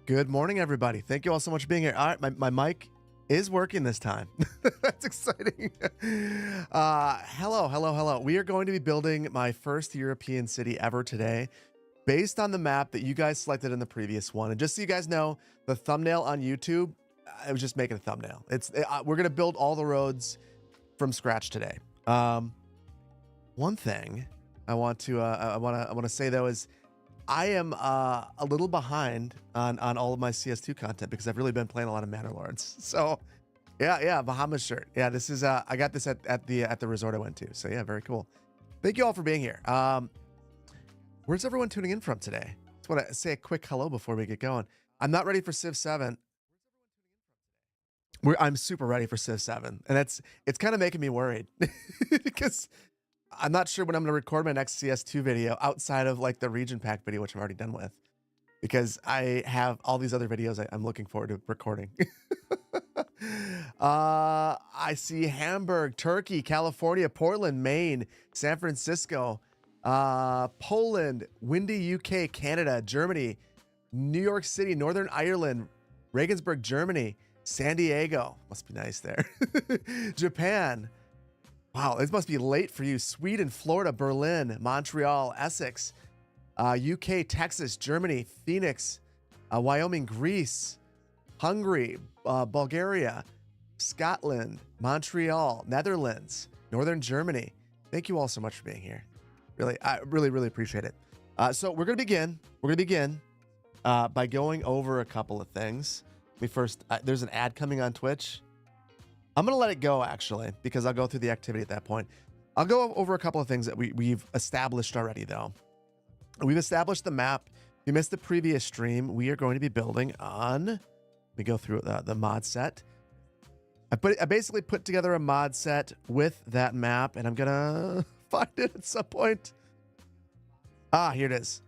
Good morning, everybody. Thank you all so much for being here. All right, my mic is working this time. That's exciting. Hello. We are going to be building my first European city ever today based on the map that you guys selected in the previous one. And just so you guys know, the thumbnail on YouTube, I was just making a thumbnail. We're going to build all the roads from scratch today. One thing I want to say though is I am a little behind on all of my CS2 content because I've really been playing a lot of Manor Lords. So yeah, Bahamas shirt. Yeah, this is I got this at the resort I went to. So yeah, very cool. Thank you all for being here. Where's everyone tuning in from today? Just want to say a quick hello before we get going. I'm not ready for Civ 7. I'm super ready for Civ 7, and it's kind of making me worried because I'm not sure when I'm going to record my next CS2 video outside of like the region pack video, which I'm already done with, because I have all these other videos I'm looking forward to recording. I see Hamburg, Turkey, California, Portland, Maine, San Francisco, Poland, windy UK, Canada, Germany, New York City, Northern Ireland, Regensburg, Germany, San Diego. Must be nice there. Japan. Wow, this must be late for you. Sweden, Florida, Berlin, Montreal, Essex, UK, Texas, Germany, Phoenix, Wyoming, Greece, Hungary, Bulgaria, Scotland, Montreal, Netherlands, Northern Germany. Thank you all so much for being here. Really, I really appreciate it. So we're gonna begin. By going over a couple of things. There's an ad coming on Twitch. I'm going to let it go, actually, because I'll go through the activity at that point. I'll go over a couple of things that we've established already, though. We've established the map. If you missed the previous stream, we are going to be building on... Let me go through the mod set. I basically put together a mod set with that map, and I'm going to find it at some point. Here it is.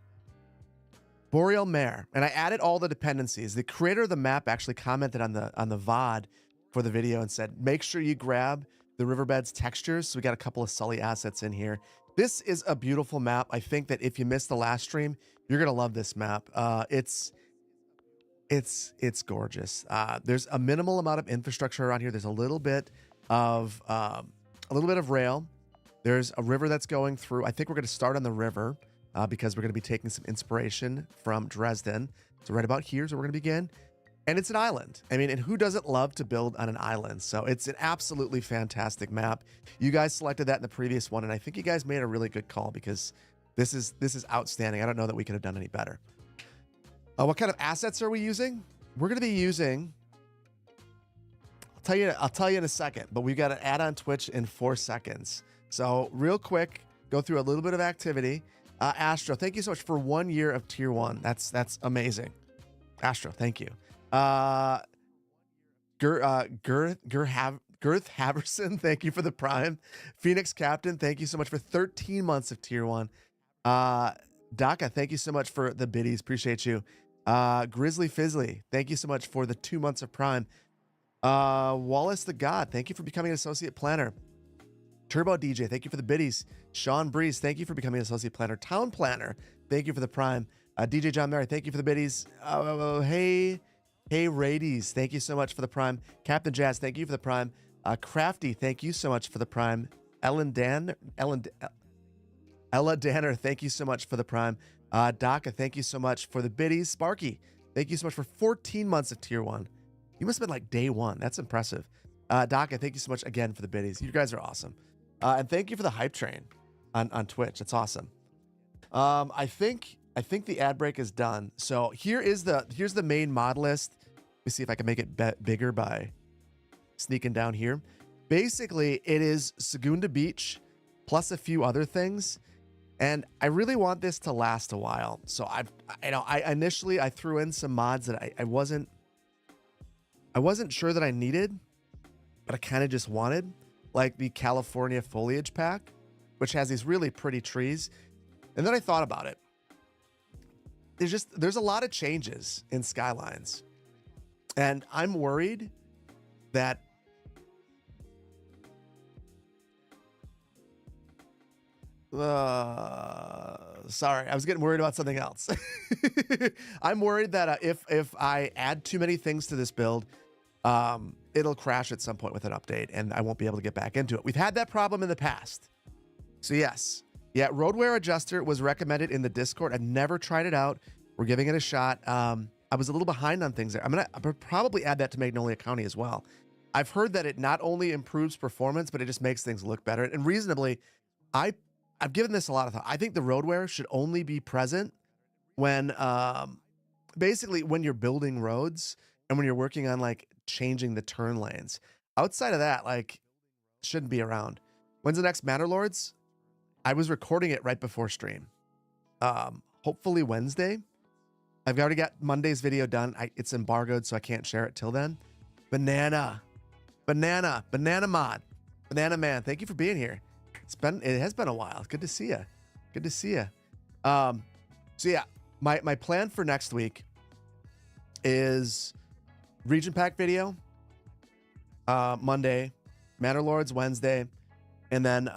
Boreal Mare. And I added all the dependencies. The creator of the map actually commented on the VOD for the video and said, make sure you grab the riverbed's textures. So we got a couple of Sully assets in here. This is a beautiful map. I think that if you missed the last stream, you're going to love this map. It's gorgeous. There's a minimal amount of infrastructure around here. There's a little bit of rail. There's a river that's going through. I think we're going to start on the river because we're going to be taking some inspiration from Dresden. So right about here is where we're going to begin. And it's an island. I mean, and who doesn't love to build on an island? So it's an absolutely fantastic map. You guys selected that in the previous one, and I think you guys made a really good call because this is outstanding. I don't know that we could have done any better. What kind of assets are we using? We're going to be using... I'll tell you in a second, but we've got an ad on Twitch in 4 seconds. So real quick, go through a little bit of activity. Astro, thank you so much for 1 year of tier 1. That's amazing. Astro, thank you. Girth Haverson, thank you for the prime. Phoenix Captain, thank you so much for 13 months of tier 1. Daka, thank you so much for the biddies. Appreciate you. Grizzly Fizzly, thank you so much for the 2 months of prime. Wallace the God, thank you for becoming an associate planner. Turbo DJ, thank you for the biddies. Sean Breeze, thank you for becoming an associate planner. Town Planner, thank you for the prime. DJ John Mary, thank you for the biddies. Hey Radies, thank you so much for the prime. Captain Jazz, thank you for the prime. Crafty, thank you so much for the prime. Ella Danner, thank you so much for the prime. Daka, thank you so much for the biddies. Sparky, thank you so much for 14 months of tier 1. You must have been like day 1. That's impressive. Daka, thank you so much again for the biddies. You guys are awesome. And thank you for the hype train on Twitch. It's awesome. I think the ad break is done. So here's the main mod list. Let me see if I can make it bigger by sneaking down here. Basically, it is Segunda Beach plus a few other things. And I really want this to last a while. So I initially threw in some mods that I wasn't sure that I needed, but I kind of just wanted, like the California foliage pack, which has these really pretty trees. And then I thought about it. There's a lot of changes in Skylines. And I'm worried that Sorry, I was getting worried about something else. I'm worried that if I add too many things to this build, it'll crash at some point with an update, and I won't be able to get back into it. We've had that problem in the past. So yes, yeah, road wear adjuster was recommended in the Discord. I've never tried it out. We're giving it a shot. I was a little behind on things there. I'm gonna probably add that to Magnolia County as well. I've heard that it not only improves performance, but it just makes things look better. And reasonably, I've given this a lot of thought. I think the road wear should only be present when, basically when you're building roads and when you're working on like changing the turn lanes. Outside of that, like, shouldn't be around. When's the next Matter Lords? I was recording it right before stream. Hopefully Wednesday. I've already got Monday's video done. It's embargoed, so I can't share it till then. Banana mod, Banana Man. Thank you for being here. It has been a while. Good to see you. Good to see you. So yeah, my plan for next week is region pack video Monday, Matter Lords Wednesday, and then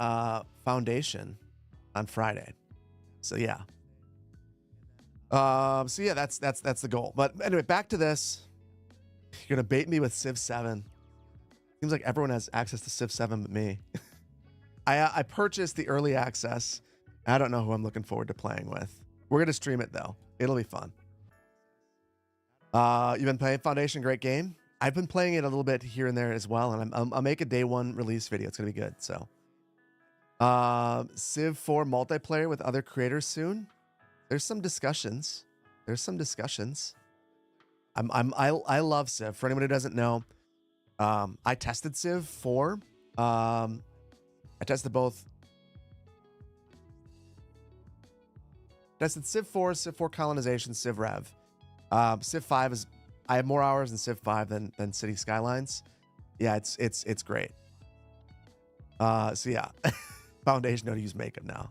Foundation on Friday. So yeah. So yeah, that's the goal. But anyway, back to this. You're gonna bait me with Civ 7. Seems like everyone has access to Civ 7 but me. I purchased the early access. I don't know who I'm looking forward to playing with. We're gonna stream it though. It'll be fun. You've been playing Foundation, great game. I've been playing it a little bit here and there as well, and I'll make a day one release video. It's gonna be good. So, Civ 4 multiplayer with other creators soon. There's some discussions. I love Civ. For anyone who doesn't know, I tested Civ 4. I tested both. Tested Civ 4, Civ 4 Colonization, Civ Rev. Civ 5 is, I have more hours in Civ 5 than City Skylines. Yeah, it's great. So yeah, Foundation know to use makeup now.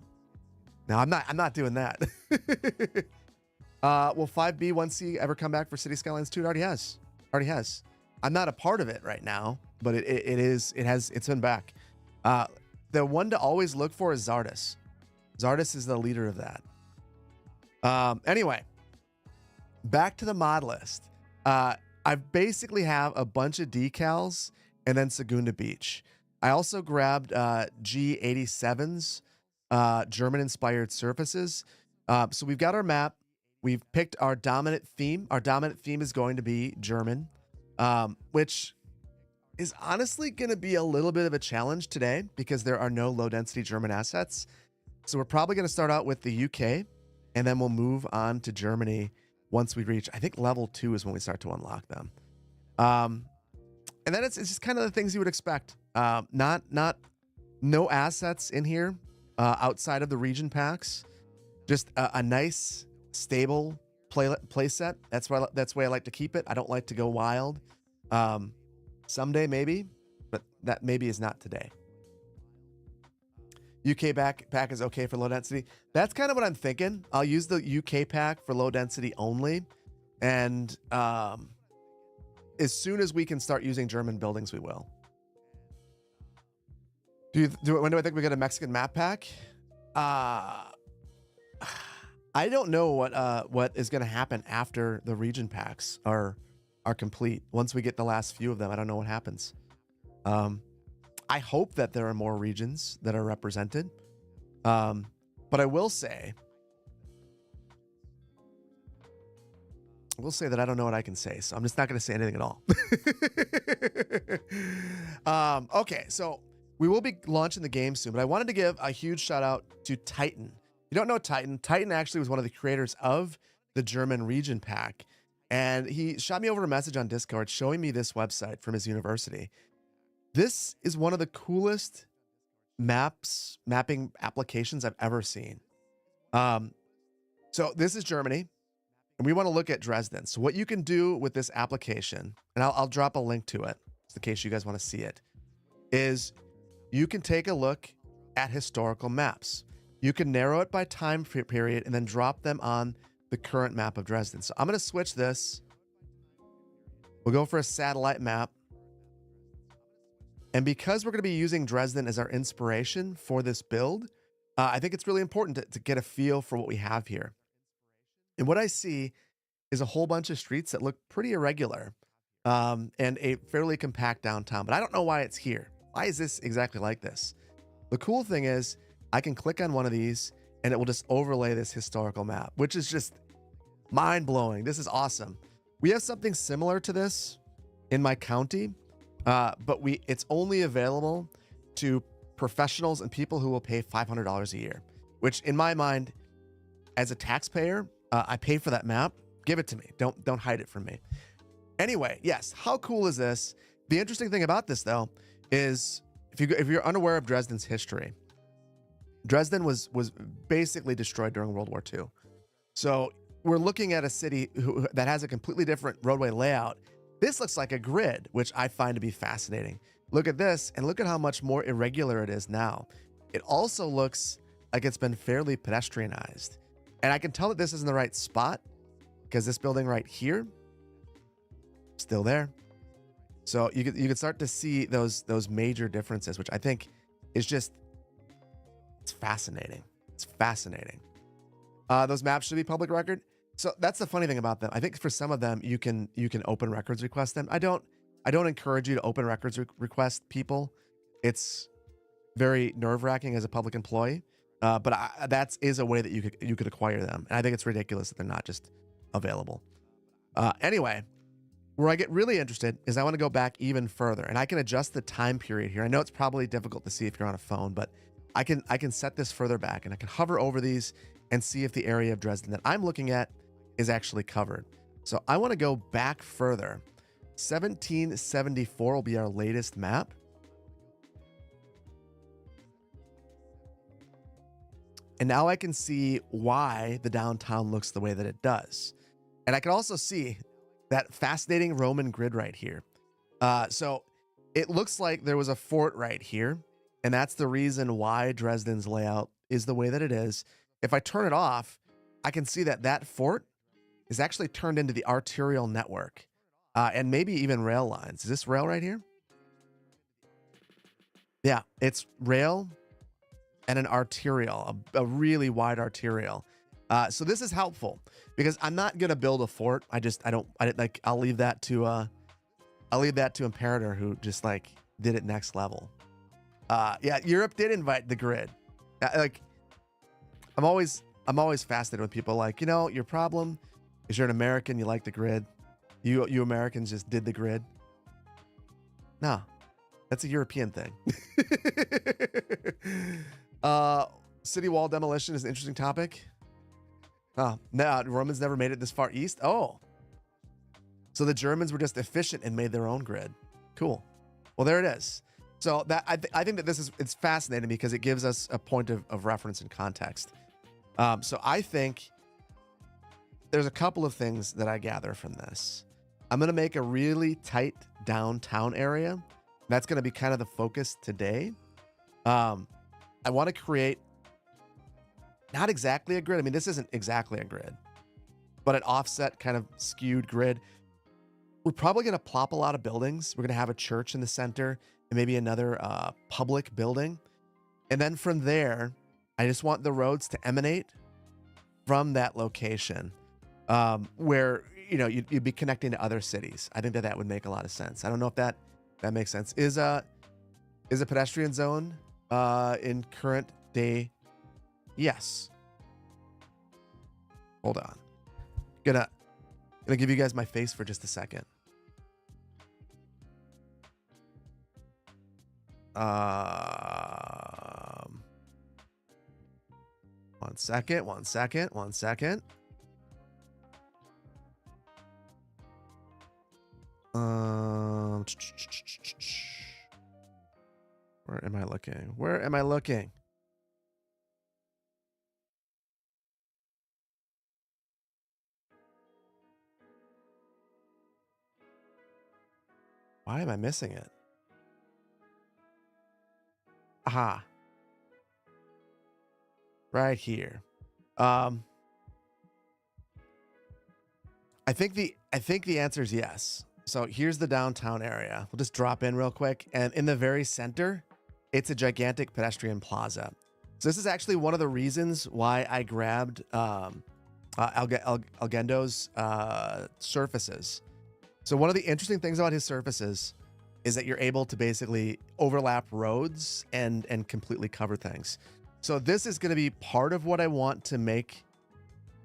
No, I'm not doing that. Will 5B 1C ever come back for City Skylines 2? It already has. I'm not a part of it right now, but it's been back. The one to always look for is Zardes. Zardes is the leader of that. Anyway, back to the mod list. I basically have a bunch of decals and then Segunda Beach. I also grabbed G87's German-inspired surfaces. So we've got our map. We've picked our dominant theme. Our dominant theme is going to be German, which is honestly going to be a little bit of a challenge today because there are no low-density German assets. So we're probably going to start out with the UK, and then we'll move on to Germany once we reach, I think level 2 is when we start to unlock them. And then it's just kind of the things you would expect. No assets in here outside of the region packs. Just a nice, stable play set. That's the way I like to keep it. I don't like to go wild. Someday maybe, but that maybe is not today. UK pack is okay for low density. That's kind of what I'm thinking. I'll use the UK pack for low density only. And as soon as we can start using German buildings, we will. When do I think we get a Mexican map pack? I don't know what is going to happen after the region packs are complete. Once we get the last few of them, I don't know what happens. I hope that there are more regions that are represented. But I will say that I don't know what I can say, so I'm just not going to say anything at all. Okay, so we will be launching the game soon, but I wanted to give a huge shout out to Titan. If you don't know Titan, Titan actually was one of the creators of the German region pack, and he shot me over a message on Discord showing me this website from his university. This is one of the coolest mapping applications I've ever seen. So this is Germany, and we want to look at Dresden. So what you can do with this application, and I'll drop a link to it just in case you guys want to see it, is you can take a look at historical maps. You can narrow it by time period and then drop them on the current map of Dresden. So I'm going to switch this. We'll go for a satellite map. And because we're going to be using Dresden as our inspiration for this build, I think it's really important to get a feel for what we have here. And what I see is a whole bunch of streets that look pretty irregular, and a fairly compact downtown. But I don't know why it's here. Why is this exactly like this? The cool thing is I can click on one of these and it will just overlay this historical map, which is just mind blowing. This is awesome. We have something similar to this in my county, but it's only available to professionals and people who will pay $500 a year, which in my mind, as a taxpayer, I pay for that map. Give it to me. Don't hide it from me. Anyway, yes, how cool is this? The interesting thing about this, though, is if you're unaware of Dresden's history, Dresden was basically destroyed during World War II. So we're looking at a city that has a completely different roadway layout. This looks like a grid, which I find to be fascinating. Look at this, and look at how much more irregular it is now. It also looks like it's been fairly pedestrianized. And I can tell that this is in the right spot because this building right here, still there. So you could start to see those major differences, which I think is just, it's fascinating. It's fascinating. Those maps should be public record. So that's the funny thing about them. I think for some of them, you can open records request them. I don't encourage you to open records request people. It's very nerve-wracking as a public employee. But that is a way that you could acquire them. And I think it's ridiculous that they're not just available. Anyway, where I get really interested is I want to go back even further, and I can adjust the time period here. I know it's probably difficult to see if you're on a phone, but I can set this further back, and I can hover over these and see if the area of Dresden that I'm looking at is actually covered. So I want to go back further. 1774 will be our latest map. And now I can see why the downtown looks the way that it does. And I can also see that fascinating Roman grid right here. So it looks like there was a fort right here. And that's the reason why Dresden's layout is the way that it is. If I turn it off, I can see that that fort is actually turned into the arterial network, and maybe even rail lines. Is this rail right here? Yeah, it's rail and an arterial, a really wide arterial. So this is helpful because I'm not gonna build a fort. I'll leave that to Imperator, who just like did it next level. Yeah, Europe did invite the grid. I'm always fascinated with people like, your problem is you're an American, you like the grid. You Americans just did the grid. No, that's a European thing. City wall demolition is an interesting topic. Oh, no, Romans never made it this far east. Oh, so the Germans were just efficient and made their own grid. Cool. Well, there it is. So that I think that it's fascinating because it gives us a point of reference and context. So I think there's a couple of things that I gather from this. I'm going to make a really tight downtown area. That's going to be kind of the focus today. I want to create not exactly a grid. I mean, this isn't exactly a grid, but an offset kind of skewed grid. We're probably going to plop a lot of buildings. We're going to have a church in the center and maybe another public building. And then from there, I just want the roads to emanate from that location, where you'd be connecting to other cities. I think that would make a lot of sense. I don't know if that makes sense. Is a pedestrian zone in current day? Yes. Hold on. Gonna give you guys my face for just a second. One second. Where am I looking? Why am I missing it? Aha. Right here. I think the answer is yes. So here's the downtown area. We'll just drop in real quick. And in the very center, it's a gigantic pedestrian plaza. So this is actually one of the reasons why I grabbed Algendo's surfaces. So one of the interesting things about his surfaces is that you're able to basically overlap roads and completely cover things. So this is going to be part of what I want to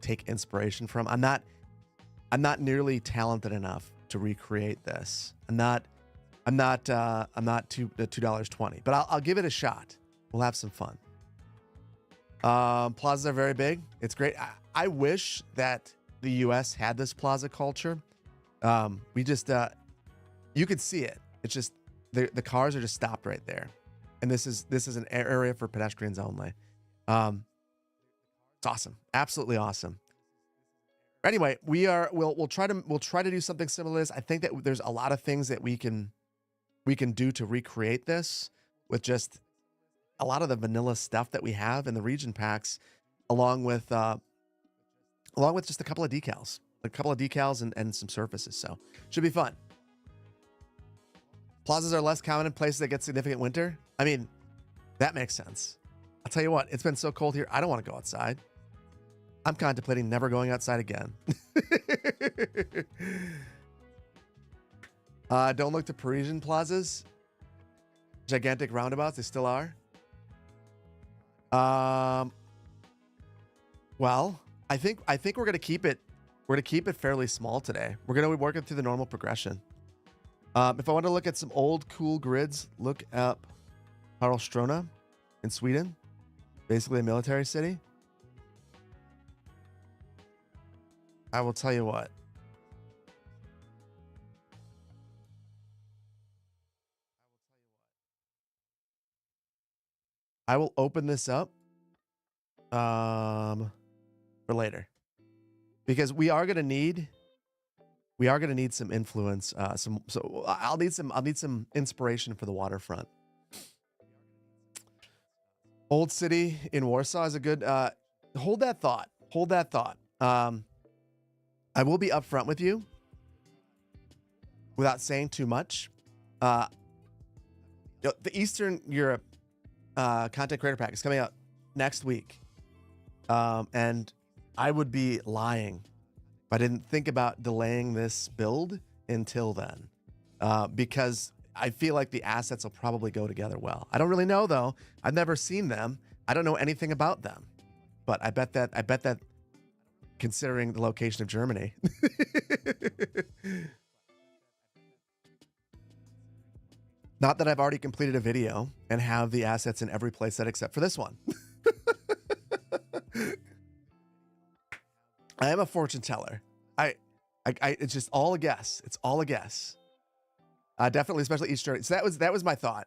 take inspiration from. I'm not nearly talented enough to recreate this. I'm not $2.20, but I'll give it a shot. We'll have some fun. Plazas are very big. It's great. I wish that the US had this plaza culture. We just, you could see it. It's just, the cars are just stopped right there. And this is an area for pedestrians only. It's awesome. Absolutely awesome. Anyway, we'll try to do something similar to this. I think that there's a lot of things that we can do to recreate this with just a lot of the vanilla stuff that we have in the region packs, along with just a couple of decals, and some surfaces. So should be fun. Plazas are less common in places that get significant winter. I mean, that makes sense. I'll tell you what, it's been so cold here. I don't want to go outside. I'm contemplating never going outside again. Don't look to Parisian plazas. Gigantic roundabouts, they still are. Well, I think we're gonna keep it. We're gonna keep it fairly small today. We're gonna be working through the normal progression. If I want to look at some old cool grids, look up Karlskrona in Sweden, basically a military city. I will tell you what. I will open this up for later, because we are gonna need some influence. So I'll need some inspiration for the waterfront. Old City in Warsaw is a good. Hold that thought. Hold that thought. I will be upfront with you without saying too much. The Eastern Europe content creator pack is coming out next week, and I would be lying if I didn't think about delaying this build until then, because I feel like the assets will probably go together well. I don't really know though. I've never seen them. I don't know anything about them, but I bet that considering the location of Germany. Not that I've already completed a video and have the assets in every playset except for this one. I am a fortune teller. It's just all a guess. It's all a guess. Definitely, especially East Germany. So that was my thought.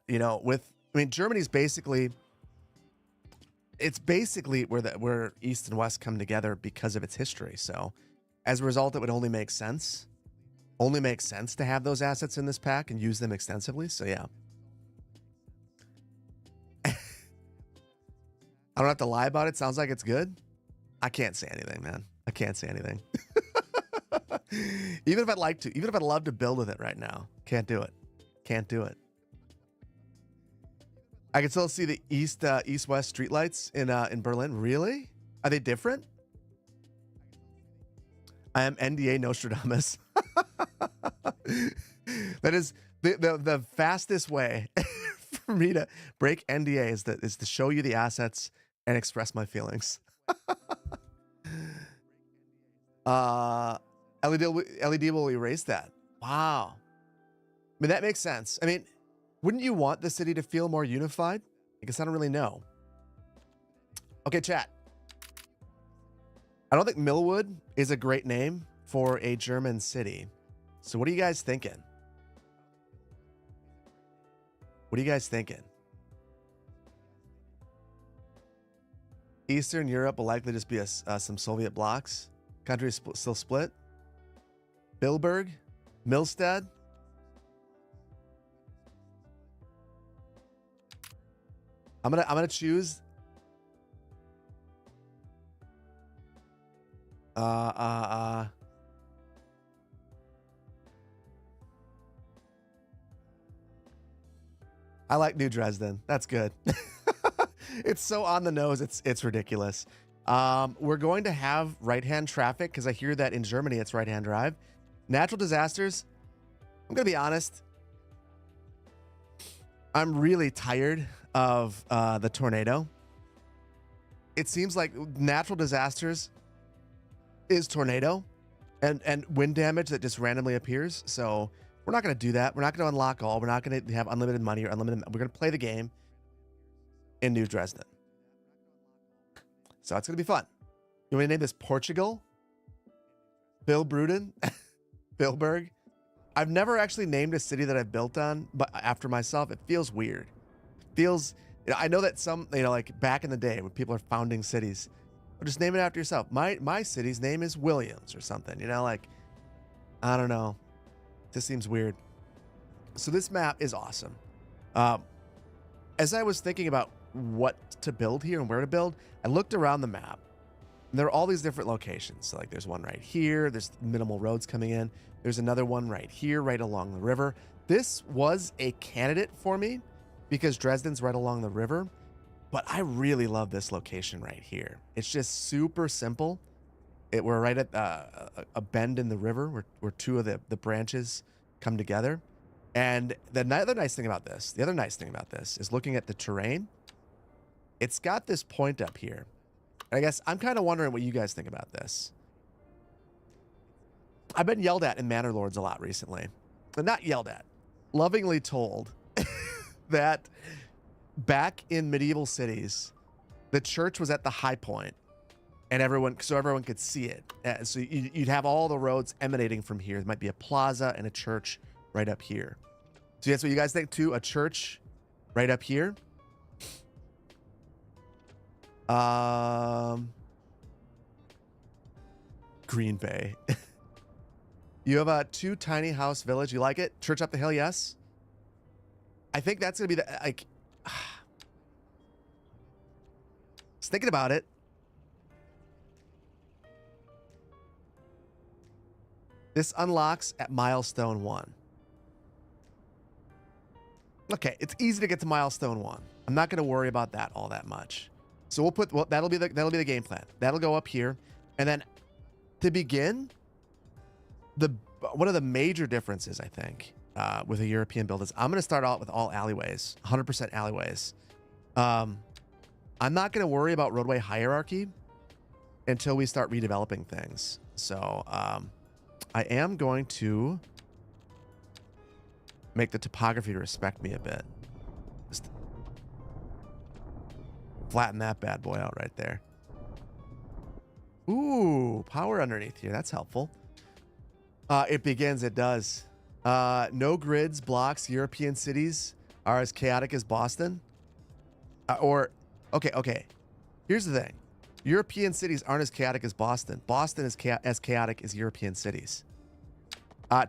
Germany's basically, it's basically where East and West come together because of its history. So as a result, it would only make sense to have those assets in this pack and use them extensively. So yeah. I don't have to lie about it. Sounds like it's good. I can't say anything, man. I can't say anything. Even if I'd like to, even if I'd love to build with it right now, can't do it. Can't do it. I can still see the east-west streetlights in Berlin. Really? Are they different? I am NDA Nostradamus. That is the fastest way for me to break NDA is to show you the assets and express my feelings. LED will erase that. Wow. I mean, that makes sense. I mean, wouldn't you want the city to feel more unified? I guess I don't really know. Okay, chat. I don't think Millwood is a great name for a German city. So what are you guys thinking? What are you guys thinking? Eastern Europe will likely just be some Soviet blocks. Country is still split. Bilberg, Milstead. I'm gonna choose. I like New Dresden. That's good. It's so on the nose. It's ridiculous. We're going to have right-hand traffic because I hear that in Germany it's right-hand drive. Natural disasters. I'm gonna be honest. I'm really tired of the tornado. It seems like natural disasters is tornado and wind damage that just randomly appears. So we're not going to do that. We're not going to unlock all. We're not going to have unlimited money or unlimited. We're going to play the game in New Dresden. So it's going to be fun. You want to name this Portugal? Bill Bruden? Billberg? I've never actually named a city that I've built on, but after myself, it feels weird. It feels, I know that some, like back in the day when people are founding cities, or just name it after yourself. My city's name is Williams or something, like, I don't know. This seems weird. So this map is awesome. As I was thinking about what to build here and where to build, I looked around the map. And there are all these different locations. So like there's one right here. There's minimal roads coming in. There's another one right here, right along the river. This was a candidate for me because Dresden's right along the river. But I really love this location right here. It's just super simple. We're right at a bend in the river where two of the branches come together. And the other nice thing about this is looking at the terrain. It's got this point up here. I guess I'm kind of wondering what you guys think about this. I've been yelled at in Manor Lords a lot recently. But not yelled at. Lovingly told that back in medieval cities, the church was at the high point and everyone could see it. So you'd have all the roads emanating from here. There might be a plaza and a church right up here. So that's what you guys think too? A church right up here? Green Bay. You have a 2 tiny house village. You like it? Church up the hill, yes. I think that's gonna be the like. Just thinking about it. This unlocks at milestone 1. Okay, it's easy to get to milestone 1. I'm not gonna worry about that all that much. So we'll put that'll be the game plan. That'll go up here, and then to begin, one of the major differences I think with a European build is I'm going to start out with all alleyways, 100% alleyways. I'm not going to worry about roadway hierarchy until we start redeveloping things. So I am going to make the topography respect me a bit. Just flatten that bad boy out right there. Ooh, power underneath here. That's helpful. It begins. It does. No grids, blocks. European cities are as chaotic as Boston. Okay. Here's the thing. European cities aren't as chaotic as Boston. Boston is as chaotic as European cities.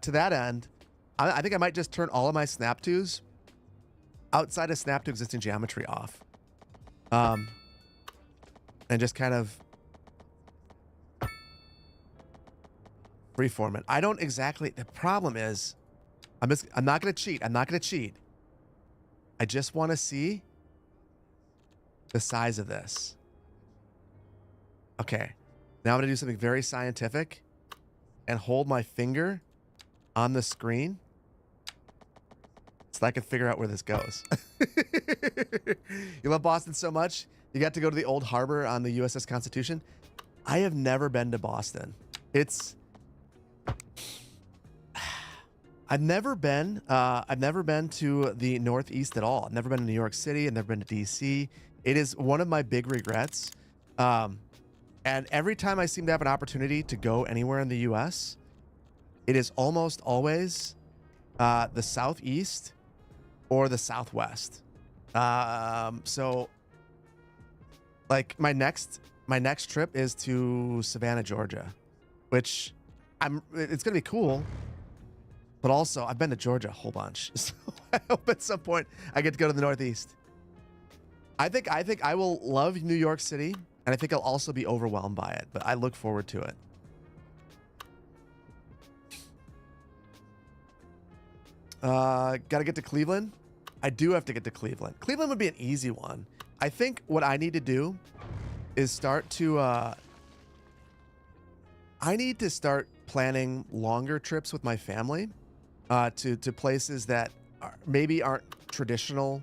To that end, I think I might just turn all of my snap twos outside of snap to existing geometry off. And just kind of freeform it. I don't exactly, the problem is I'm not going to cheat. I just want to see the size of this. Okay. Now I'm going to do something very scientific and hold my finger on the screen so I can figure out where this goes. You love Boston so much, you got to go to the old harbor on the USS Constitution. I have never been to Boston. I've never been to the Northeast at all. I've never been to New York City. I've never been to DC. It is one of my big regrets. And every time I seem to have an opportunity to go anywhere in the US, it is almost always the Southeast or the Southwest. So like my next trip is to Savannah, Georgia, which it's going to be cool. But also, I've been to Georgia a whole bunch. So I hope at some point I get to go to the Northeast. I think I will love New York City, and I think I'll also be overwhelmed by it, but I look forward to it. Got to get to Cleveland. I do have to get to Cleveland. Cleveland would be an easy one. I think what I need to do is start to I need to start planning longer trips with my family to places that maybe aren't traditional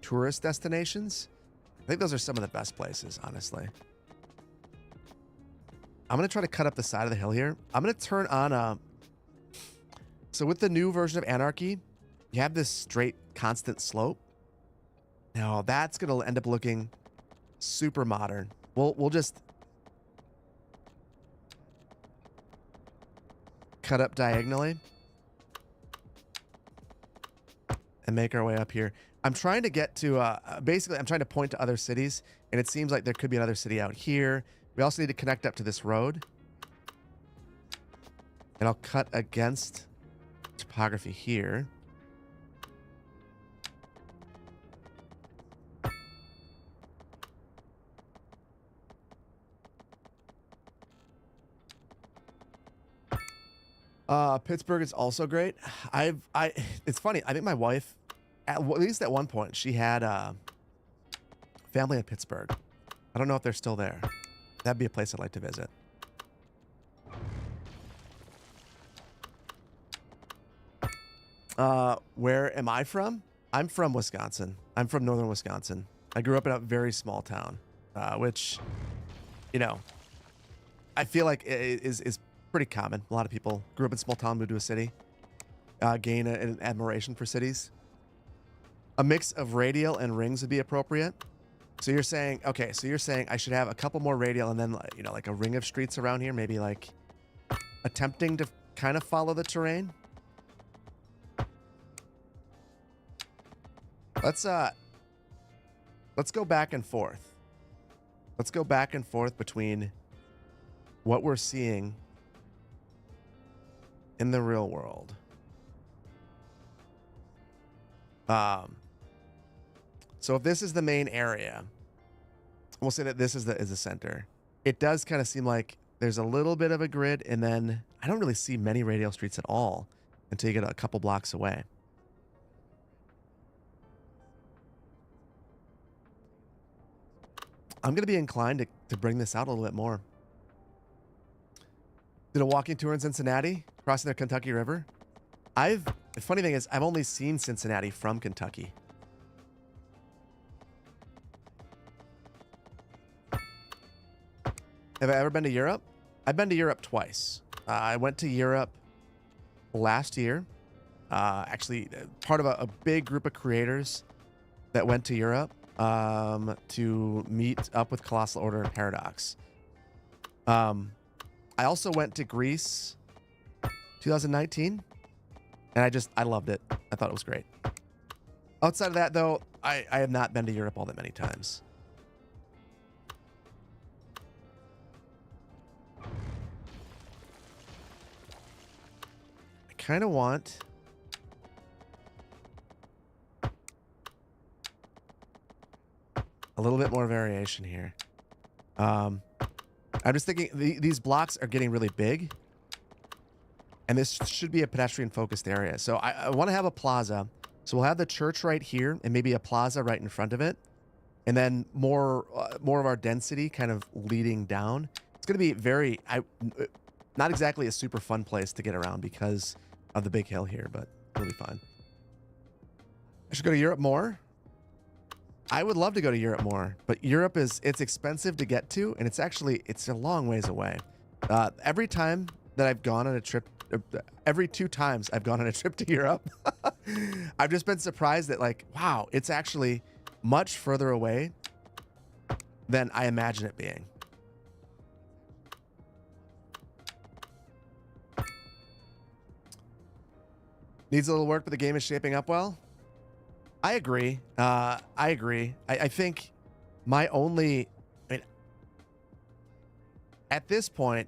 tourist destinations. I think those are some of the best places, honestly. I'm going to try to cut up the side of the hill here. I'm going to turn on so with the new version of Anarchy, you have this straight constant slope. Now that's going to end up looking super modern. We'll just cut up diagonally and make our way up here. I'm trying to get to, basically I'm trying to point to other cities, and it seems like there could be another city out here. We also need to connect up to this road. And I'll cut against topography here. Pittsburgh is also great. It's funny. I think my wife, at least at one point, she had family in Pittsburgh. I don't know if they're still there. That'd be a place I'd like to visit. Where am I from? I'm from Wisconsin. I'm from northern Wisconsin. I grew up in a very small town, which, you know, I feel like is pretty common. A lot of people grew up in small town, moved to a city, gain an admiration for cities. A mix of radial and rings would be appropriate. So you're saying, okay, so you're saying I should have a couple more radial and then, you know, like a ring of streets around here, maybe like attempting to kind of follow the terrain. Let's go back and forth. Let's go back and forth between what we're seeing in the real world. So if this is the main area, we'll say that this is the center. It does kind of seem like there's a little bit of a grid, and then I don't really see many radial streets at all until you get a couple blocks away. I'm going to be inclined to bring this out a little bit more. Did a walking tour in Cincinnati, crossing the Kentucky River. The funny thing is, I've only seen Cincinnati from Kentucky. Have I ever been to Europe? I've been to Europe twice. I went to Europe last year. Actually, part of a big group of creators that went to Europe to meet up with Colossal Order and Paradox. I also went to Greece 2019, and I loved it. I thought it was great. Outside of that, though, I have not been to Europe all that many times. I kind of want a little bit more variation here. I'm just thinking these blocks are getting really big, and this should be a pedestrian focused area. So I want to have a plaza. So we'll have the church right here and maybe a plaza right in front of it. And then more of our density kind of leading down. It's going to be not exactly a super fun place to get around because of the big hill here, but it'll be fine. I should go to Europe more. I would love to go to Europe more, but Europe it's expensive to get to, and it's a long ways away. Every time that I've gone on a trip, every 2 times I've gone on a trip to Europe, I've just been surprised that, like, wow, it's actually much further away than I imagine it being. Needs a little work, but the game is shaping up well. I agree. I agree. I think at this point,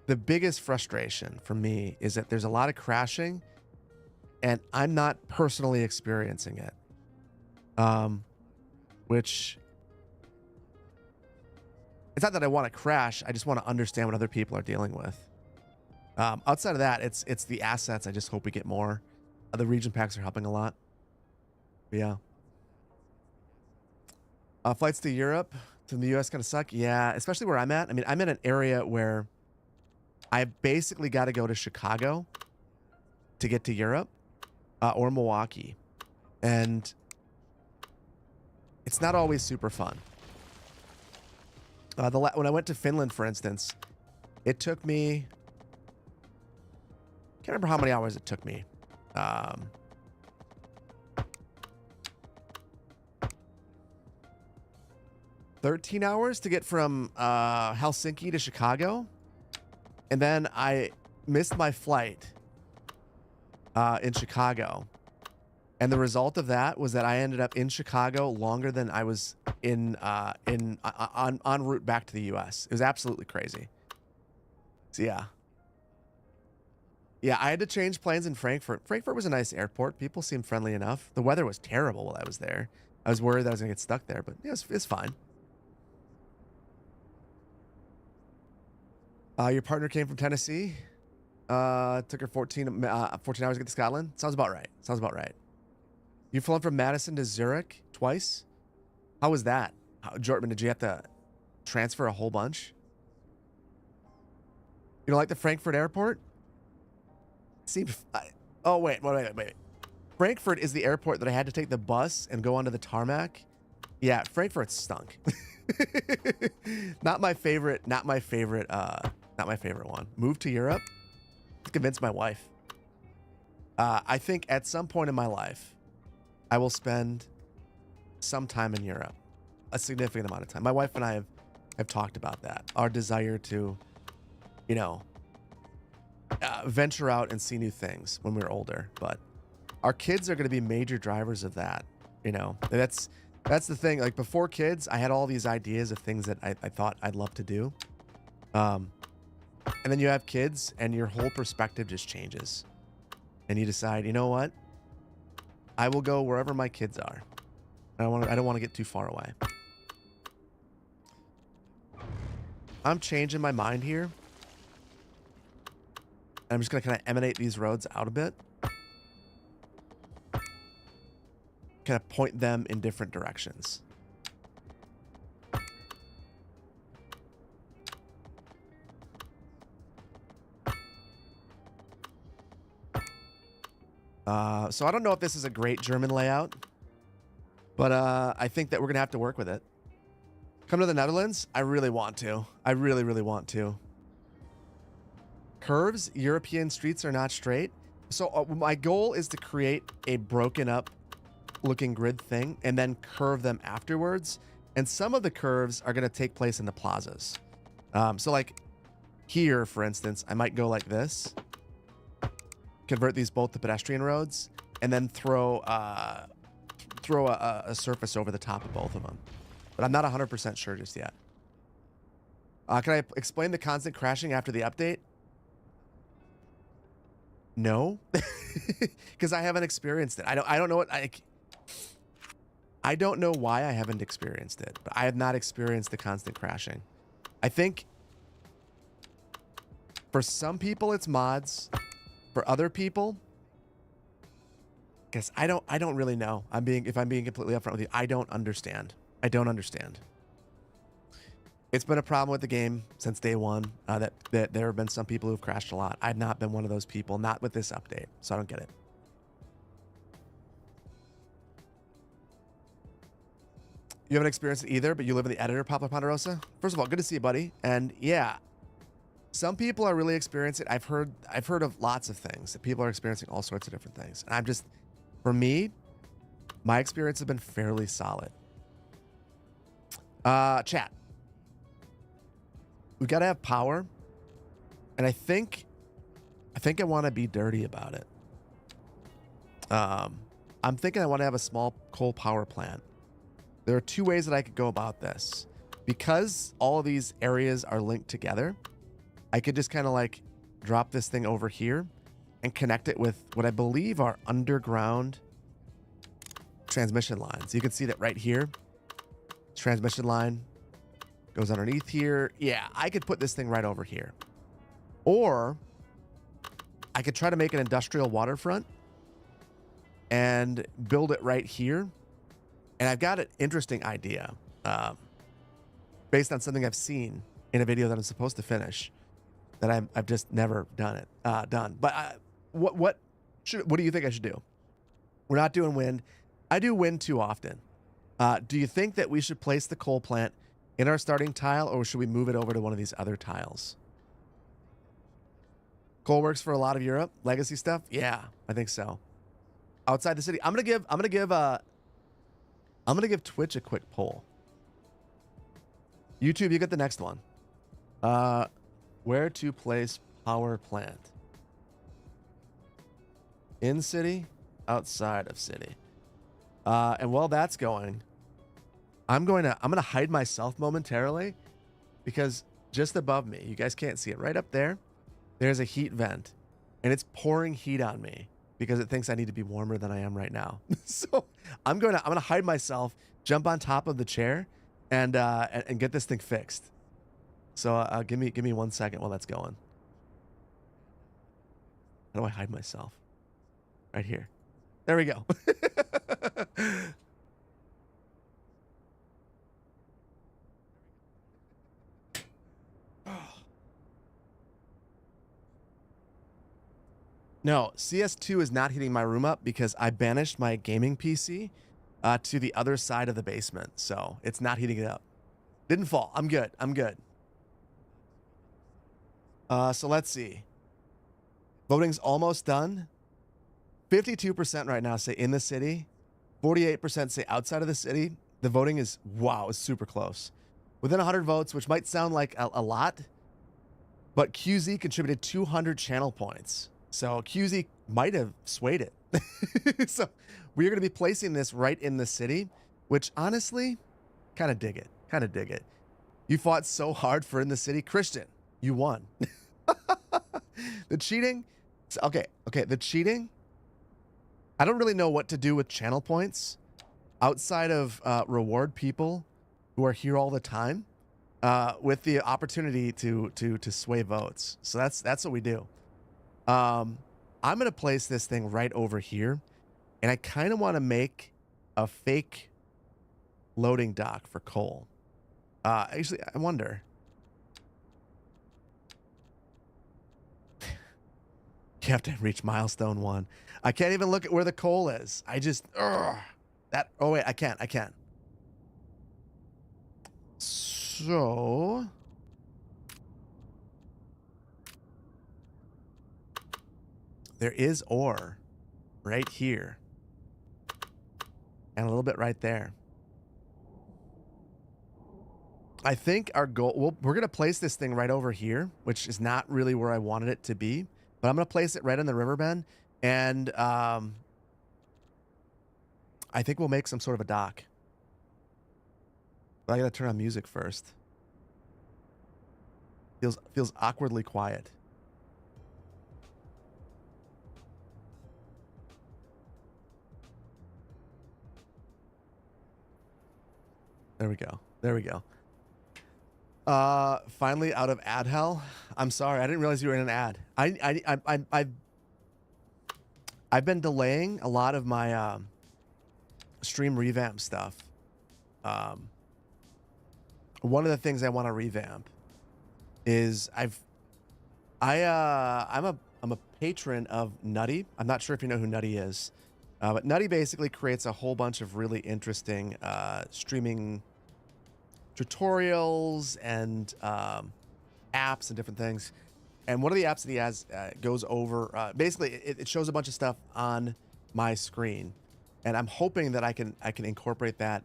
the biggest frustration for me is that there's a lot of crashing, and I'm not personally experiencing it. Which, it's not that I want to crash. I just want to understand what other people are dealing with. Outside of that, it's the assets. I just hope we get more. The region packs are helping a lot. But yeah. Flights to Europe, to the US kind of suck. Yeah, especially where I'm at. I mean, I'm in an area where I basically got to go to Chicago to get to Europe, or Milwaukee. And it's not always super fun. When I went to Finland, for instance, it took me, can't remember how many hours it took me. 13 hours to get from Helsinki to Chicago. And then I missed my flight in Chicago. And the result of that was that I ended up in Chicago longer than I was en route back to the US. It was absolutely crazy. So yeah. Yeah, I had to change planes in Frankfurt. Frankfurt was a nice airport. People seemed friendly enough. The weather was terrible while I was there. I was worried that I was going to get stuck there, but yeah, it's fine. Your partner came from Tennessee. Took her 14 hours to get to Scotland. Sounds about right. Sounds about right. You've flown from Madison to Zurich twice? How was that? Jordan, did you have to transfer a whole bunch? You don't like the Frankfurt airport? Seems... oh, wait. Frankfurt is the airport that I had to take the bus and go onto the tarmac. Yeah, Frankfurt stunk. Not my favorite one. Move to Europe? To convince my wife. I think at some point in my life, I will spend some time in Europe. A significant amount of time. My wife and I have talked about that. Our desire to, you know, venture out and see new things when we're older. But our kids are going to be major drivers of that. You know, that's the thing. Like before kids, I had all these ideas of things that I thought I'd love to do. And then you have kids and your whole perspective just changes. And you decide, you know what? I will go wherever my kids are. I don't want to get too far away. I'm changing my mind here. I'm just going to kind of emanate these roads out a bit. Kind of point them in different directions. So I don't know if this is a great German layout, but I think that we're going to have to work with it. Come to the Netherlands? I really want to. I really, really want to. Curves, European streets are not straight. So my goal is to create a broken up looking grid thing and then curve them afterwards. And some of the curves are going to take place in the plazas. So like here, for instance, I might go like this. Convert these both to pedestrian roads, and then throw a surface over the top of both of them. But I'm not 100% sure just yet. Can I explain the constant crashing after the update? No, because I haven't experienced it. I don't know what I don't know why I haven't experienced it, but I have not experienced the constant crashing. I think for some people it's mods. For other people, guess I don't really know. If I'm being completely upfront with you, I don't understand. I don't understand. It's been a problem with the game since day one. That there have been some people who've crashed a lot. I've not been one of those people, not with this update, so I don't get it. You haven't experienced it either, but you live in the editor, Pablo Ponderosa. First of all, good to see you, buddy. And yeah. Some people are really experiencing it. I've heard of lots of things that people are experiencing all sorts of different things. And for me, my experience has been fairly solid. Chat. We got to have power. And I think I want to be dirty about it. I'm thinking I want to have a small coal power plant. There are two ways that I could go about this. Because all of these areas are linked together, I could just kind of like drop this thing over here and connect it with what I believe are underground transmission lines. You can see that right here. Transmission line goes underneath here. Yeah, I could put this thing right over here. Or I could try to make an industrial waterfront and build it right here. And I've got an interesting idea. um, based on something I've seen in a video that I'm supposed to finish that I've just never done it. Done. But what do you think I should do? We're not doing wind. I do wind too often. Do you think that we should place the coal plant in our starting tile, or should we move it over to one of these other tiles? Coal works for a lot of Europe legacy stuff. Yeah, I think so. Outside the city, I'm gonna give Twitch a quick poll. YouTube, you get the next one. Where to place power plant? In city, outside of city. And while that's going, I'm gonna hide myself momentarily, because just above me, you guys can't see it, right up there, there's a heat vent, and it's pouring heat on me because it thinks I need to be warmer than I am right now. So I'm gonna hide myself, jump on top of the chair, and get this thing fixed. So give me 1 second while that's going. How do I hide myself? Right here. There we go. No, CS2 is not heating my room up because I banished my gaming PC to the other side of the basement. So it's not heating it up. Didn't fall. I'm good. I'm good. So let's see. Voting's almost done. 52% right now say in the city. 48% say outside of the city. The voting is, wow, it's super close. Within 100 votes, which might sound like a lot, but QZ contributed 200 channel points. So QZ might have swayed it. So we're going to be placing this right in the city, which honestly, kind of dig it. Kind of dig it. You fought so hard for in the city. Christian, you won. The cheating. Okay. The cheating. I don't really know what to do with channel points outside of reward people who are here all the time with the opportunity to sway votes. So that's what we do. I'm going to place this thing right over here, and I kind of want to make a fake loading dock for coal. Actually, I wonder. You have to reach milestone 1. I can't even look at where the coal is. I just, oh wait, I can't. So there is ore right here and a little bit right there. I think our goal, we're going to place this thing right over here, which is not really where I wanted it to be, but I'm going to place it right in the river bend, and I think we'll make some sort of a dock. But I got to turn on music first. Feels awkwardly quiet. There we go. There we go. Finally out of ad hell. I'm sorry. I didn't realize you were in an ad. I've been delaying a lot of my stream revamp stuff. One of the things I want to revamp is I'm a patron of Nutty. I'm not sure if you know who Nutty is. But Nutty basically creates a whole bunch of really interesting streaming tutorials and apps and different things. And one of the apps that he has goes over, basically it shows a bunch of stuff on my screen. And I'm hoping that I can incorporate that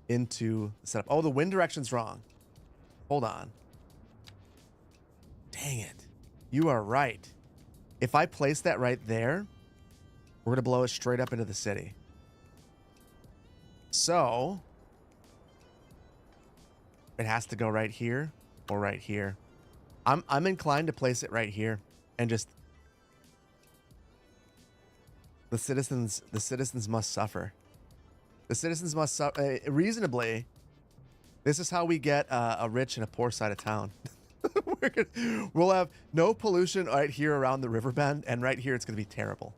into the setup. Oh, the wind direction's wrong. Hold on. Dang it. You are right. If I place that right there, we're going to blow it straight up into the city. So it has to go right here or right here. I'm inclined to place it right here and just the citizens must suffer. The citizens must suffer reasonably. This is how we get a rich and a poor side of town. We'll have no pollution right here around the river bend, and right here it's going to be terrible.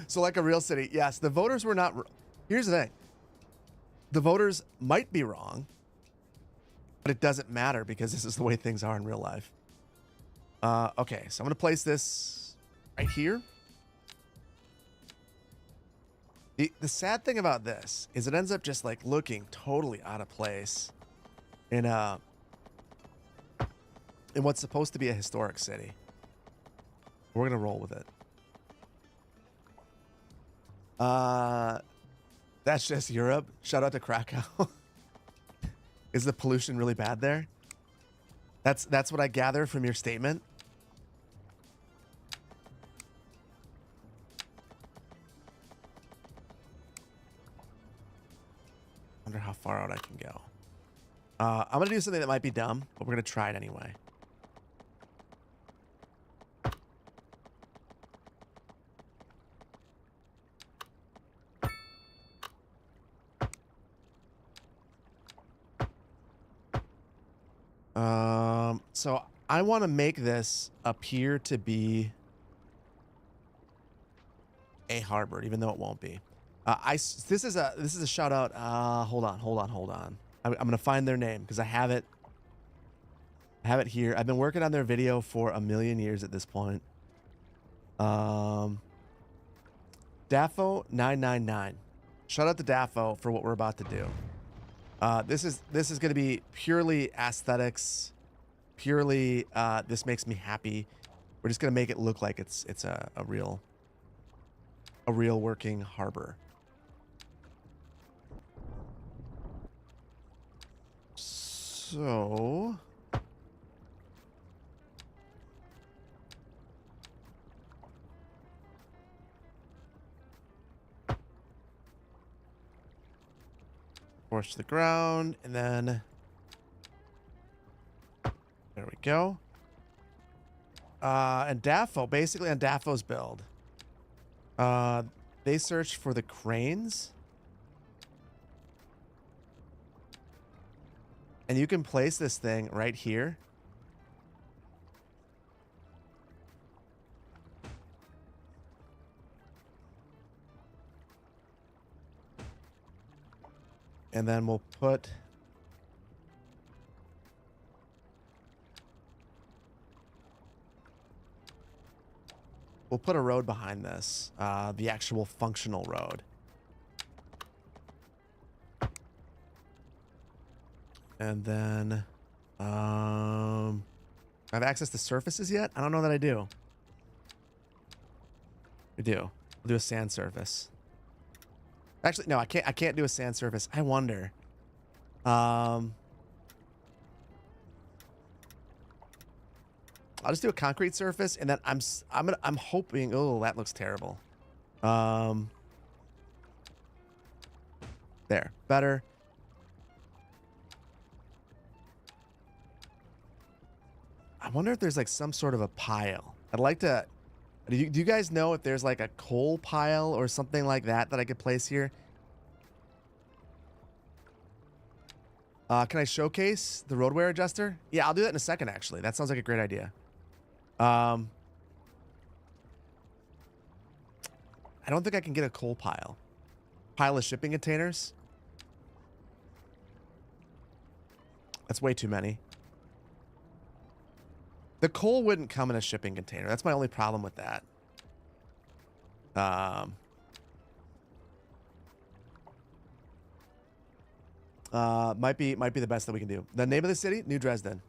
So like a real city. Yes, the voters were not. Here's the thing. The voters might be wrong, but it doesn't matter because this is the way things are in real life. Okay, so I'm gonna place this right here. The sad thing about this is it ends up just like looking totally out of place in what's supposed to be a historic city. We're gonna roll with it. That's just Europe. Shout out to Krakow. Is the pollution really bad there? That's what I gather from your statement. Wonder how far out I can go. I'm gonna do something that might be dumb, but we're gonna try it anyway. So I want to make this appear to be a harbor, even though it won't be. This is a shout out. Hold on. I'm gonna find their name because I have it here. I've been working on their video for a million years at this point. Dafo 999. Shout out to Dafo for what we're about to do. This is gonna be purely aesthetics. Purely, this makes me happy. We're just gonna make it look like it's a real working harbor. So force to the ground, and then there we go. And Dafo, basically on Dafo's build, they searched for the cranes. And you can place this thing right here. And then we'll put a road behind this, the actual functional road. And then, I have access to surfaces yet? I don't know that I do. We do. We'll do a sand surface. Actually, no, I can't do a sand surface. I wonder. I'll just do a concrete surface, and then I'm hoping. Oh, that looks terrible. There, better. I wonder if there's like some sort of a pile. I'd like to. Do you guys know if there's like a coal pile or something like that I could place here? Can I showcase the road wear adjuster? Yeah, I'll do that in a second, actually. That sounds like a great idea. I don't think I can get a coal pile. Pile of shipping containers? That's way too many. The coal wouldn't come in a shipping container. That's my only problem with that. Might be the best that we can do. The name of the city, New Dresden.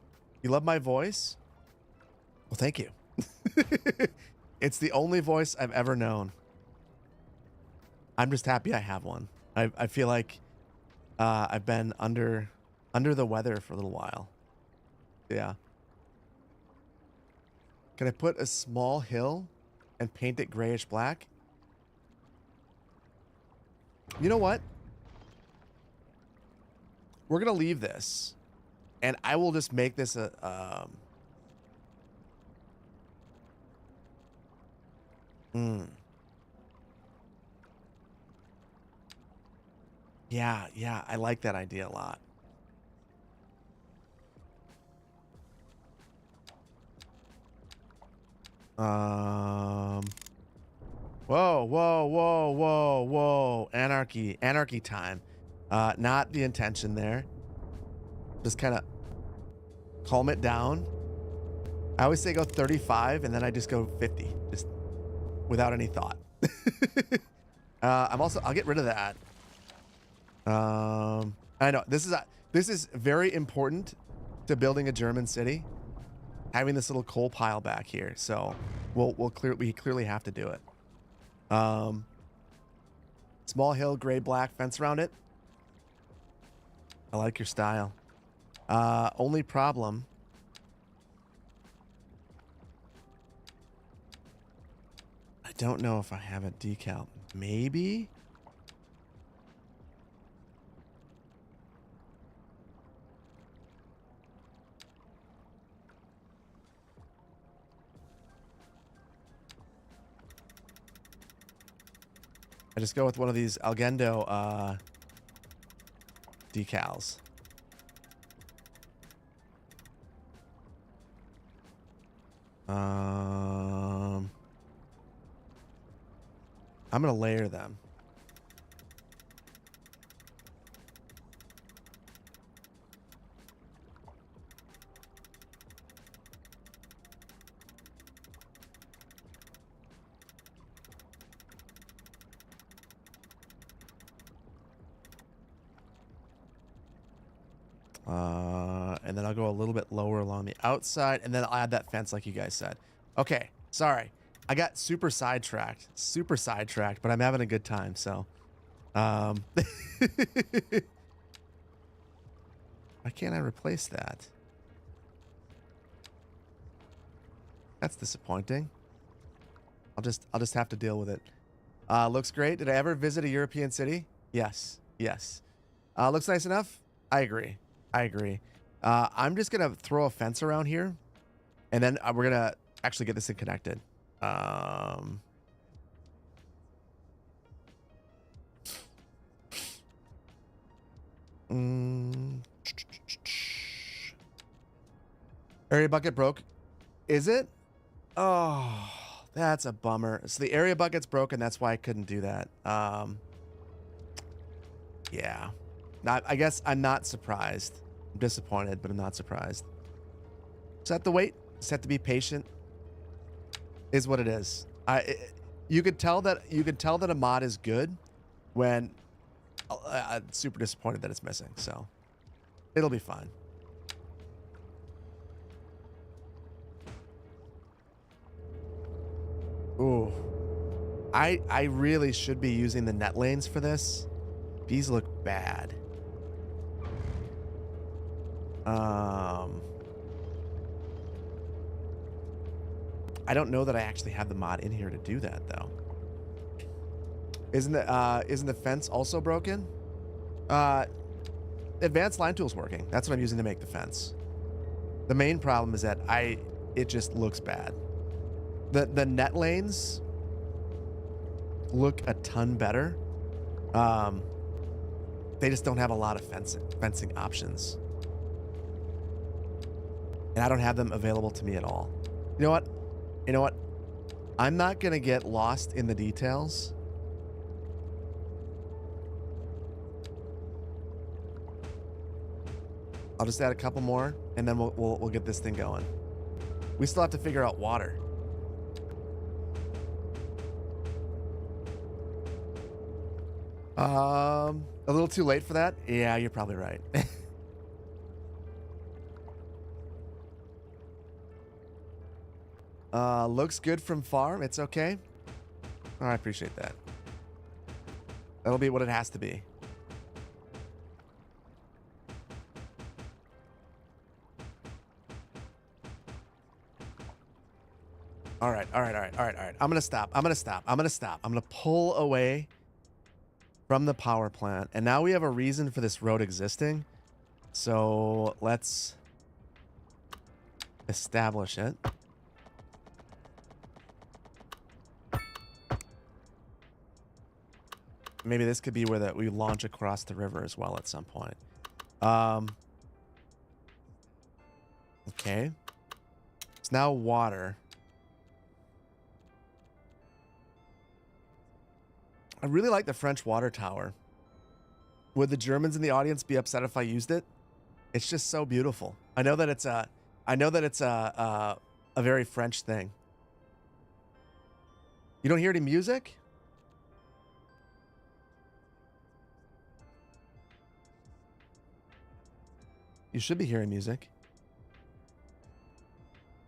You love my voice? Well, thank you. It's the only voice I've ever known. I'm just happy I have one. I feel like I've been under the weather for a little while. Yeah. Can I put a small hill and paint it grayish black? You know what? We're going to leave this. And I will just make this a... Yeah, I like that idea a lot. Whoa. Anarchy time. Not the intention there. Just kind of calm it down. I always say go 35 and then I just go 50, just without any thought. I'll get rid of that. I know this is very important to building a German city, having this little coal pile back here. So we clearly have to do it. Small hill, gray black fence around it. I like your style. Only problem. I don't know if I have a decal. Maybe. I just go with one of these Algendo decals. I'm gonna layer them. And then I'll go a little bit lower along the outside, and then I'll add that fence like you guys said. Okay, sorry. I got super sidetracked, but I'm having a good time, so. Why can't I replace that? That's disappointing. I'll just have to deal with it. Looks great. Did I ever visit a European city? Yes. Looks nice enough? I agree. I'm just gonna throw a fence around here, and then we're gonna actually get this thing connected. Area bucket broke. Is it? Oh, that's a bummer. So the area bucket's broken. That's why I couldn't do that. Yeah. I guess I'm not surprised. I'm disappointed, but I'm not surprised. Just have to wait. Just have to be patient. Is what it is. You could tell that a mod is good when I'm super disappointed that it's missing. So it'll be fine. Ooh, I really should be using the net lanes for this. These look bad. I don't know that I actually have the mod in here to do that though. Isn't the fence also broken? Advanced line tool's working. That's what I'm using to make the fence. The main problem is that it just looks bad. The net lanes look a ton better. They just don't have a lot of fencing options. And I don't have them available to me at all. You know what? I'm not going to get lost in the details. I'll just add a couple more, and then we'll get this thing going. We still have to figure out water. A little too late for that? Yeah, you're probably right. Looks good from farm. It's okay. Oh, I appreciate that. That'll be what it has to be. All right. I'm gonna stop. I'm gonna pull away from the power plant. And now we have a reason for this road existing. So let's establish it. Maybe this could be where we launch across the river as well at some point. Okay. It's now water. I really like the French water tower. Would the Germans in the audience be upset if I used it? It's just so beautiful. I know that it's a very French thing. You don't hear any music? You should be hearing music.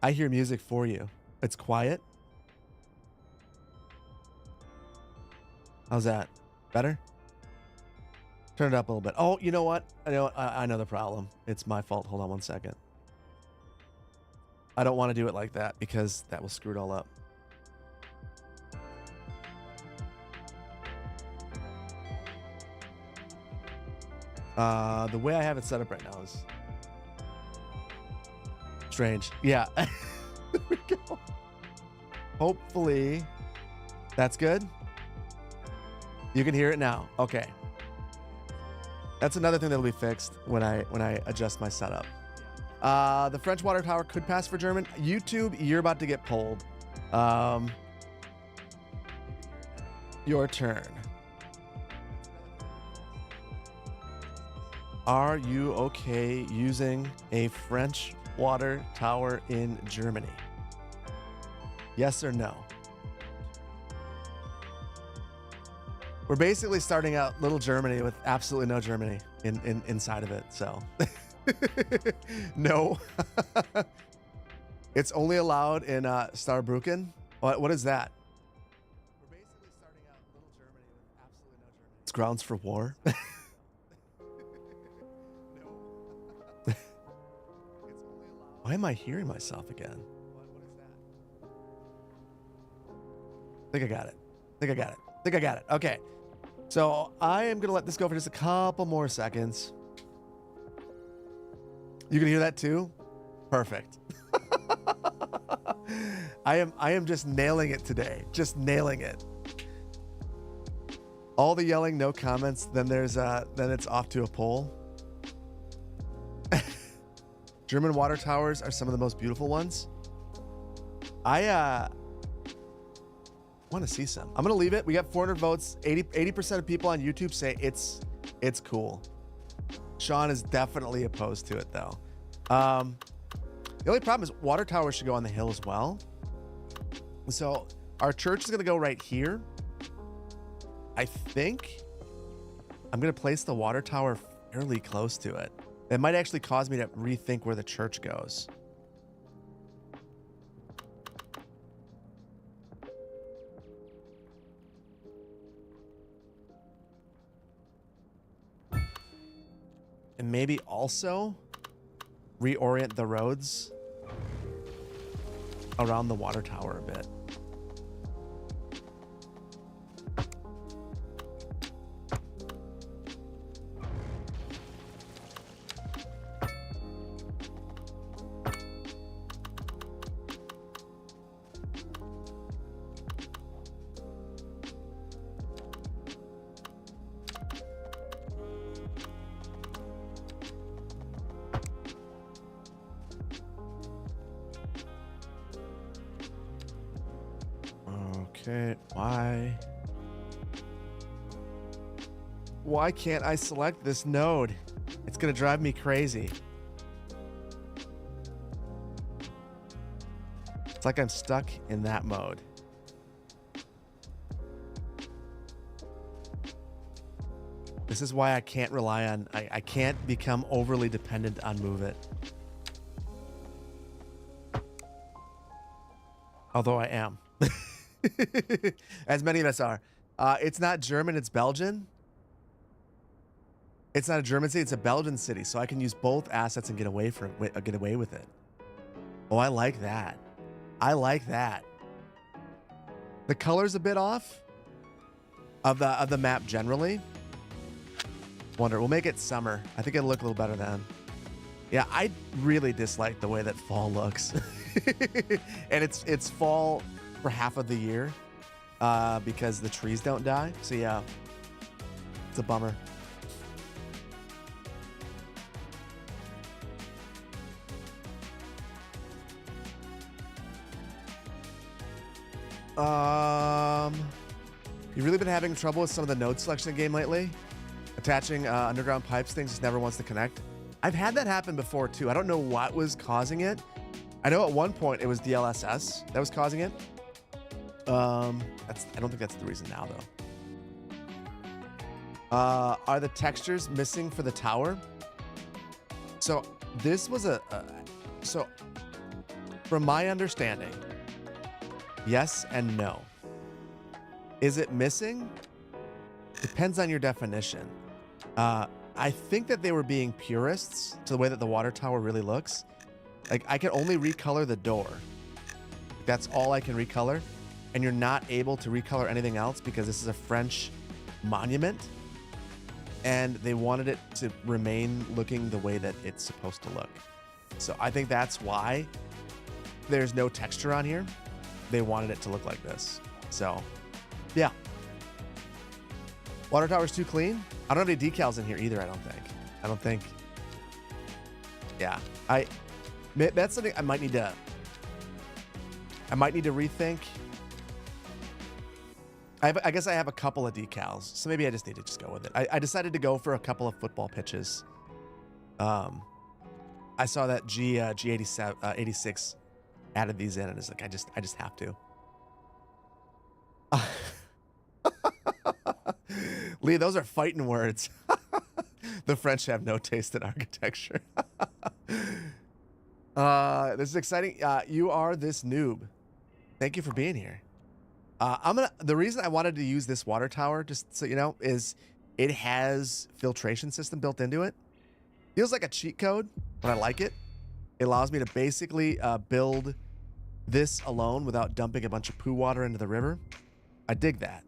I hear music for you. It's quiet. How's that? Better? Turn it up a little bit. Oh, you know what? I know the problem. It's my fault. Hold on one second. I don't want to do it like that because that will screw it all up. The way I have it set up right now is strange. Yeah. There we go. Hopefully that's good. You can hear it now. Okay. That's another thing that'll be fixed when I adjust my setup. The French water tower could pass for German. YouTube, you're about to get pulled. Your turn. Are you okay using a French water tower in Germany? Yes or no? We're basically starting out little Germany with absolutely no Germany inside of it. So no. It's only allowed in Saarbrücken. What is that? We're basically starting out little Germany with absolutely no Germany. It's grounds for war. No. Why am I hearing myself again? What is that? I think I got it. Okay. So I am going to let this go for just a couple more seconds. You can hear that too? Perfect. I am just nailing it today. Just nailing it. All the yelling, no comments. Then it's off to a poll. German water towers are some of the most beautiful ones. I want to see some. I'm going to leave it. We got 400 votes. 80% of people on YouTube say it's cool. Sean is definitely opposed to it though. The only problem is water towers should go on the hill as well. So our church is going to go right here. I think I'm going to place the water tower fairly close to it. It might actually cause me to rethink where the church goes. And maybe also reorient the roads around the water tower a bit. Okay, why can't I select this node? It's gonna drive me crazy. It's like I'm stuck in that mode. This is why I can't rely on, I can't become overly dependent on Move It. Although I am. As many of us are. It's not German, it's Belgian. It's not a German city, it's a Belgian city, so I can use both assets and get away with it. Oh, I like that. I like that. The color's a bit off of the map generally. Wonder, we'll make it summer. I think it'll look a little better then. Yeah, I really dislike the way that fall looks. And it's fall for half of the year because the trees don't die. So yeah, it's a bummer. You really been having trouble with some of the node selection in the game lately? Attaching underground pipes things just never wants to connect. I've had that happen before too. I don't know what was causing it. I know at one point it was DLSS that was causing it. I don't think that's the reason now though. Are the textures missing for the tower? So this was so from my understanding, yes and no. Is it missing? Depends on your definition. I think that they were being purists to the way that the water tower really looks. Like, I can only recolor the door. That's all I can recolor. And you're not able to recolor anything else because this is a French monument. And they wanted it to remain looking the way that it's supposed to look. So I think that's why there's no texture on here. They wanted it to look like this. So, yeah. Water tower's too clean. I don't have any decals in here either, I don't think. Yeah. That's something I might need to rethink. I guess I have a couple of decals, so maybe I just need to just go with it. I decided to go for a couple of football pitches. I saw that G87 86 added these in, and it's like I just have to. Lee, those are fighting words. The French have no taste in architecture. This is exciting. You are this noob. Thank you for being here. The reason I wanted to use this water tower, just so you know, is it has filtration system built into it. Feels like a cheat code, but I like it. It allows me to basically build this alone without dumping a bunch of poo water into the river. I dig that.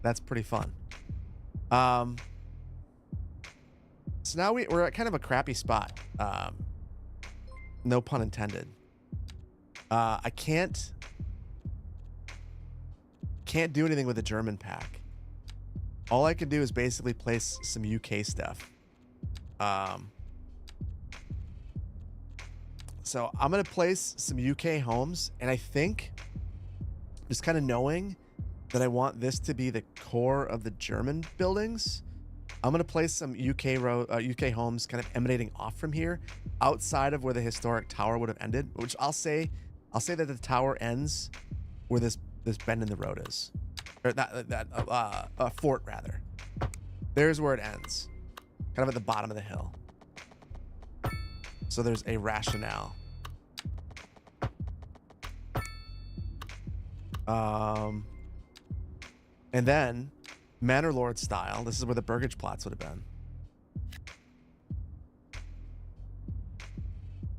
That's pretty fun. So now we're at kind of a crappy spot. No pun intended. I can't do anything with the German pack. All I can do is basically place some UK stuff. So I'm going to place some UK homes, and I think just kind of knowing that I want this to be the core of the German buildings, I'm going to place some UK homes kind of emanating off from here, outside of where the historic tower would have ended, which I'll say that the tower ends where this bend in the road is, or that fort rather. There's where it ends, kind of at the bottom of the hill. So there's a rationale. And then Manor Lord style. This is where the Burgage plots would have been.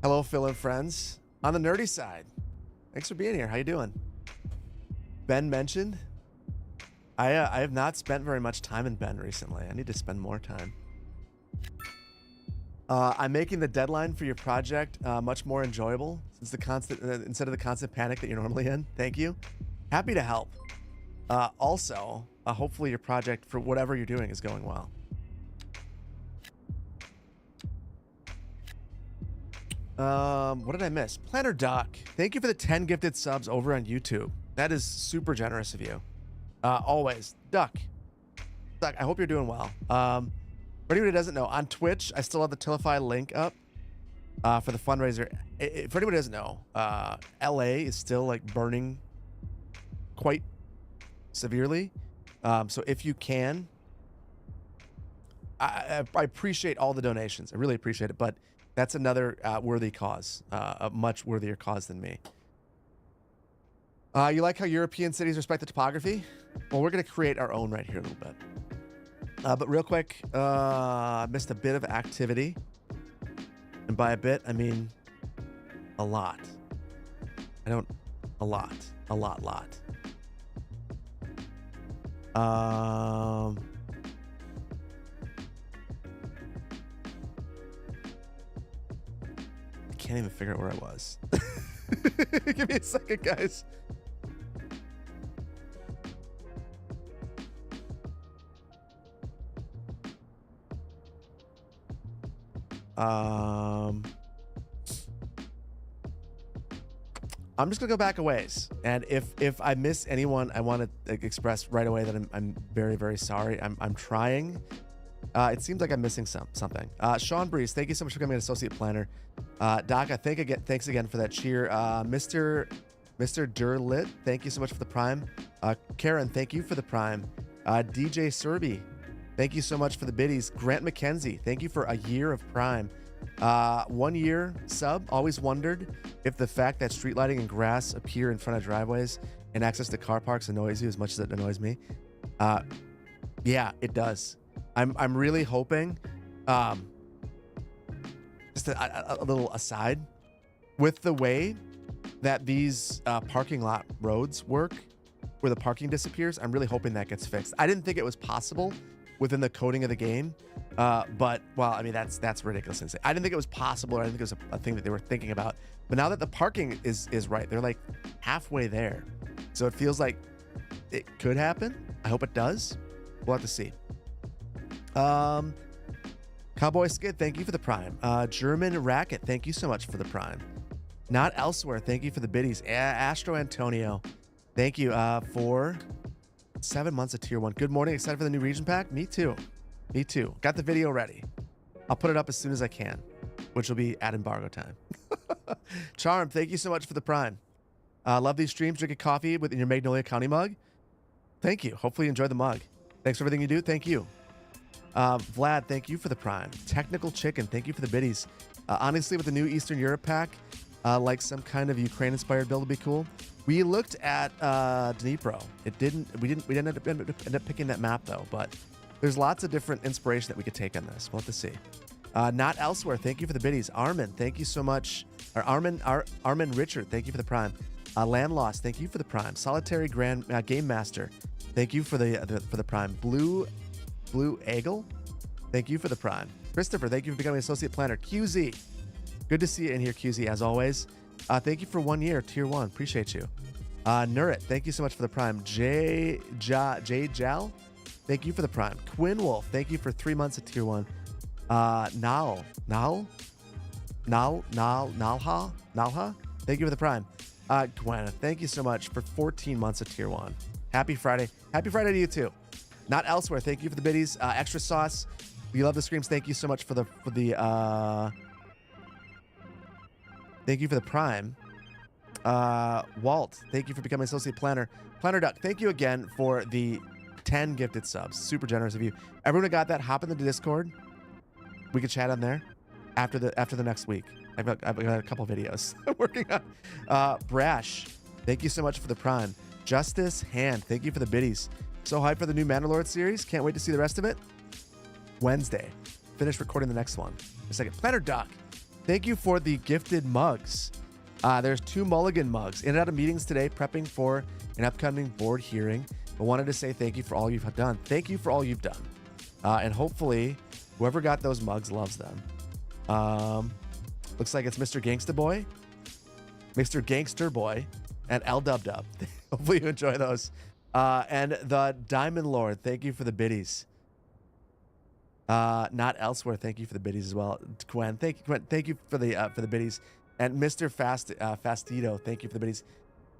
Hello, Phil and friends. On the nerdy side. Thanks for being here. How you doing? Ben mentioned. I have not spent very much time in Ben recently. I need to spend more time. I'm making the deadline for your project much more enjoyable since instead of the constant panic that you're normally in. Thank you. Happy to help. Also, hopefully your project for whatever you're doing is going well. What did I miss? Planner Doc, thank you for the 10 gifted subs over on YouTube. That is super generous of you. Always. Duck, I hope you're doing well. For anyone who doesn't know, on Twitch, I still have the Tilify link up for the fundraiser. For anyone who doesn't know, LA is still like burning quite severely. So if you can, I appreciate all the donations. I really appreciate it. But that's another worthy cause, a much worthier cause than me. You like how European cities respect the topography? Well, we're going to create our own right here a little bit. But real quick, I missed a bit of activity. And by a bit, I mean a lot. A lot. I can't even figure out where I was. Give me a second, guys. I'm just gonna go back a ways, and if I miss anyone, I want to express right away that I'm very, very sorry. I'm trying It seems like I'm missing something. Sean Breeze, thank you so much for becoming an associate planner. Daka, thanks again for that cheer. Mr. Durlit, thank you so much for the prime. Karen, thank you for the prime. DJ Serby, thank you so much for the biddies. Grant McKenzie, thank you for a year of prime. 1 year sub. Always wondered if the fact that street lighting and grass appear in front of driveways and access to car parks annoys you as much as it annoys me. Yeah, it does. I'm really hoping, just a little aside, with the way that these parking lot roads work, where the parking disappears, I'm really hoping that gets fixed. I didn't think it was possible within the coding of the game, but, well, I mean, that's ridiculous. I didn't think it was possible, or I didn't think it was a thing that they were thinking about. But now that the parking is right, they're like halfway there. So it feels like it could happen. I hope it does. We'll have to see. Cowboy Skid, thank you for the prime. German Racket, thank you so much for the prime. Not Elsewhere, thank you for the biddies. Astro Antonio, thank you for 7 months of tier 1. Good morning, excited for the new region pack? Me too. Me too. Got the video ready. I'll put it up as soon as I can, which will be at embargo time. Charm, thank you so much for the prime. Love these streams. Drinking coffee in your Magnolia County mug. Thank you. Hopefully you enjoy the mug. Thanks for everything you do. Thank you. Vlad, thank you for the prime. Technical Chicken, thank you for the biddies. Honestly, with the new Eastern Europe pack, like some kind of Ukraine-inspired build would be cool. We looked at Dnipro. We didn't end up picking that map though, but there's lots of different inspiration that we could take on this. We'll have to see. Not Elsewhere, thank you for the biddies. Armin, thank you so much. Or Armin Richard, thank you for the prime. Land Lost, thank you for the prime. Solitary Grand Game Master, thank you for the prime. Blue Eagle, thank you for the prime. Christopher, thank you for becoming an associate planner. QZ, good to see you in here, QZ, as always. Thank you for 1 year, tier 1. Appreciate you. Nurit, thank you so much for the prime. Jal, thank you for the prime. Quinn Wolf, thank you for 3 months of tier 1. Nalha, thank you for the prime. Gwen, thank you so much for 14 months of tier 1. Happy Friday. Happy Friday to you too. Not Elsewhere, thank you for the biddies. Extra Sauce, we love the screams. Thank you so much for the thank you for the prime. Walt, thank you for becoming associate planner. Planner Duck, thank you again for the 10 gifted subs. Super generous of you. Everyone who got that, hop into the Discord. We could chat on there after the next week. I've got a couple videos I'm working on. Brash, thank you so much for the prime. Justice Hand, thank you for the biddies. So hyped for the new Mandalore series. Can't wait to see the rest of it. Wednesday. Finish recording the next one. A second. Planner Doc, thank you for the gifted mugs. There's 2 mulligan mugs. In and out of meetings today, prepping for an upcoming board hearing. I wanted to say thank you for all you've done. Thank you for all you've done. And hopefully, whoever got those mugs loves them. Looks like it's Mr. Gangsta Boy, Mr. Gangster Boy, and L Dub Dub. Hopefully you enjoy those. And the Diamond Lord, thank you for the biddies. Not Elsewhere, thank you for the biddies as well. Gwen, thank you for the biddies. And Mr. Fastido, thank you for the biddies.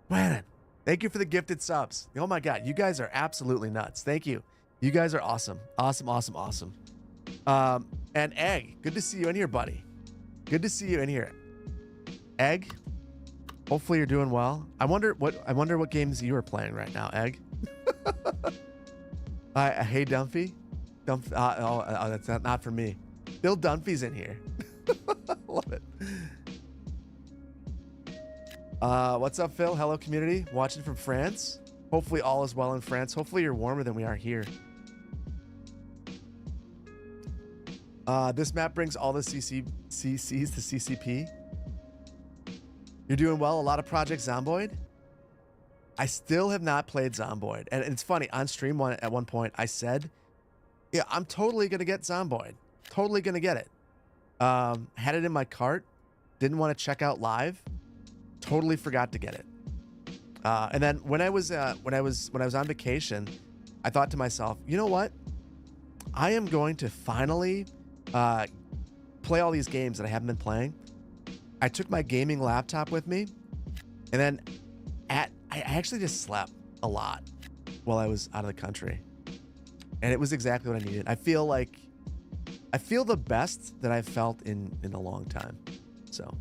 Gwen, thank you for the gifted subs. Oh my God, you guys are absolutely nuts. Thank you. You guys are awesome. Awesome. And Egg, good to see you in here, buddy. Good to see you in here. Egg, hopefully you're doing well. I wonder what games you are playing right now, Egg. Hey Dunphy. That's not for me. Bill Dunphy's in here. Love it. What's up, Phil? Hello, community. Watching from France. Hopefully all is well in France. Hopefully you're warmer than we are here. This map brings all the CCs to CCP. You're doing well. A lot of Project Zomboid. I still have not played Zomboid. And it's funny, on stream at one point, I said, yeah, I'm totally going to get Zomboid. Totally going to get it. Had it in my cart. Didn't want to check out live. Totally forgot to get it. And then when I was on vacation, I thought to myself, you know what? I am going to finally play all these games that I haven't been playing. I took my gaming laptop with me, and then I actually just slept a lot while I was out of the country. And it was exactly what I needed. I feel like I feel the best that I've felt in a long time. So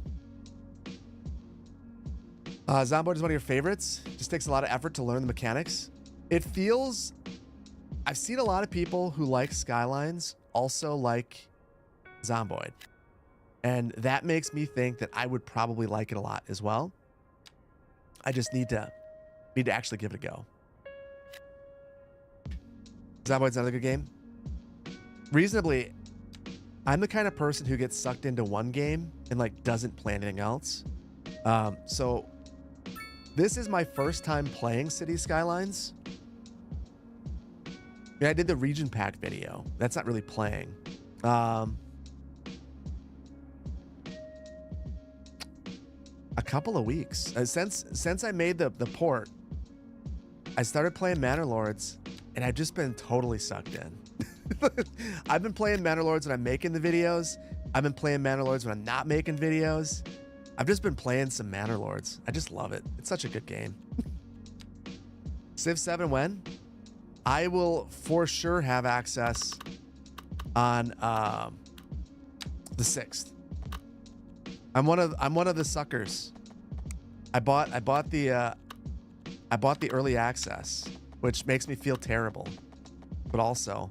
Zomboid is one of your favorites. Just takes a lot of effort to learn the mechanics. It feels, I've seen a lot of people who like Skylines also like Zomboid. And that makes me think that I would probably like it a lot as well. I just need to actually give it a go. Zomboid's another good game. Reasonably, I'm the kind of person who gets sucked into one game and like doesn't play anything else. So this is my first time playing City Skylines. Yeah, I did the region pack video. That's not really playing. A couple of weeks. Since I made the port, I started playing Manor Lords, and I've just been totally sucked in. I've been playing Manor Lords when I'm making the videos. I've been playing Manor Lords when I'm not making videos. I've just been playing some Manor Lords. I just love it. It's such a good game. Civ 7 when? I will for sure have access on the 6th. I'm one of the suckers. I bought the early access, which makes me feel terrible. But also,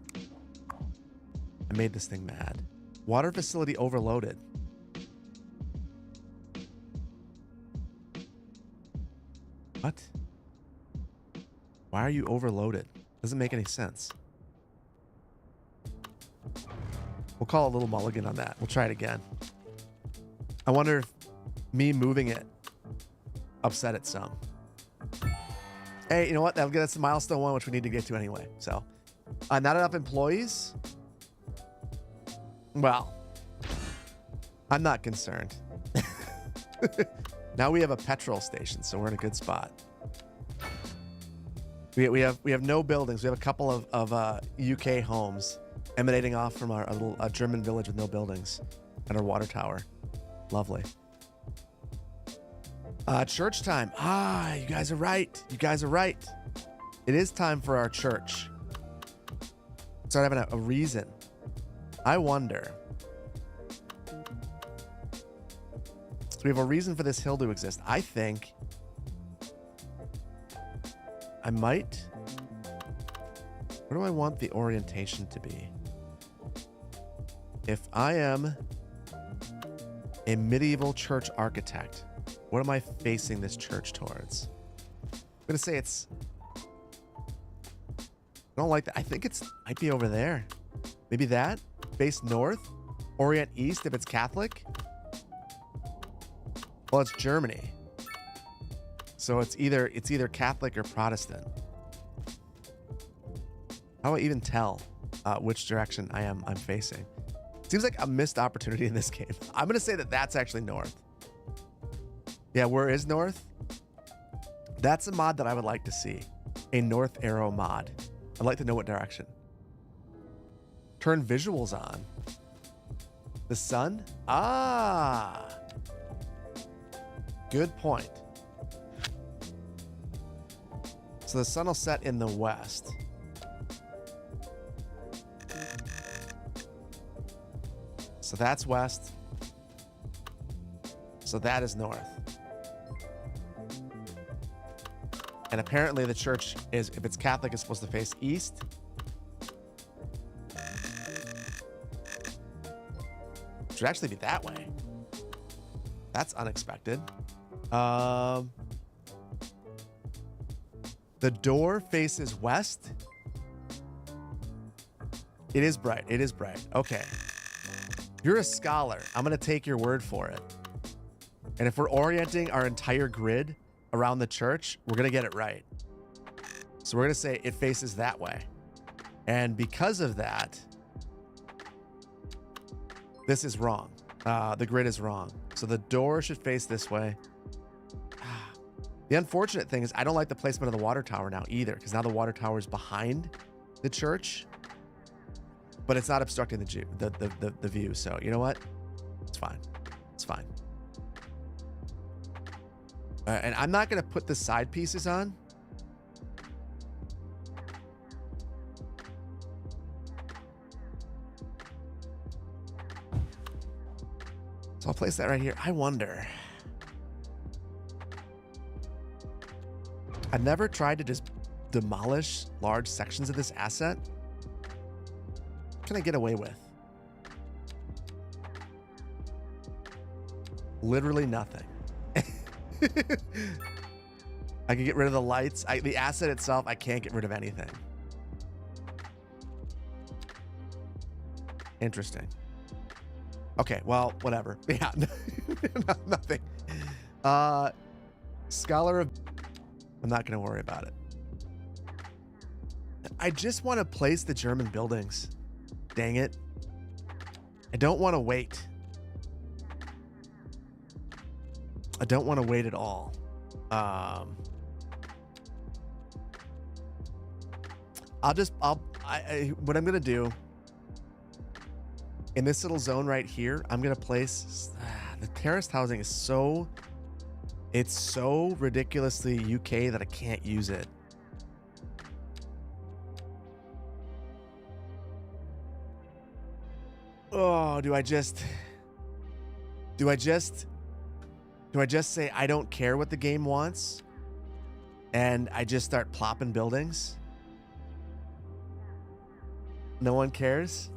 I made this thing mad. Water facility overloaded. What? Why are you overloaded? Doesn't make any sense. We'll call a little mulligan on that. We'll try it again. I wonder if me moving it upset it some. Hey, you know what? That'll get us to milestone 1, which we need to get to anyway. So, not enough employees? Well, I'm not concerned. Now we have a petrol station, so we're in a good spot. We have no buildings. We have a couple of UK homes emanating off from our little German village with no buildings and our water tower. Lovely. Church time. You guys are right. You guys are right. It is time for our church. Start having a reason. I wonder. So we have a reason for this hill to exist. I think I might. Where do I want the orientation to be? If I am a medieval church architect, what am I facing this church towards? I'm gonna say it's. I don't like that. I think it's might be over there. Maybe that. Face north, orient east if it's Catholic. Well, it's Germany, so it's either Catholic or Protestant. How do I even tell which direction I'm facing? Seems like a missed opportunity in this game. I'm gonna say that that's actually north. Yeah, where is north? That's a mod that I would like to see. A north arrow mod. I'd like to know what direction. Turn visuals on. The sun? Good point. So the sun will set in the west. So that's west. So that is north. And apparently the church is, if it's Catholic, it's supposed to face east. It should actually be that way. That's unexpected. The door faces west. It is bright. It is bright. Okay. You're a scholar. I'm going to take your word for it. And if we're orienting our entire grid around the church, we're going to get it right. So we're going to say it faces that way. And because of that, this is wrong. The grid is wrong. So the door should face this way. The unfortunate thing is I don't like the placement of the water tower now either, because now the water tower is behind the church, but it's not obstructing the view. So you know what? It's fine. It's fine. And I'm not going to put the side pieces on. So I'll place that right here. I wonder. I've never tried to just demolish large sections of this asset. What can I get away with? Literally nothing. I can get rid of the lights. The asset itself, I can't get rid of anything. Interesting. Okay, well, whatever. Yeah, nothing. Scholar of... I'm not going to worry about it. I just want to place the German buildings. Dang it. I don't want to wait. I don't want to wait at all. What I'm going to do in this little zone right here, I'm going to place the terraced housing is so, it's so ridiculously UK that I can't use it. Oh, do I just say I don't care what the game wants and I just start plopping buildings? No one cares?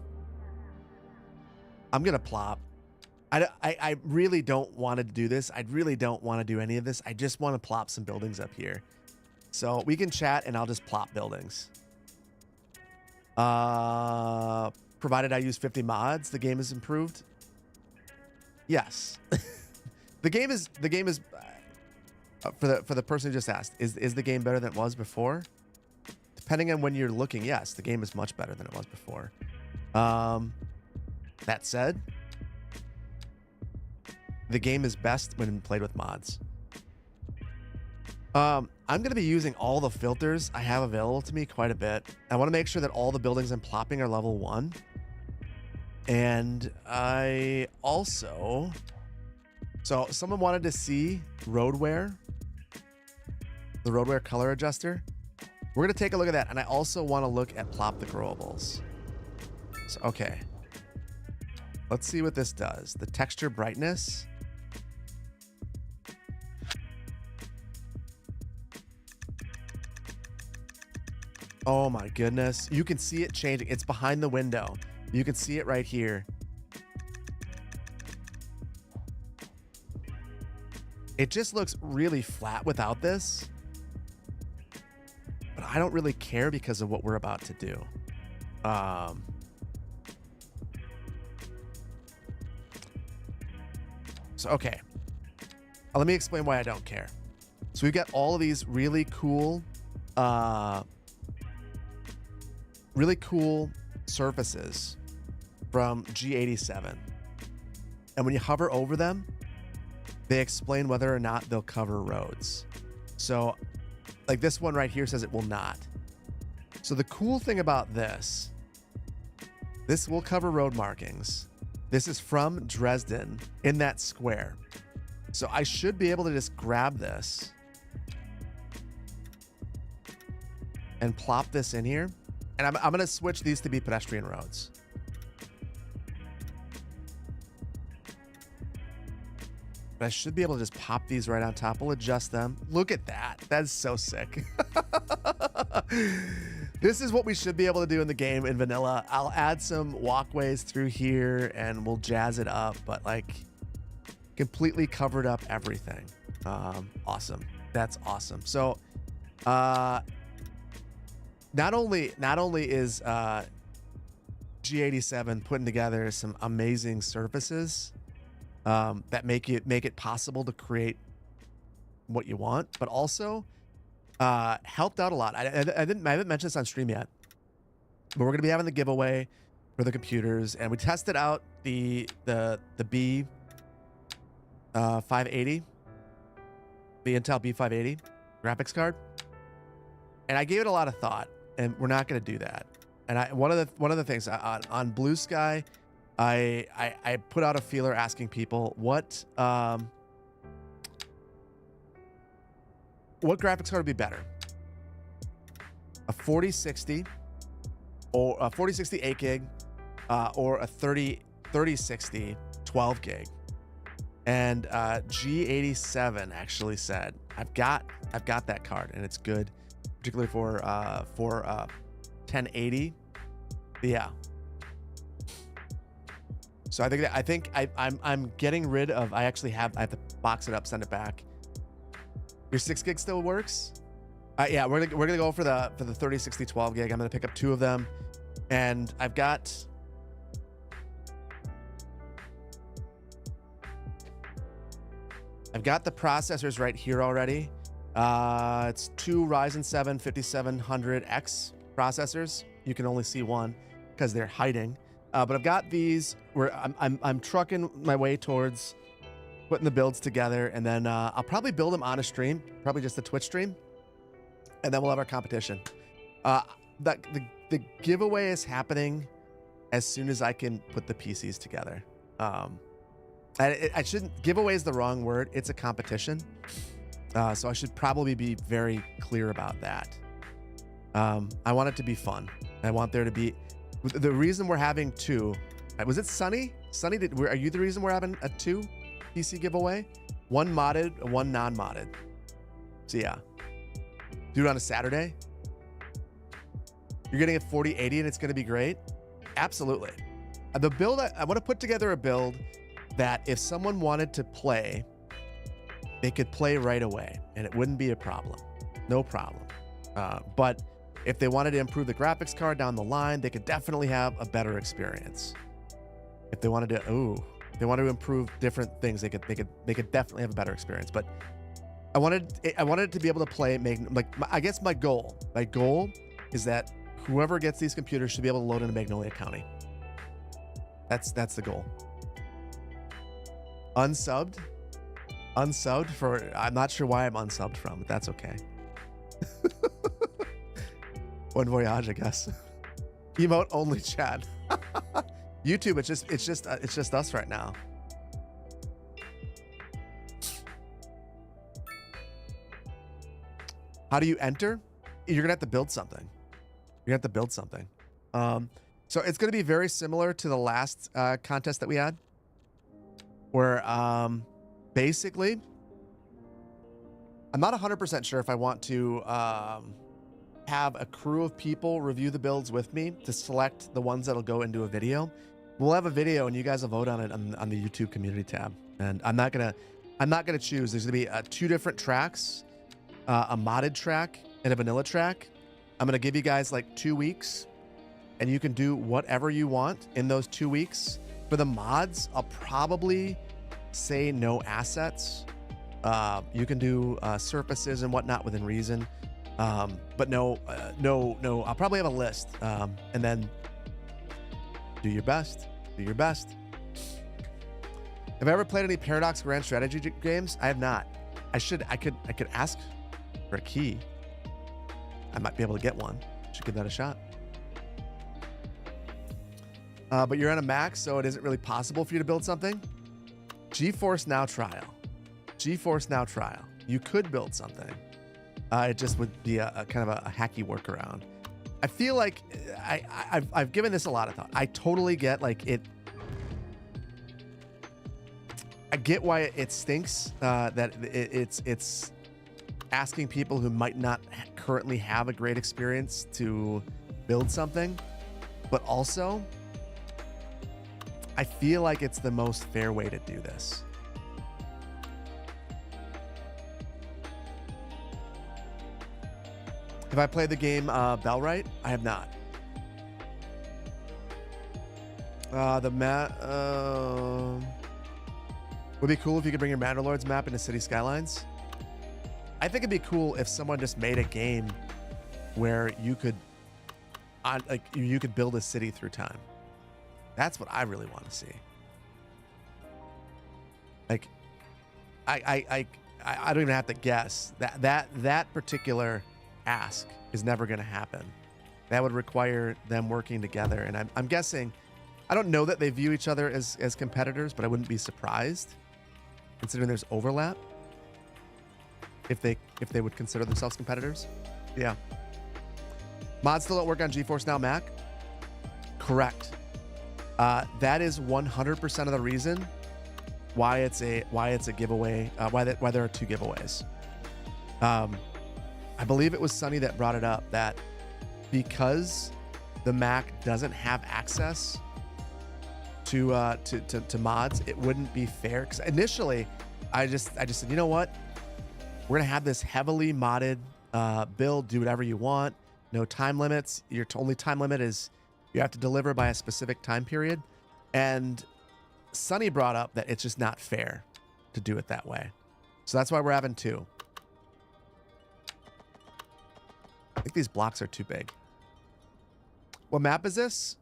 I'm gonna plop. I really don't want to do this. I really don't want to do any of this. I just want to plop some buildings up here. So we can chat and I'll just plop buildings. Provided I use 50 mods, the game is improved. Yes. The game is for the person who just asked, is the game better than it was before? Depending on when you're looking, yes, the game is much better than it was before. That said, the game is best when played with mods. I'm going to be using all the filters I have available to me quite a bit. I want to make sure that all the buildings I'm plopping are level 1. And I also... So someone wanted to see roadwear, the roadwear color adjuster. We're going to take a look at that. And I also want to look at plop the growables. So, okay. Let's see what this does. The texture brightness. Oh my goodness. You can see it changing. It's behind the window. You can see it right here. It just looks really flat without this. But I don't really care because of what we're about to do. So, okay. Let me explain why I don't care. So we've got all of these really cool surfaces from G87. And when you hover over them, they explain whether or not they'll cover roads. So like this one right here says it will not. So the cool thing about this will cover road markings. This is from Dresden in that square. So I should be able to just grab this and plop this in here. And I'm going to switch these to be pedestrian roads. But I should be able to just pop these right on top. We'll adjust them. Look at that. That's so sick. This is what we should be able to do in the game in vanilla. I'll add some walkways through here and we'll jazz it up, but like completely covered up everything. Awesome. That's awesome. So not only is G87 putting together some amazing surfaces that make it possible to create what you want, but also helped out a lot. I haven't mentioned this on stream yet, but we're gonna be having the giveaway for the computers, and we tested out the B 580, the Intel B580 graphics card, and I gave it a lot of thought, and we're not gonna do that. And one of the things on Blue Sky, I put out a feeler asking people what graphics card would be better, a 4060 or a 4060 8 gig or a 3060 12 gig. And G87 actually said, I've got that card and it's good, particularly for 1080. Yeah. So I think I'm getting rid of, I have to box it up, send it back. Your 6 gig still works? Yeah, we're gonna go for the 3060 12 gig. I'm gonna pick up 2 of them, and I've got the processors right here already. It's 2 Ryzen 7 5700X processors. You can only see one because they're hiding. But I've got these where I'm trucking my way towards putting the builds together, and then I'll probably build them on a stream, probably just a Twitch stream, and then we'll have our competition. The giveaway is happening as soon as I can put the PCs together. I shouldn't, giveaway is the wrong word. It's a competition. So I should probably be very clear about that. I want it to be fun. I want there to be, the reason we're having 2, was it Sunny? Sunny, are you the reason we're having a 2 PC giveaway? 1 modded, 1 non-modded. So yeah, do it on a Saturday. You're getting a 4080 and it's going to be great. Absolutely. The build, I want to put together a build that if someone wanted to play, they could play right away and it wouldn't be a problem. No problem. But if they wanted to improve the graphics card down the line, they could definitely have a better experience. If they wanted to, they want to improve different things, they could definitely have a better experience. But I wanted it to be able to play, I guess my goal is that whoever gets these computers should be able to load into Magnolia County. That's the goal. Unsubbed for, I'm not sure why I'm unsubbed from, but that's okay. Bon voyage, I guess. Emote only chat. YouTube, it's just us right now. How do you enter? You're gonna have to build something. So it's gonna be very similar to the last contest that we had, where basically, I'm not 100% sure if I want to have a crew of people review the builds with me to select the ones that'll go into a video. We'll have a video and you guys will vote on it on the YouTube community tab. And I'm not gonna choose. There's gonna be 2 different tracks, a modded track and a vanilla track. I'm gonna give you guys like 2 weeks, and you can do whatever you want in those 2 weeks. For the mods, I'll probably say no assets. You can do surfaces and whatnot within reason. But no, I'll probably have a list. And then do your best. Have I ever played any Paradox Grand Strategy games? I have not. I could ask for a key. I might be able to get one. Should give that a shot. But you're on a Mac, so it isn't really possible for you to build something. GeForce Now trial. You could build something. It just would be a kind of a hacky workaround. I feel like I've given this a lot of thought. I totally get it. I get why it stinks that it's asking people who might not currently have a great experience to build something, but also I feel like it's the most fair way to do this. Have I played the game Bellwright? I have not. The map would be cool if you could bring your Manderlords map into City Skylines. I think it'd be cool if someone just made a game where you could, you could build a city through time. That's what I really want to see. Like, I don't even have to guess that particular ask is never going to happen. That would require them working together, and I'm guessing, I don't know that they view each other as competitors, but I wouldn't be surprised, considering there's overlap, if they would consider themselves competitors. Yeah. Mods still don't work on GeForce Now Mac? Correct. That is 100% of the reason why it's a giveaway, why there are 2 giveaways. I believe it was Sunny that brought it up, that because the Mac doesn't have access to mods, it wouldn't be fair. Because initially, I just said, you know what, we're gonna have this heavily modded build. Do whatever you want. No time limits. Your only time limit is you have to deliver by a specific time period. And Sunny brought up that it's just not fair to do it that way. So that's why we're having 2. I think these blocks are too big. What map is this?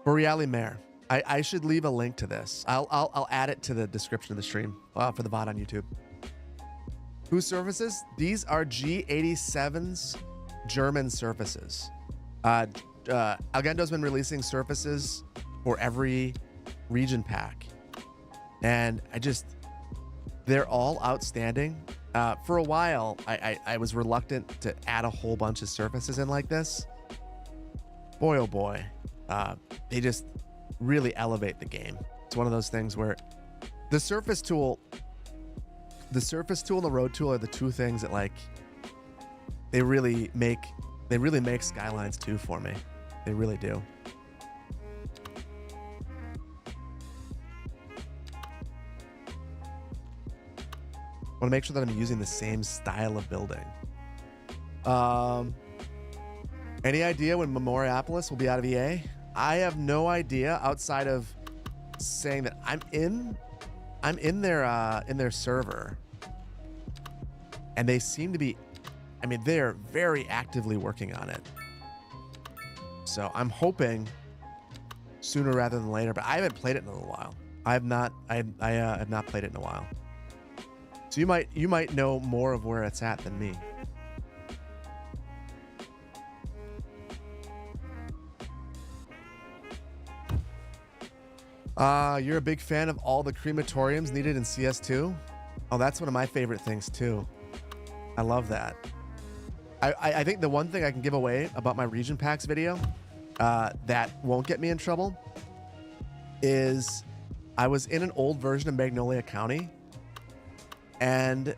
Boreali Mare. I should leave a link to this. I'll add it to the description of the stream for the VOD on YouTube. Whose surfaces? These are G87's German surfaces. Algendo's been releasing surfaces for every region pack, and they're all outstanding. For a while, I was reluctant to add a whole bunch of surfaces in like this. Boy, oh boy, they just really elevate the game. It's one of those things where the surface tool and the road tool are the 2 things that, like, they really make Skylines 2 for me. They really do. I want to make sure that I'm using the same style of building. Any idea when Memoriapolis will be out of EA? I have no idea, outside of saying that I'm in their server, and they seem to be, I mean, they're very actively working on it. So I'm hoping sooner rather than later, but I haven't played it in a little while. I have not played it in a while. So you might know more of where it's at than me. You're a big fan of all the crematoriums needed in CS2? Oh, that's one of my favorite things too. I love that. I think the one thing I can give away about my region packs video that won't get me in trouble is I was in an old version of Magnolia County, and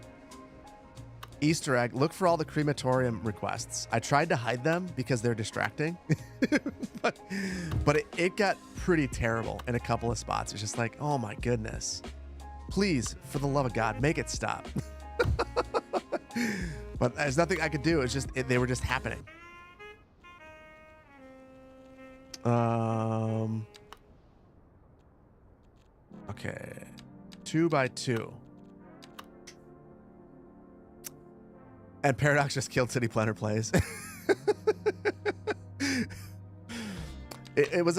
Easter egg, look for all the crematorium requests. I tried to hide them because they're distracting, but it got pretty terrible in a couple of spots. It's just like, oh my goodness, please, for the love of God, make it stop. But there's nothing I could do. It's just, they were just happening. Okay, 2x2. And Paradox just killed City Planner Plays. it was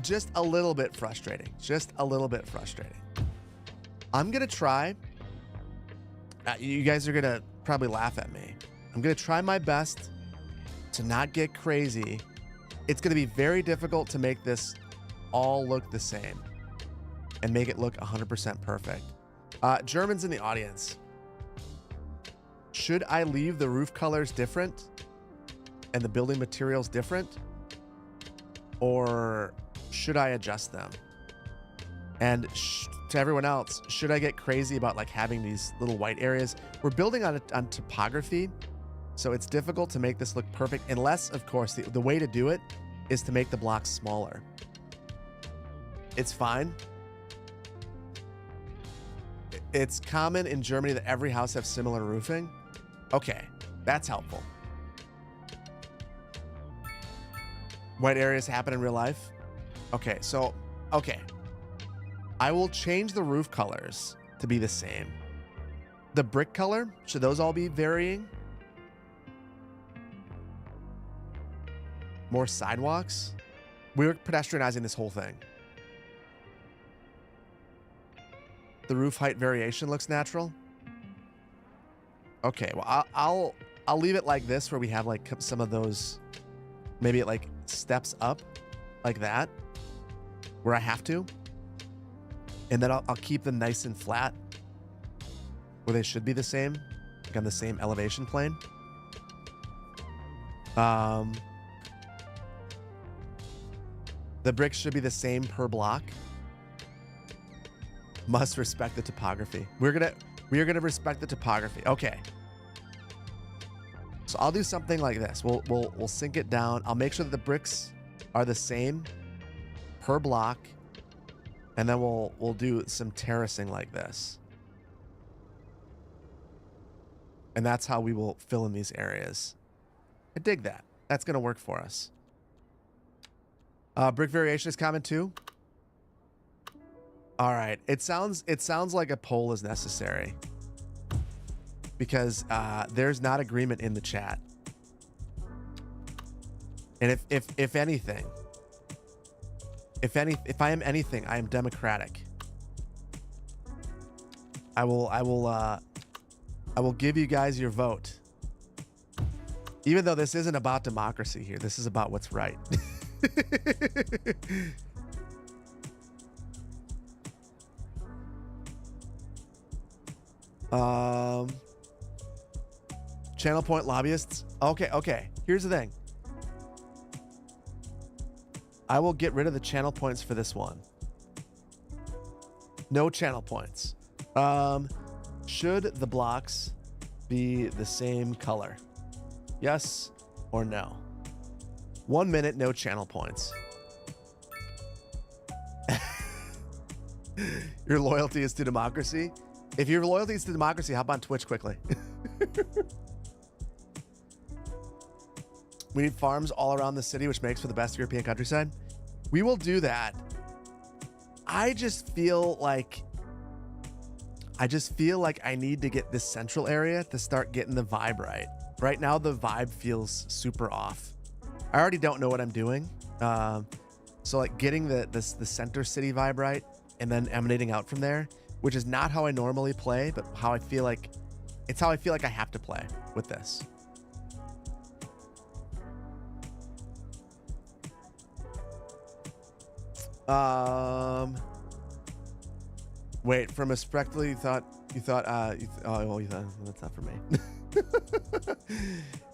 just a little bit frustrating. Just a little bit frustrating. I'm gonna try. You guys are gonna probably laugh at me. I'm gonna try my best to not get crazy. It's gonna be very difficult to make this all look the same and make it look 100% perfect. Germans in the audience. Should I leave the roof colors different and the building materials different, or should I adjust them? And to everyone else, should I get crazy about like having these little white areas? We're building on topography, so it's difficult to make this look perfect, unless, of course, the way to do it is to make the blocks smaller. It's fine. It's common in Germany that every house has similar roofing. Okay, that's helpful. White areas happen in real life. Okay, so, okay. I will change the roof colors to be the same. The brick color, should those all be varying? More sidewalks? We're pedestrianizing this whole thing. The roof height variation looks natural. Okay, well, I'll leave it like this, where we have like some of those, maybe it like steps up like that, where I have to. And then I'll keep them nice and flat, where they should be the same, like on the same elevation plane. Um, the bricks should be the same per block. Must respect the topography. We are gonna respect the topography. Okay. So I'll do something like this. We'll sink it down. I'll make sure that the bricks are the same per block, and then we'll do some terracing like this. And that's how we will fill in these areas. I dig that. That's gonna work for us. Brick variation is common too. All right. It sounds like a poll is necessary because there's not agreement in the chat. And if anything, if I am anything, I am democratic. I will give you guys your vote. Even though this isn't about democracy here, this is about what's right. Channel point lobbyists. Okay. Here's the thing. I will get rid of the channel points for this one. No channel points. Should the blocks be the same color? Yes or no? 1 minute, no channel points. Your loyalty is to democracy? If your loyalty is to democracy, hop on Twitch quickly. We need farms all around the city, which makes for the best European countryside. We will do that. I just feel like I need to get this central area to start getting the vibe right. Right now, the vibe feels super off. I already don't know what I'm doing. So like getting the center city vibe right and then emanating out from there, which is not how I normally play, but how I feel like it's how I feel like I have to play with this. Wait, from a spectacle, you thought that's not for me.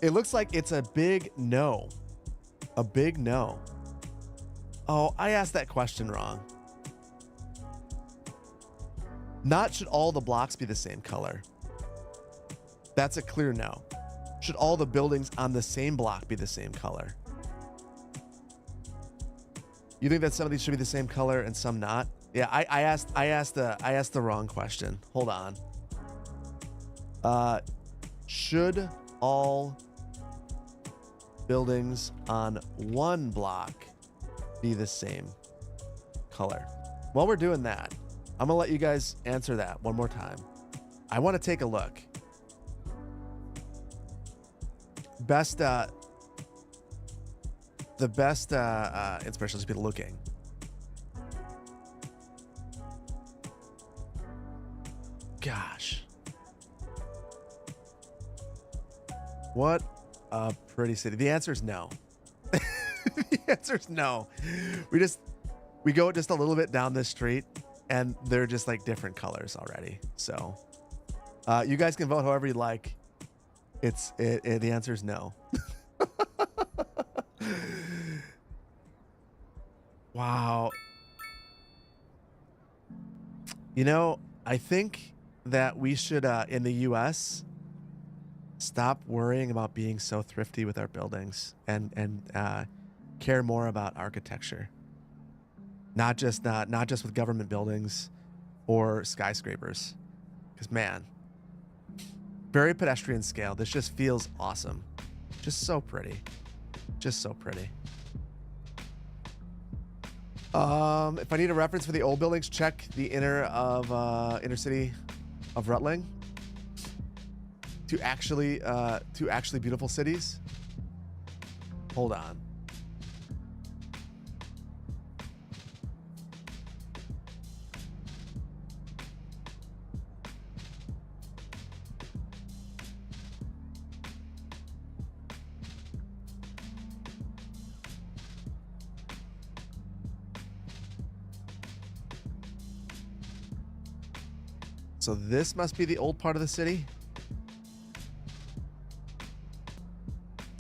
It looks like it's a big no. A big no. Oh, I asked that question wrong. Not should all the blocks be the same color. That's a clear no. Should all the buildings on the same block be the same color? You think that some of these should be the same color and some not? Yeah, I asked the wrong question. Hold on. Should all buildings on one block be the same color? While we're doing that, I'm gonna let you guys answer that one more time. I want to take a look. The best inspiration is people looking. Gosh. What a pretty city. The answer is no. The answer is no. We go just a little bit down this street and they're just like different colors already. So you guys can vote however you like. The answer is no. Wow. You know, I think that we should, in the US, stop worrying about being so thrifty with our buildings and care more about architecture. Not just with government buildings or skyscrapers. Because, man, very pedestrian scale. This just feels awesome. Just so pretty. Just so pretty. If I need a reference for the old buildings, check the inner city of Rutland. To actually beautiful cities. Hold on. So this must be the old part of the city.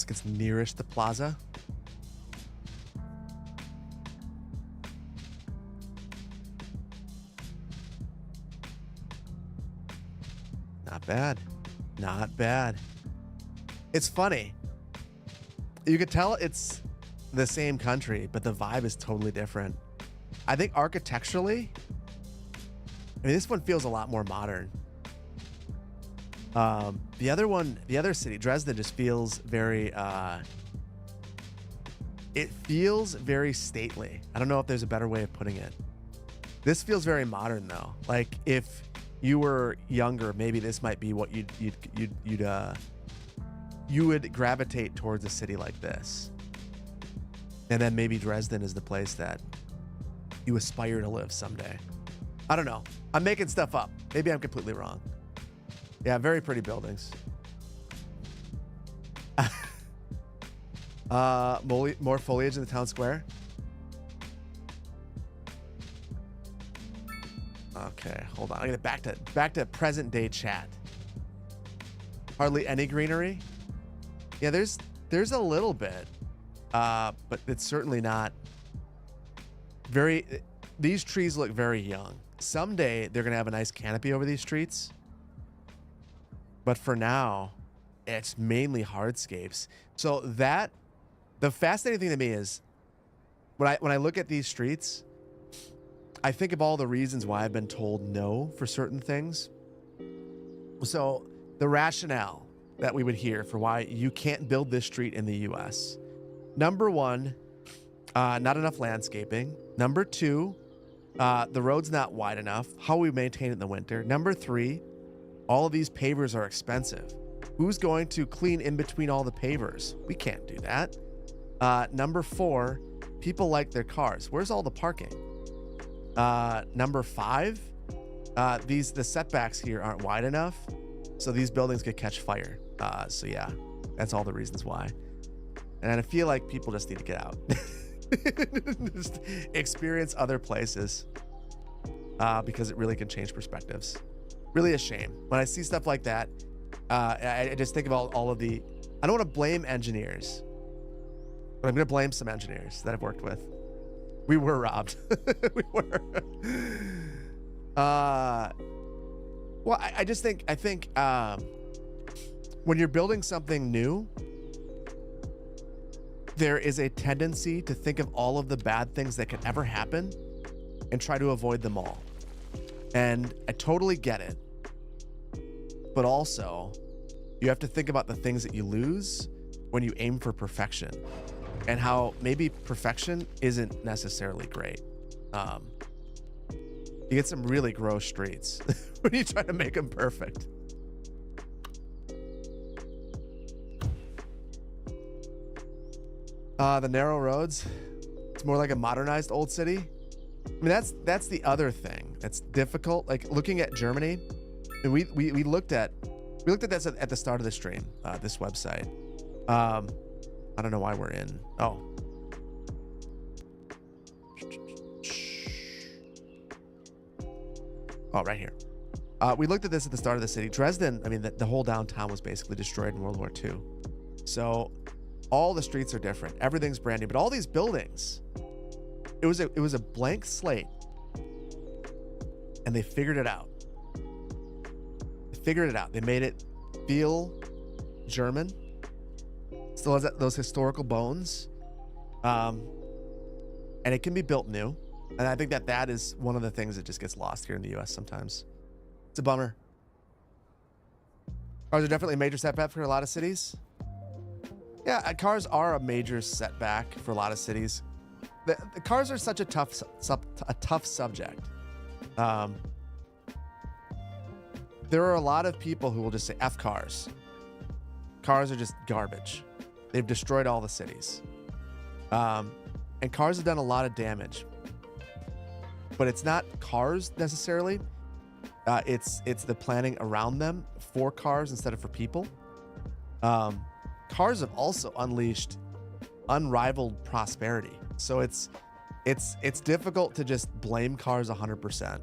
like it's nearest the plaza. Not bad. Not bad. It's funny. You could tell it's the same country, but the vibe is totally different. I think architecturally, I mean, this one feels a lot more modern. The other city, Dresden, just feels very, it feels very stately. I don't know if there's a better way of putting it. This feels very modern though. Like if you were younger, maybe this might be what you would gravitate towards a city like this. And then maybe Dresden is the place that you aspire to live someday. I don't know. I'm making stuff up. Maybe I'm completely wrong. Yeah, very pretty buildings. More foliage in the town square. Okay, hold on. I gotta back to present day chat. Hardly any greenery. Yeah, there's a little bit, but it's certainly not very. These trees look very young. Someday they're gonna have a nice canopy over these streets, but for now, it's mainly hardscapes. So the fascinating thing to me is when I look at these streets, I think of all the reasons why I've been told no for certain things. So the rationale that we would hear for why you can't build this street in the US. Number one, not enough landscaping. Number two, the road's not wide enough. How we maintain it in the winter. Number three, all of these pavers are expensive. Who's going to clean in between all the pavers? We can't do that. Number four, people like their cars. Where's all the parking? Number five, the setbacks here aren't wide enough, so these buildings could catch fire. So yeah, that's all the reasons why. And I feel like people just need to get out. Just experience other places, because it really can change perspectives. Really a shame. When I see stuff like that, I just think of all of the, I don't want to blame engineers, but I'm going to blame some engineers that I've worked with. We were robbed. We were. Well, I think when you're building something new, there is a tendency to think of all of the bad things that could ever happen and try to avoid them all. And I totally get it. But also, you have to think about the things that you lose when you aim for perfection, and how maybe perfection isn't necessarily great. You get some really gross streets when you try to make them perfect. The narrow roads, it's more like a modernized old city. I mean, that's the other thing that's difficult. Like looking at Germany, and we looked at this at the start of the stream, this website. I don't know why we're in. Oh. Oh, right here. We looked at this at the start of the city. Dresden, I mean, the whole downtown was basically destroyed in World War II. So all the streets are different. Everything's brand new. But all these buildings, it was a blank slate. And they figured it out. They made it feel German. Still has those historical bones, and it can be built new. And I think that is one of the things that just gets lost here in the U.S. sometimes. It's a bummer. Cars are definitely a major setback for a lot of cities. Yeah, cars are a major setback for a lot of cities. The cars are such a tough subject. There are a lot of people who will just say F cars. Cars are just garbage. They've destroyed all the cities. And cars have done a lot of damage. But it's not cars necessarily. It's the planning around them for cars instead of for people. Cars have also unleashed unrivaled prosperity. So it's difficult to just blame cars 100%.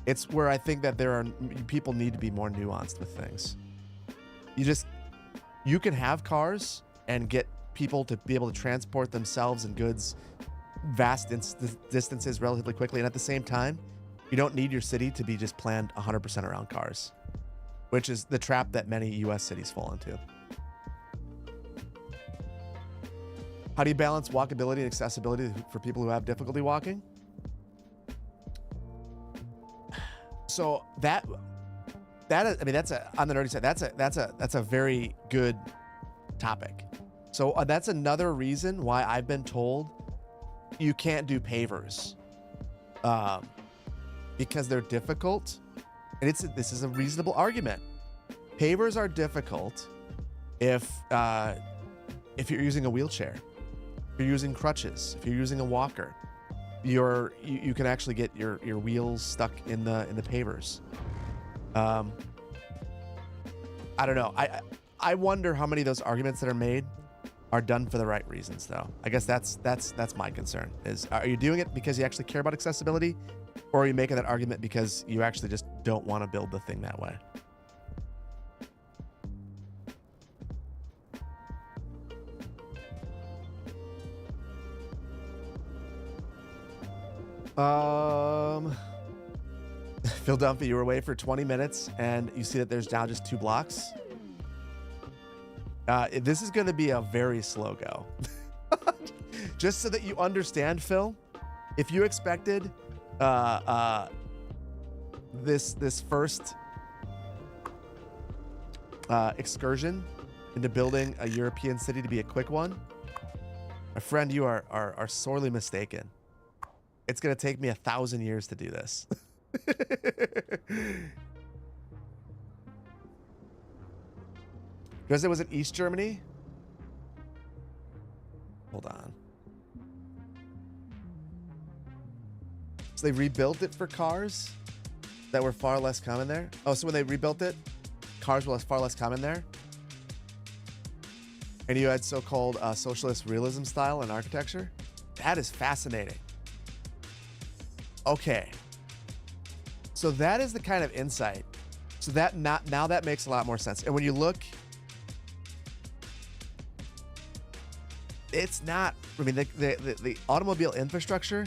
It's where I think that people need to be more nuanced with things. You can have cars and get people to be able to transport themselves and goods vast distances relatively quickly. And at the same time, you don't need your city to be just planned 100% around cars, which is the trap that many US cities fall into. How do you balance walkability and accessibility for people who have difficulty walking? So that is, I mean, that's on the nerdy side. That's a very good topic. So that's another reason why I've been told you can't do pavers, because they're difficult, and this is a reasonable argument. Pavers are difficult if you're using a wheelchair, if you're using crutches, if you're using a walker. You can actually get your wheels stuck in the pavers. I don't know. I wonder how many of those arguments that are made are done for the right reasons, though. I guess that's my concern. Is, are you doing it because you actually care about accessibility, or are you making that argument because you actually just don't want to build the thing that way? Philadelphia, you were away for 20 minutes and you see that there's now just 2 blocks. This is going to be a very slow go. Just so that you understand, Phil, if you expected this first excursion into building a European city to be a quick one, my friend, you are sorely mistaken. It's going to take me 1,000 years to do this. Because it was in East Germany. Hold on. So they rebuilt it for cars that were far less common there. Oh, so when they rebuilt it, cars were far less common there. And you had so-called socialist realism style in architecture. That is fascinating. Okay. So that is the kind of insight. So that now that makes a lot more sense. And when you look, it's not, I mean, the automobile infrastructure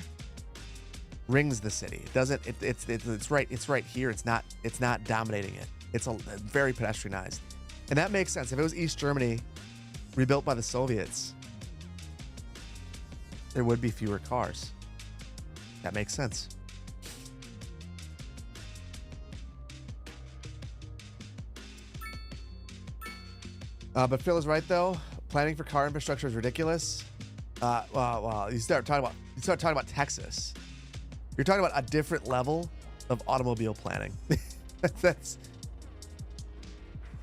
rings the city. It doesn't, it's right here. It's not dominating it. It's a very pedestrianized. And that makes sense. If it was East Germany rebuilt by the Soviets, there would be fewer cars. That makes sense. But Phil is right though. Planning for car infrastructure is ridiculous. Well, you start talking about Texas. You're talking about a different level of automobile planning. That's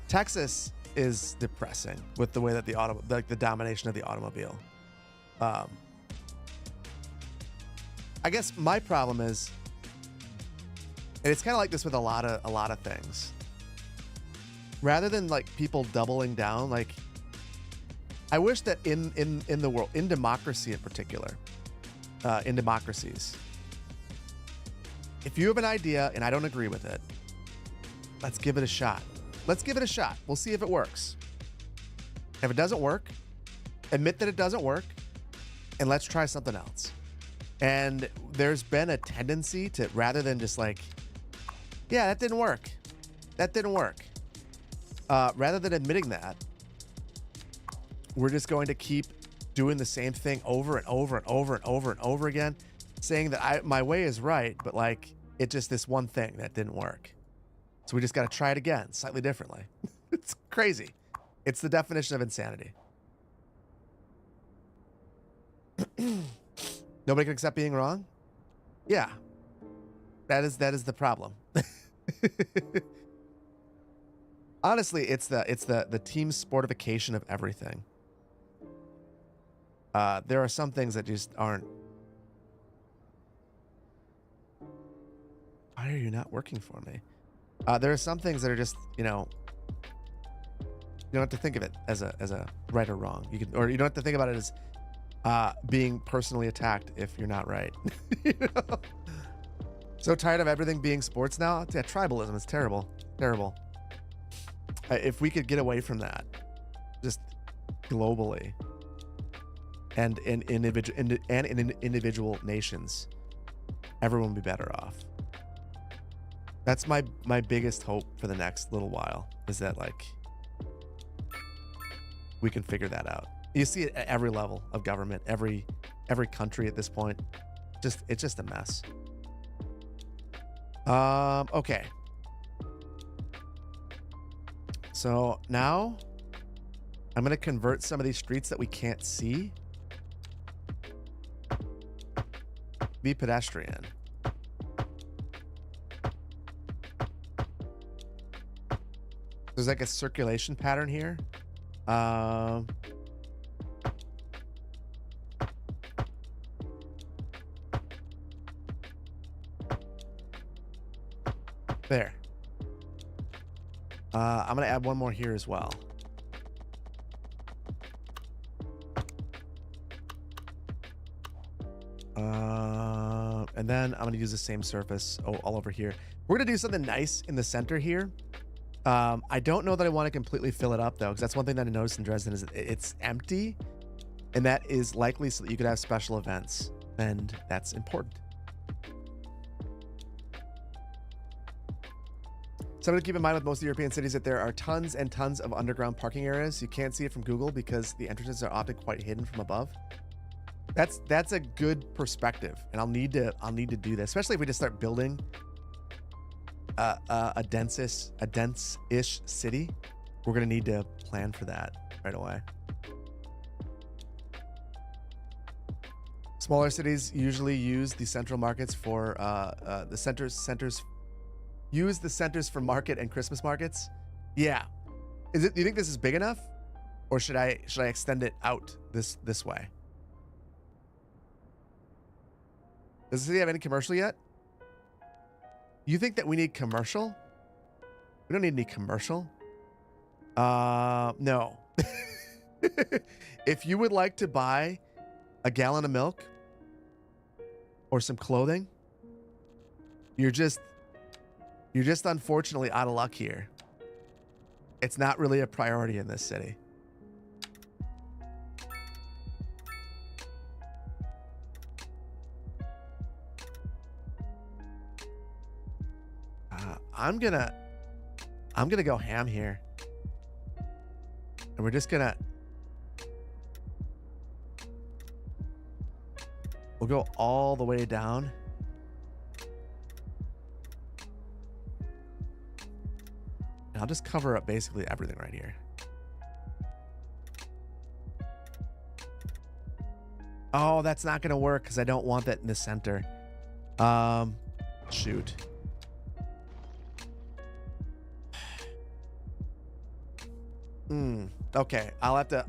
Texas is depressing with the way that the domination of the automobile. I guess my problem is, and it's kind of like this with a lot of things. Rather than like people doubling down, like I wish that in the world, in democracy in particular, in democracies, if you have an idea and I don't agree with it, let's give it a shot. Let's give it a shot. We'll see if it works. If it doesn't work, admit that it doesn't work, and let's try something else. And there's been a tendency to, rather than just like, yeah, that didn't work. That didn't work. Rather than admitting that, we're just going to keep doing the same thing over and over and over and over and over again, saying that my way is right, but like it just this one thing that didn't work. So we just got to try it again, slightly differently. It's crazy. It's the definition of insanity. Nobody can accept being wrong? Yeah. That is the problem. Honestly, it's the team sportification of everything. There are some things that just aren't. Why are you not working for me? There are some things that are just, you don't have to think of it as a right or wrong. Or you don't have to think about it as being personally attacked if you're not right. You know? So tired of everything being sports now. Yeah, tribalism is terrible. Terrible. If we could get away from that, just globally, and in individual nations, everyone will be better off. That's my biggest hope for the next little while, is that like we can figure that out. You see it at every level of government, every country at this point. It's just a mess. Okay. So now I'm gonna convert some of these streets that we can't see. Be pedestrian. There's like a circulation pattern here. There. I'm gonna add one more here as well. And then I'm gonna use the same surface all over here. We're gonna do something nice in the center here. I don't know that I want to completely fill it up though, because that's one thing that I noticed in Dresden is it's empty, and that is likely so that you could have special events, and that's important. Something to keep in mind with most European cities that there are tons and tons of underground parking areas. You can't see it from Google because the entrances are often quite hidden from above. That's a good perspective, and I'll need to do that, especially if we just start building a dense-ish city. We're gonna need to plan for that right away. Smaller cities usually use the central markets for the centers use the centers for market and Christmas markets. Yeah. Do you think this is big enough, or should I extend it out this way? Does the city have any commercial yet? You think that we need commercial? We don't need any commercial. No. If you would like to buy a gallon of milk or some clothing, you're just unfortunately out of luck here. It's not really a priority in this city. I'm gonna go ham here, and we're just gonna we'll go all the way down. And I'll just cover up basically everything right here. Oh, that's not gonna work because I don't want that in the center. Shoot. Okay, I'll have to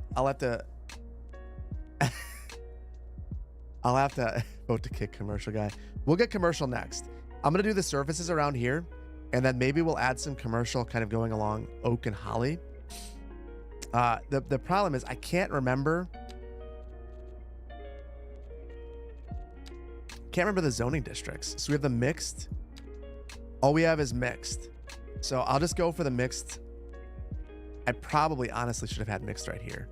vote to kick commercial guy. We'll get commercial next. I'm gonna do the surfaces around here, and then maybe we'll add some commercial kind of going along Oak and Holly. The problem is I can't remember the zoning districts. So we have the mixed. All we have is mixed. So I'll just go for the mixed. I probably honestly should have had mixed right here.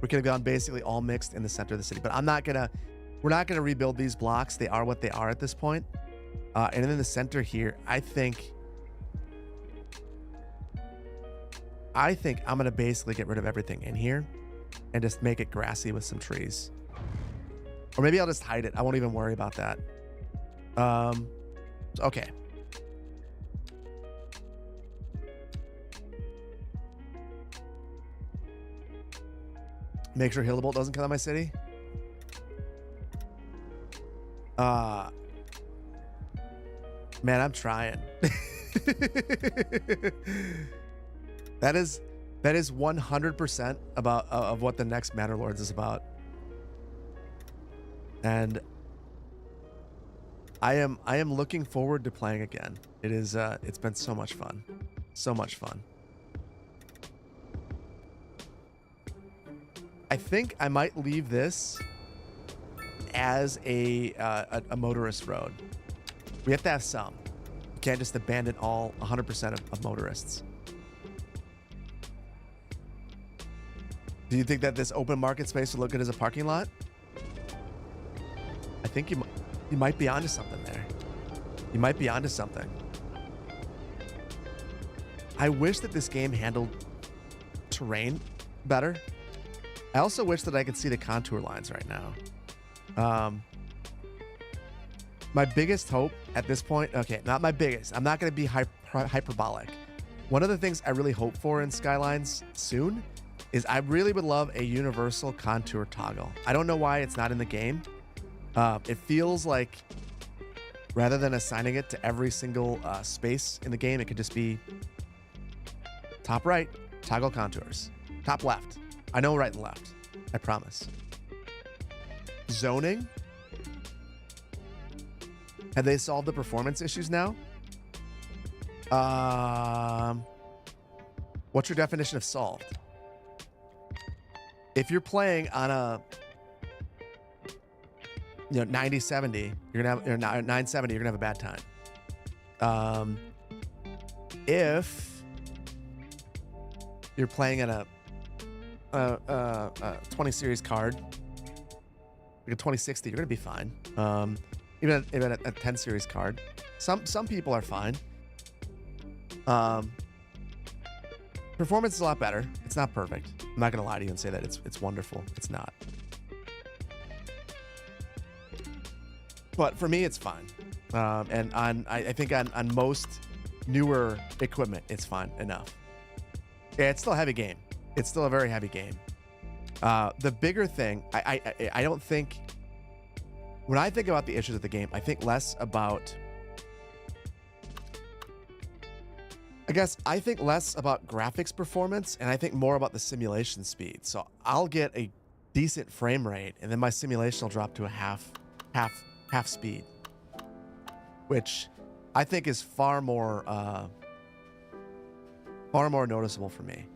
We could have gone basically all mixed in the center of the city, but we're not gonna rebuild these blocks. They are what they are at this point. And in the center here, I think I'm gonna basically get rid of everything in here and just make it grassy with some trees. Or maybe I'll just hide it. I won't even worry about that. Okay. Make sure Hillbolt doesn't come out of my city. Man, I'm trying. That is 100% about of what the next Manor Lords is about. And I am looking forward to playing again. It is it's been so much fun. So much fun. I think I might leave this as a motorist road. We have to have some. You can't just abandon all 100% of motorists. Do you think that this open market space would look good as a parking lot? I think you might be onto something there. You might be onto something. I wish that this game handled terrain better. I also wish that I could see the contour lines right now. My biggest hope at this point, okay, not my biggest. I'm not going to be hyperbolic. One of the things I really hope for in Skylines soon is I really would love a universal contour toggle. I don't know why it's not in the game. It feels like rather than assigning it to every single space in the game, it could just be top right, toggle contours. Top left. I know right and left. I promise. Zoning. Have they solved the performance issues now? What's your definition of solved? If you're playing on a 9070, you're gonna have, or 970, you're gonna have a bad time. If you're playing on a 20 series card, like a 2060, you're gonna be fine. Even at a 10 series card, some people are fine. Performance is a lot better. It's not perfect. I'm not gonna lie to you and say that it's wonderful. It's not. But for me, it's fine. And I think on most newer equipment, it's fine enough. Yeah, it's still a heavy game. It's still a very heavy game. The bigger thing, I don't think. When I think about the issues of the game, I think less about. I think less about graphics performance, and I think more about the simulation speed. So I'll get a decent frame rate, and then my simulation will drop to a half speed, which I think is far more noticeable for me.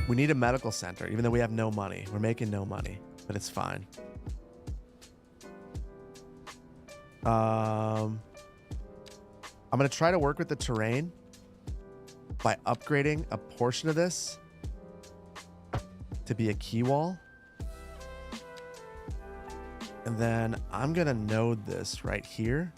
We need a medical center, even though we have no money. We're making no money, but it's fine. I'm going to try to work with the terrain by upgrading a portion of this to be a key wall. And then I'm going to node this right here.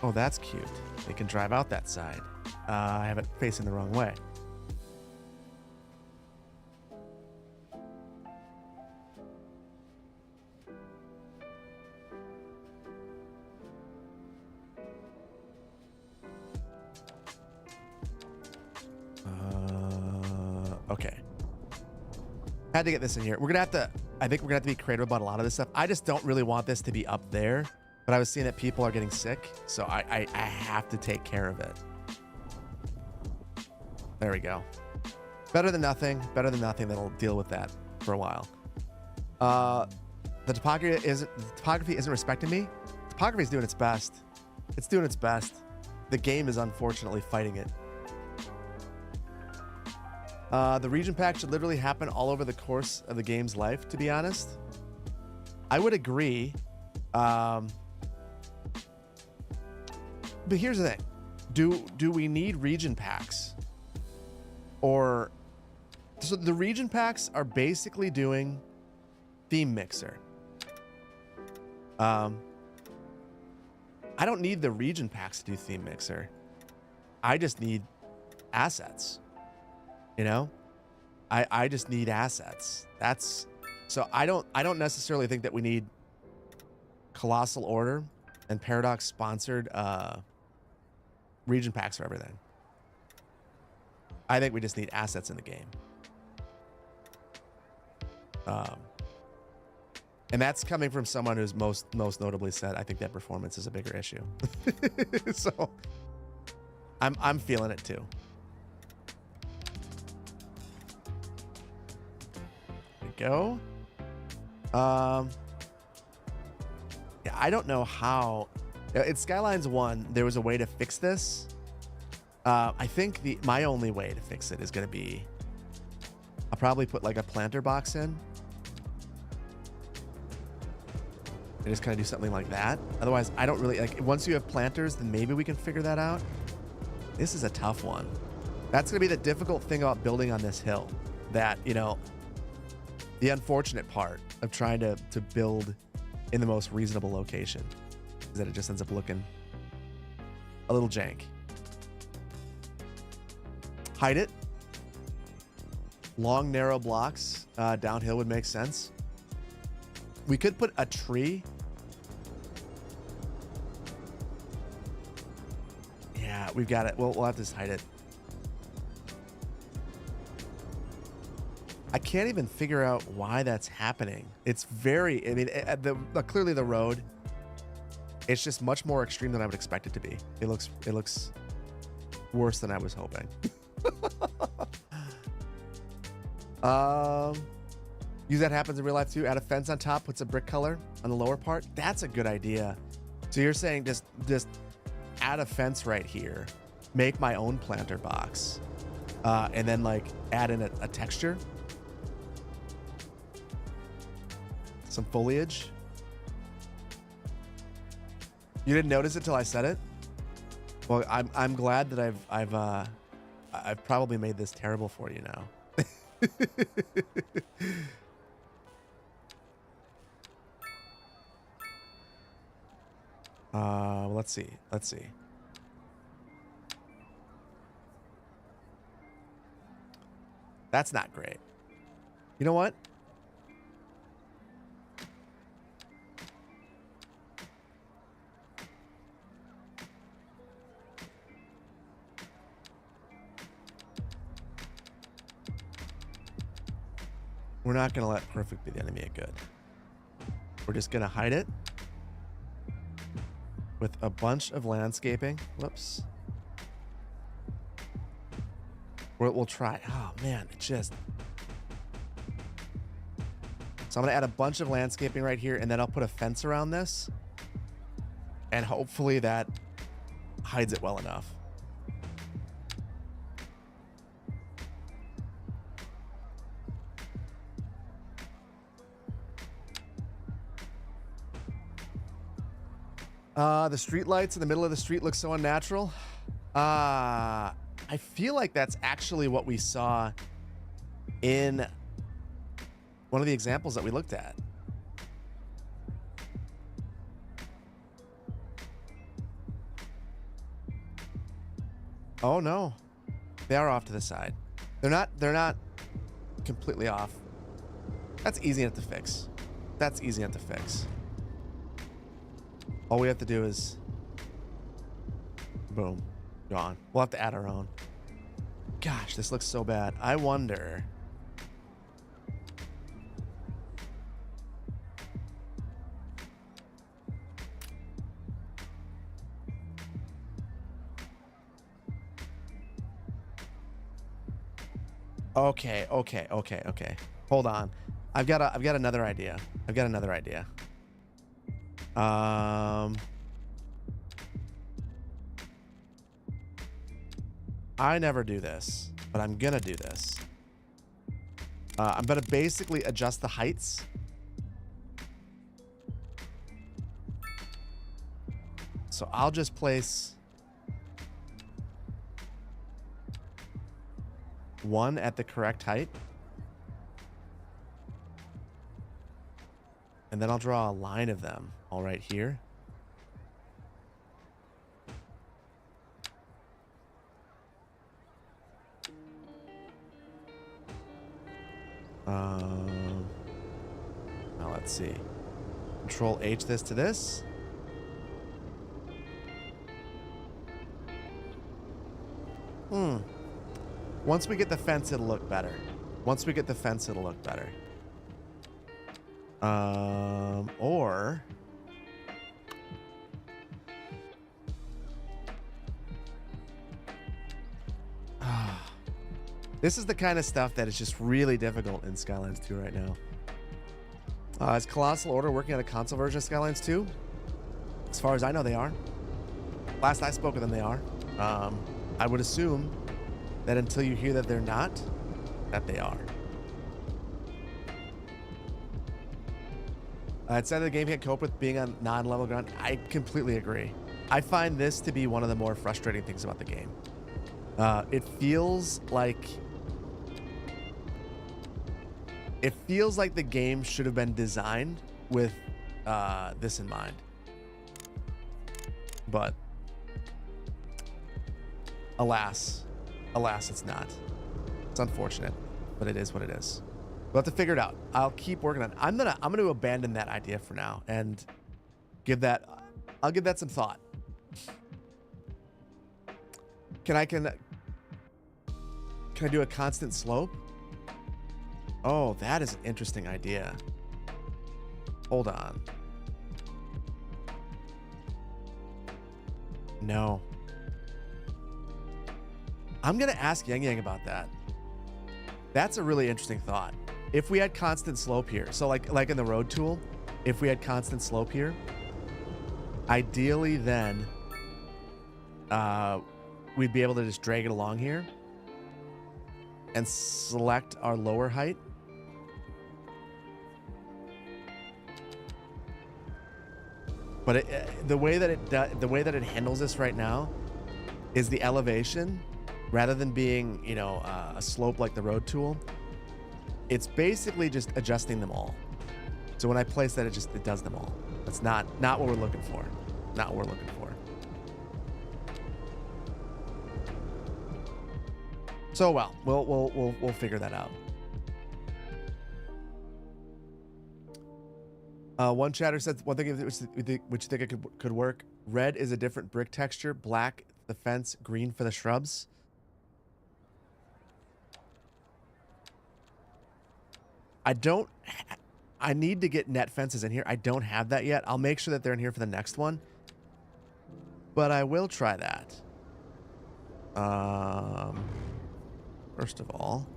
Oh, that's cute. They can drive out that side. I have it facing the wrong way. Okay. Had to get this in here. We're gonna have to. I think we're gonna have to be creative about a lot of this stuff. I just don't really want this to be up there. But I was seeing that people are getting sick, so I have to take care of it. There we go. Better than nothing. Better than nothing. That'll deal with that for a while. The topography isn't respecting me. Topography is doing its best. It's doing its best. The game is unfortunately fighting it. The region pack should literally happen all over the course of the game's life, to be honest. I would agree. But here's the thing. Do we need region packs? Or so the region packs are basically doing theme mixer. I don't need the region packs to do theme mixer. I just need assets. You know? I just need assets. That's so I don't necessarily think that we need Colossal Order and Paradox sponsored region packs for everything. I think we just need assets in the game. And that's coming from someone who's most notably said, I think that performance is a bigger issue. So I'm feeling it too. There we go. Yeah, I don't know how. In Skylines 1, there was a way to fix this. I think my only way to fix it is going to be, I'll probably put like a planter box in. And just kind of do something like that. Otherwise, I don't really, like, once you have planters, then maybe we can figure that out. This is a tough one. That's going to be the difficult thing about building on this hill. That, you know, the unfortunate part of trying to build in the most reasonable location is that it just ends up looking a little jank. Hide it. Long, narrow blocks downhill would make sense. We could put a tree. Yeah, we've got it. We'll have to just hide it. I can't even figure out why that's happening. It's very, I mean, clearly the road, it's just much more extreme than I would expect it to be. It looks worse than I was hoping. Use that happens in real life too. Add a fence on top, puts a brick color on the lower part. That's a good idea. So you're saying just add a fence right here, make my own planter box, and then like add in a texture, some foliage. You didn't notice it till I said it? Well, I'm glad that I've probably made this terrible for you now. Well, let's see. That's not great. You know what? We're not going to let perfect be the enemy of good. We're just going to hide it with a bunch of landscaping. Whoops. We'll try. Oh, man. It just... So I'm going to add a bunch of landscaping right here, and then I'll put a fence around this. And hopefully that hides it well enough. The street lights in the middle of the street look so unnatural. I feel like that's actually what we saw in one of the examples that we looked at. Oh no, they are off to the side. They're not completely off. That's easy enough to fix. All we have to do is boom, gone. We'll have to add our own. Gosh, this looks so bad. I wonder. Okay. Hold on. I've got another idea. I never do this, but I'm gonna do this. I'm gonna basically adjust the heights. So I'll just place one at the correct height. And then I'll draw a line of them all right here. Now let's see. Control H this to this. Once we get the fence, it'll look better. Or this is the kind of stuff that is just really difficult in Skylines 2 right now. Is Colossal Order working on a console version of Skylines 2? As far as I know, they are. Last I spoke with them, they are. I would assume that until you hear that they're not, that they are. It said the game can't cope with being on non-level ground. I completely agree. I find this to be one of the more frustrating things about the game. It feels like the game should have been designed with this in mind. But alas, it's not. It's unfortunate, but it is what it is. We'll have to figure it out. I'll keep working on it. I'm gonna abandon that idea for now and I'll give that some thought. Can I do a constant slope? Oh, that is an interesting idea. Hold on. No. I'm gonna ask Yang Yang about that. That's a really interesting thought. If we had constant slope here, so like in the road tool, if we had constant slope here, ideally then we'd be able to just drag it along here and select our lower height. But the way that it handles this right now is the elevation, rather than being, you know, a slope like the road tool. It's basically just adjusting them all. So when I place that, it does them all. That's not what we're looking for. Not what we're looking for. So well, we'll figure that out. One chatter said one thing which you think it could work. Red is a different brick texture. Black the fence. Green for the shrubs. I need to get net fences in here. I don't have that yet. I'll make sure that they're in here for the next one. But I will try that. First of all,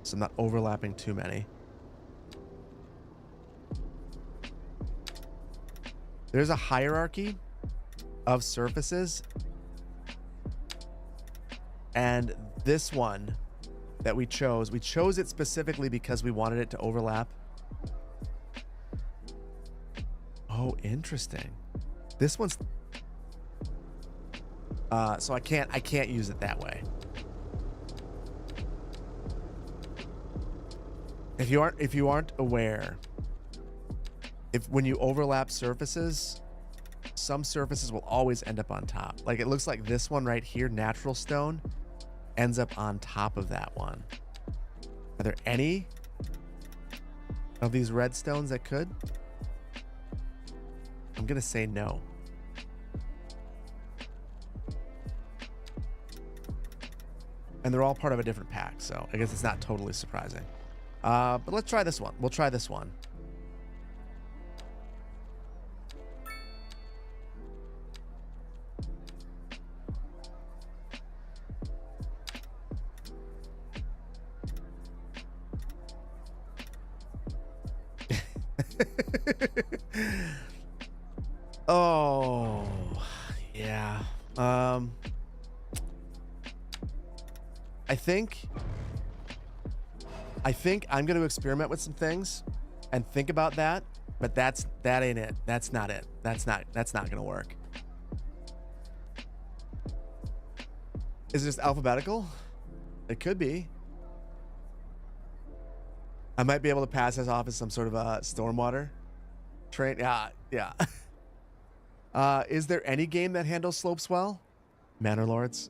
so I'm not overlapping too many. There's a hierarchy of surfaces. And this one that we chose it specifically because we wanted it to overlap. Oh, interesting. This one's so I can't use it that way. If you aren't aware, when you overlap surfaces, some surfaces will always end up on top. Like it looks like this one right here, natural stone, ends up on top of that one. Are there any of these red stones that could? I'm gonna say no. And they're all part of a different pack, so I guess it's not totally surprising. But let's try this one. We'll try this one. Oh, yeah. I think I'm going to experiment with some things and think about that, but that ain't it. That's not it. That's not going to work. Is it just alphabetical? It could be. I might be able to pass this off as some sort of a stormwater train. Yeah. Is there any game that handles slopes well? Manor Lords.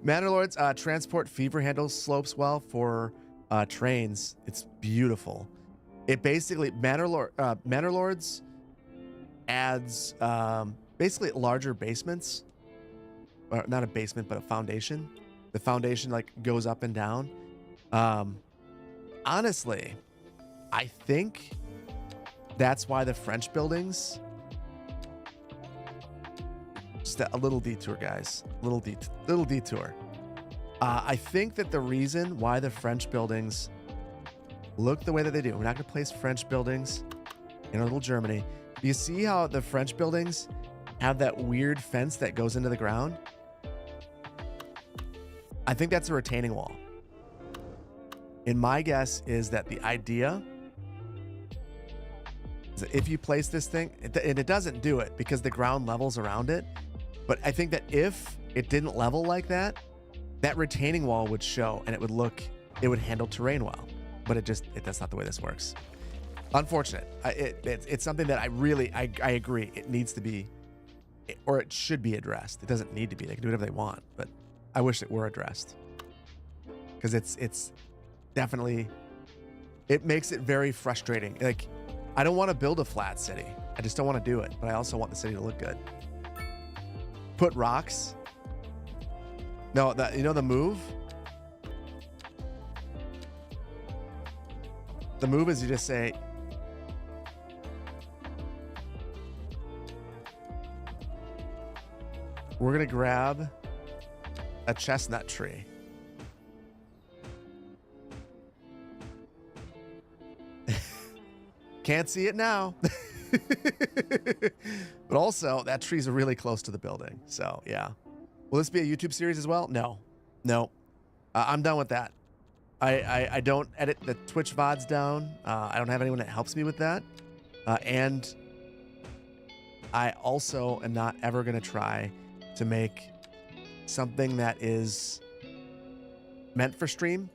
Manor Lords Transport Fever handles slopes well for trains. It's beautiful. It basically Manor Lords adds basically larger basements, or not a basement but a foundation. The foundation like goes up and down. Honestly, I think that's why the French buildings. Just a little detour, guys. Little detour. I think that the reason why the French buildings look the way that they do, we're not going to place French buildings in our little Germany. Do you see how the French buildings have that weird fence that goes into the ground. I think that's a retaining wall. And my guess is that the idea is that if you place this thing, and it doesn't do it because the ground levels around it, but I think that if it didn't level like that, that retaining wall would show and it would handle terrain well. But that's not the way this works. Unfortunate. It's something that I agree. It needs to be, or it should be addressed. It doesn't need to be. They can do whatever they want, but I wish it were addressed. Because it's definitely, it makes it very frustrating. Like, I don't want to build a flat city. I just don't want to do it. But I also want the city to look good. Put rocks. No, the move? The move is you just say, we're going to grab a chestnut tree. Can't see it now. But also, that tree's really close to the building. So, yeah. Will this be a YouTube series as well? No. I'm done with that. I don't edit the Twitch VODs down. I don't have anyone that helps me with that. And I also am not ever going to try to make something that is meant for stream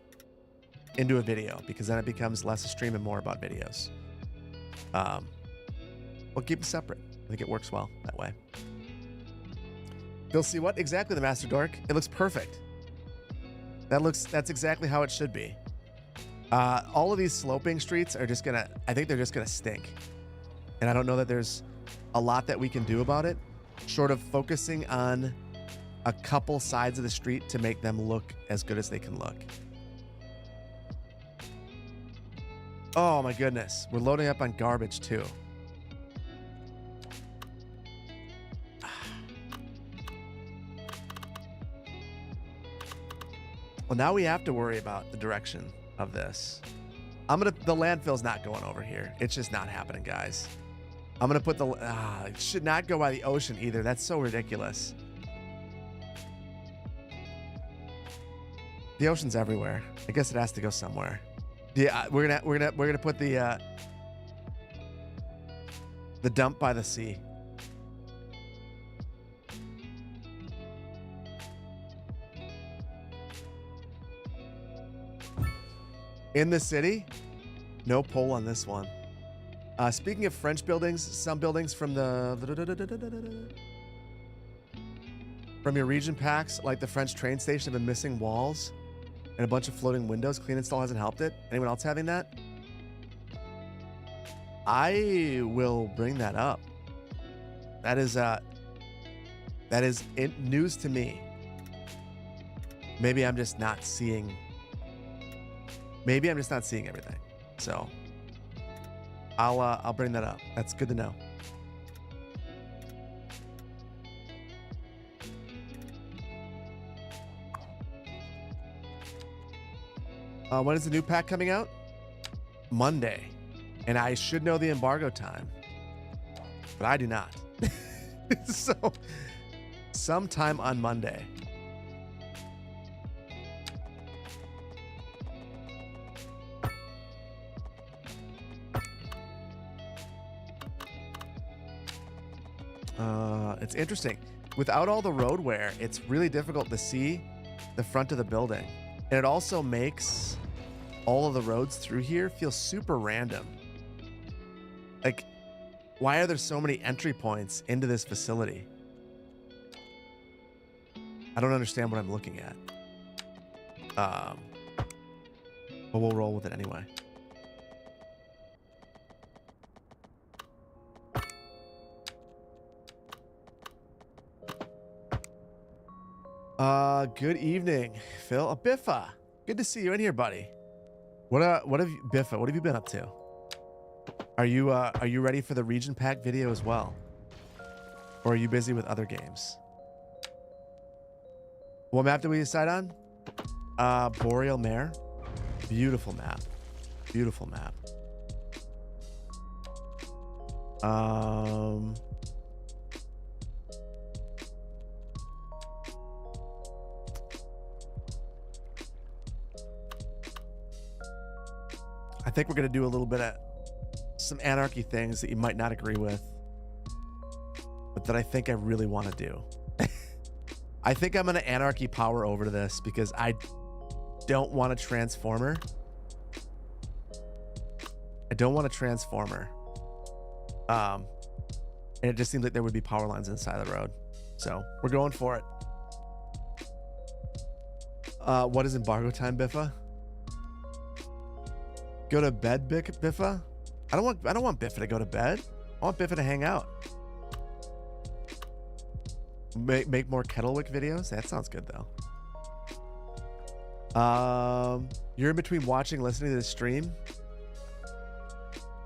into a video, because then it becomes less a stream and more about videos. We'll keep it separate. I think it works well that way. You'll see what? Exactly, the Master Dork. It looks perfect. That's exactly how it should be. All of these sloping streets are I think they're just gonna stink. And I don't know that there's a lot that we can do about it, short of focusing on a couple sides of the street to make them look as good as they can look. Oh my goodness. We're loading up on garbage too. Well, now we have to worry about the direction of this. The landfill's not going over here. It's just not happening, guys. I'm gonna put it should not go by the ocean either. That's so ridiculous. The ocean's everywhere. I guess it has to go somewhere. Yeah, we're gonna put the dump by the sea. In the city? No pole on this one. Speaking of French buildings, some buildings from your region packs, like the French train station, have been missing walls and a bunch of floating windows. Clean install hasn't helped it. Anyone else having that? I will bring that up. That is news to me. Maybe I'm just not seeing everything. So I'll bring that up. That's good to know. When is the new pack coming out? Monday. And I should know the embargo time, but I do not. So sometime on Monday. It's interesting. Without all the road wear, it's really difficult to see the front of the building. And it also makes all of the roads through here feel super random. Like, why are there so many entry points into this facility? I don't understand what I'm looking at. But we'll roll with it anyway. Good evening, Phil. Biffa. Good to see you in here, buddy. What have you, Biffa? What have you been up to? Are you ready for the region pack video as well? Or are you busy with other games? What map did we decide on? Boreal Mare. Beautiful map. Beautiful map. I think we're going to do a little bit of some anarchy things that you might not agree with, but that I think I really want to do. I think I'm going to anarchy power over to this because I don't want a transformer. I don't want a transformer. And it just seems like there would be power lines inside the road. So we're going for it. What is embargo time, Biffa? Go to bed, Biffa? I don't want Biffa to go to bed. I want Biffa to hang out. Make more Kettlewick videos? That sounds good though. You're in between watching, listening to the stream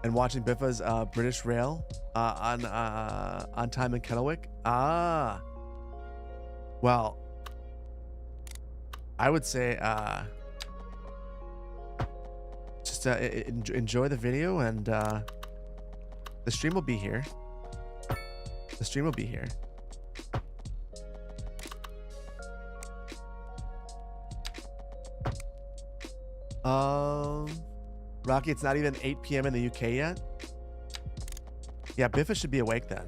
and watching Biffa's British Rail on time in Kettlewick. Well, I would say just enjoy the video, and the stream will be here. The stream will be here. Rocky, it's not even 8 p.m. in the UK yet. Yeah, Biffa should be awake then.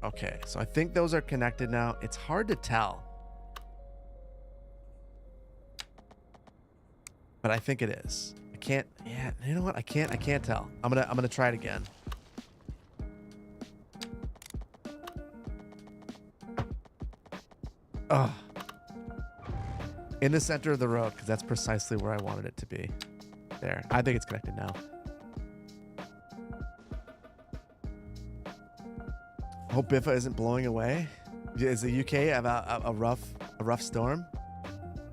Okay, so I think those are connected now. It's hard to tell, but I think it is. I can't. Yeah, you know what? I can't tell. I'm gonna try it again. Oh, in the center of the road, because that's precisely where I wanted it to be. There. I think it's connected now. Hope Biffa isn't blowing away. Is the UK have a rough storm?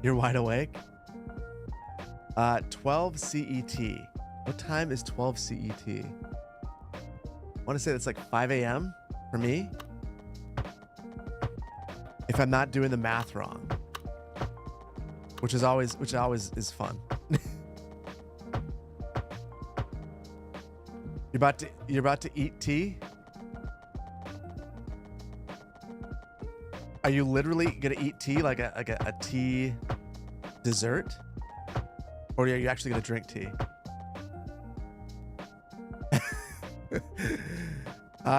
You're wide awake. 12 CET. What time is 12 CET? I want to say it's like 5 a.m. for me. If I'm not doing the math wrong, which always is fun. You're about to eat tea? Are you literally gonna eat tea like a tea dessert? Or are you actually gonna drink tea?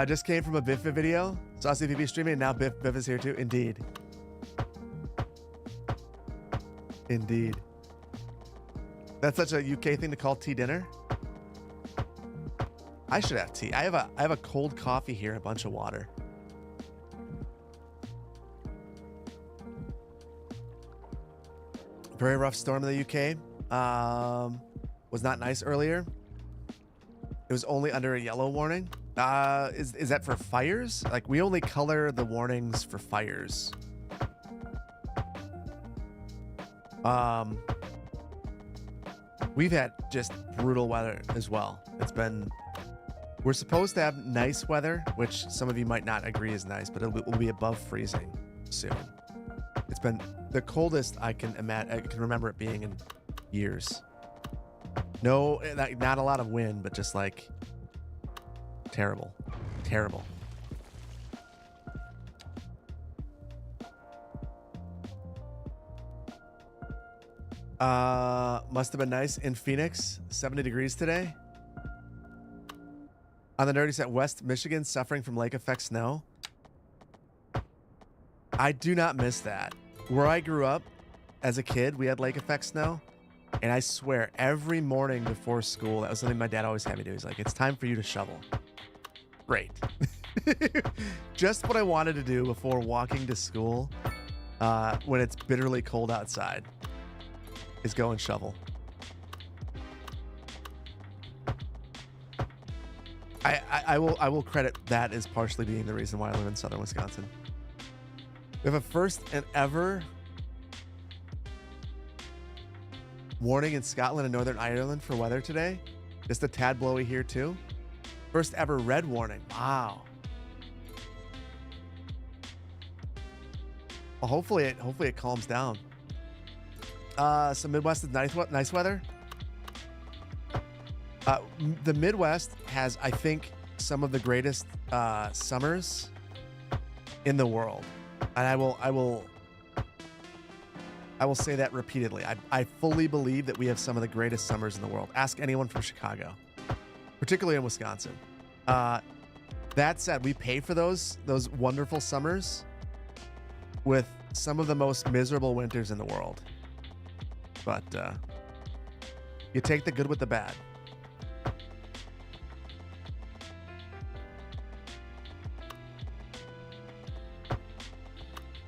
Just came from a Biffa video. Saw CVP streaming, and now Biff is here too. Indeed. Indeed. That's such a UK thing to call tea dinner. I should have tea. I have a cold coffee here and a bunch of water. Very rough storm in the UK. Was not nice earlier. It was only under a yellow warning. Is that for fires? Like, we only color the warnings for fires. We've had just brutal weather as well. We're supposed to have nice weather, which some of you might not agree is nice, but it will be above freezing soon. It's been the coldest I can remember it being in years. No, not a lot of wind, but just like terrible. Must have been nice in Phoenix. 70 degrees today. On the nerdy set, West Michigan suffering from lake effect snow. I do not miss that. Where I grew up as a kid, we had lake effect snow. And I swear, every morning before school, that was something my dad always had me do. He's like, it's time for you to shovel. Great. Just what I wanted to do before walking to school when it's bitterly cold outside is go and shovel. I will credit that as partially being the reason why I live in southern Wisconsin. We have a first and ever warning in Scotland and Northern Ireland for weather today. Just a tad blowy here too. First ever red warning. Wow. Well, hopefully it calms down. Some Midwest is nice weather. The Midwest has, I think, some of the greatest summers in the world, and I will say that repeatedly. I fully believe that we have some of the greatest summers in the world. Ask anyone from Chicago, particularly in Wisconsin. That said, we pay for those wonderful summers with some of the most miserable winters in the world. But you take the good with the bad.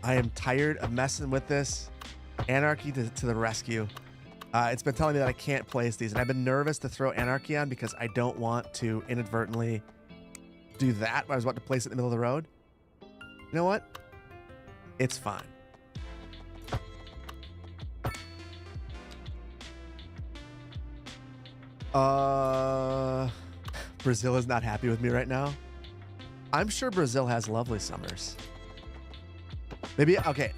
I am tired of messing with this. Anarchy to the rescue. It's been telling me that I can't place these, and I've been nervous to throw Anarchy on because I don't want to inadvertently do that when I was about to place it in the middle of the road. You know what? It's fine. Brazil is not happy with me right now. I'm sure Brazil has lovely summers. Maybe, okay.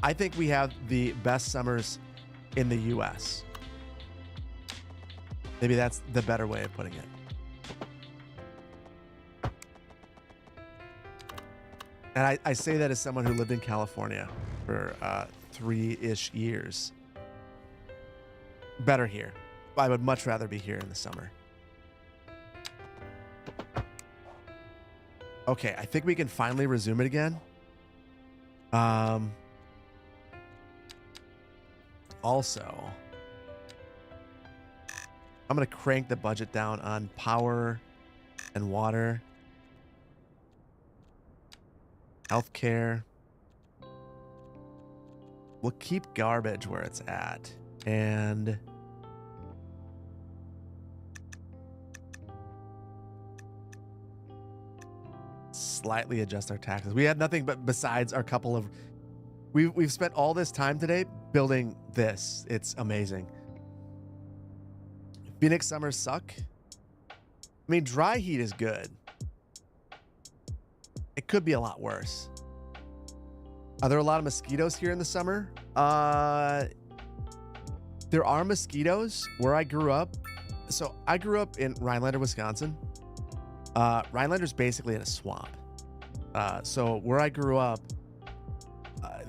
I think we have the best summers in the US. Maybe that's the better way of putting it. And I say that as someone who lived in California for 3-ish years. Better here. I would much rather be here in the summer. Okay, I think we can finally resume it again. Also, I'm going to crank the budget down on power and water. Healthcare. We'll keep garbage where it's at. And slightly adjust our taxes. We had nothing but besides our couple of... We've spent all this time today building this. It's amazing. Phoenix summers suck. I mean, dry heat is good. It could be a lot worse. Are there a lot of mosquitoes here in the summer? There are mosquitoes where I grew up. So I grew up in Rhinelander, Wisconsin. Rhinelander's basically in a swamp. So where I grew up,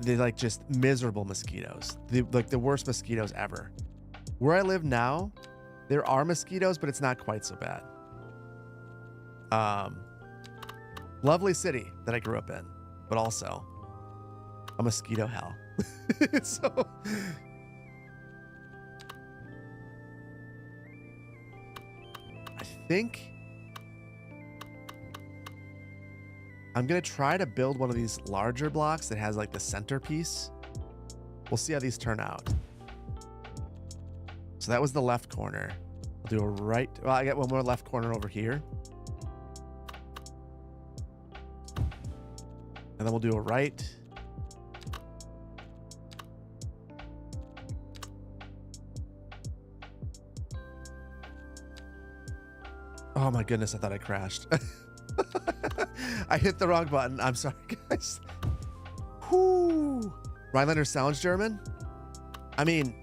they're like just miserable mosquitoes. Like the worst mosquitoes ever. Where I live now, there are mosquitoes, but it's not quite so bad. Lovely city that I grew up in, but also a mosquito hell. So I think I'm going to try to build one of these larger blocks that has like the centerpiece. We'll see how these turn out. So that was the left corner. I'll do a right. Well, I got one more left corner over here. And then we'll do a right. Oh my goodness, I thought I crashed. I hit the wrong button. I'm sorry, guys. Whoo. Rhinelander sounds German. I mean,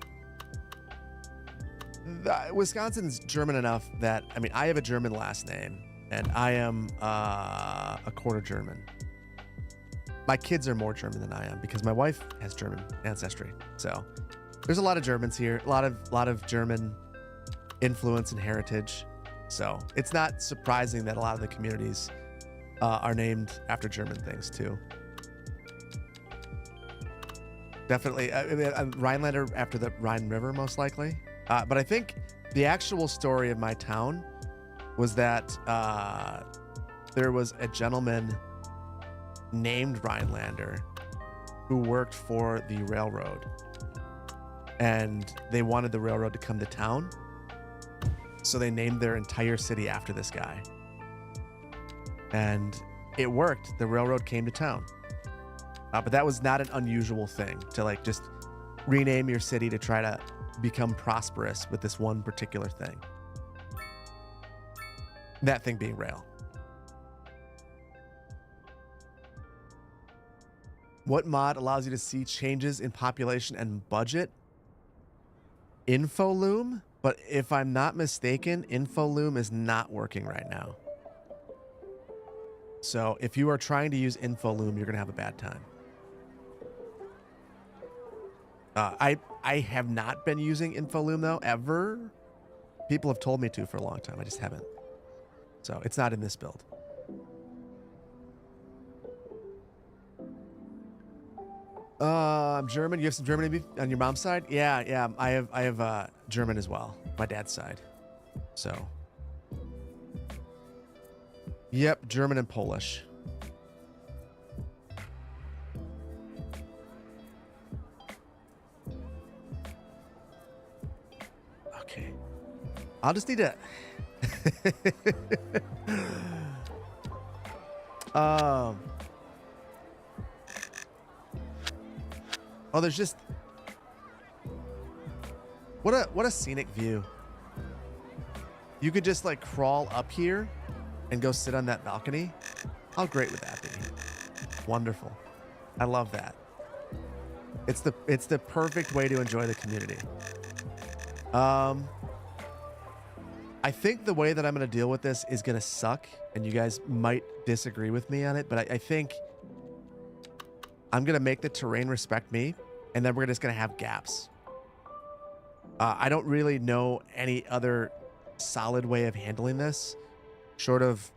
Wisconsin's German enough that, I mean, I have a German last name, and I am a quarter German. My kids are more German than I am because my wife has German ancestry. So there's a lot of Germans here, a lot of German influence and heritage. So it's not surprising that a lot of the communities are named after German things too. Definitely, I mean, Rhinelander after the Rhine River, most likely. But I think the actual story of my town was that there was a gentleman named Rhinelander who worked for the railroad, and they wanted the railroad to come to town, so they named their entire city after this guy. And it worked. The railroad came to town. But that was not an unusual thing to like just rename your city to try to become prosperous with this one particular thing. That thing being rail. What mod allows you to see changes in population and budget? Infoloom? But if I'm not mistaken, Infoloom is not working right now. So if you are trying to use InfoLoom, you're going to have a bad time. I have not been using InfoLoom though, ever. People have told me to for a long time. I just haven't. So it's not in this build. I'm German. You have some German on your mom's side? Yeah. I have German as well. My dad's side. So. Yep, German and Polish. Okay. I'll just need to... Oh, there's just... What a scenic view. You could just like crawl up here and go sit on that balcony. How great would that be? Wonderful. I love that. It's the perfect way to enjoy the community. I think the way that I'm going to deal with this is going to suck, and you guys might disagree with me on it, but I think I'm going to make the terrain respect me, and then we're just going to have gaps. I don't really know any other solid way of handling this, short of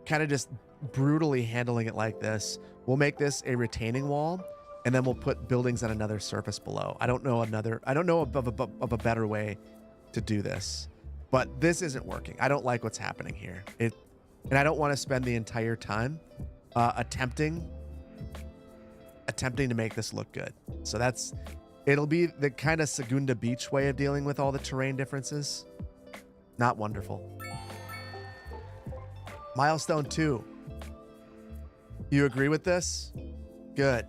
kind of just brutally handling it like this. We'll make this a retaining wall, and then we'll put buildings on another surface below. I don't know of a better way to do this, but this isn't working. I don't like what's happening here. And I don't want to spend the entire time attempting to make this look good. So it'll be the kind of Segunda Beach way of dealing with all the terrain differences. Not wonderful. Milestone 2. You agree with this? Good.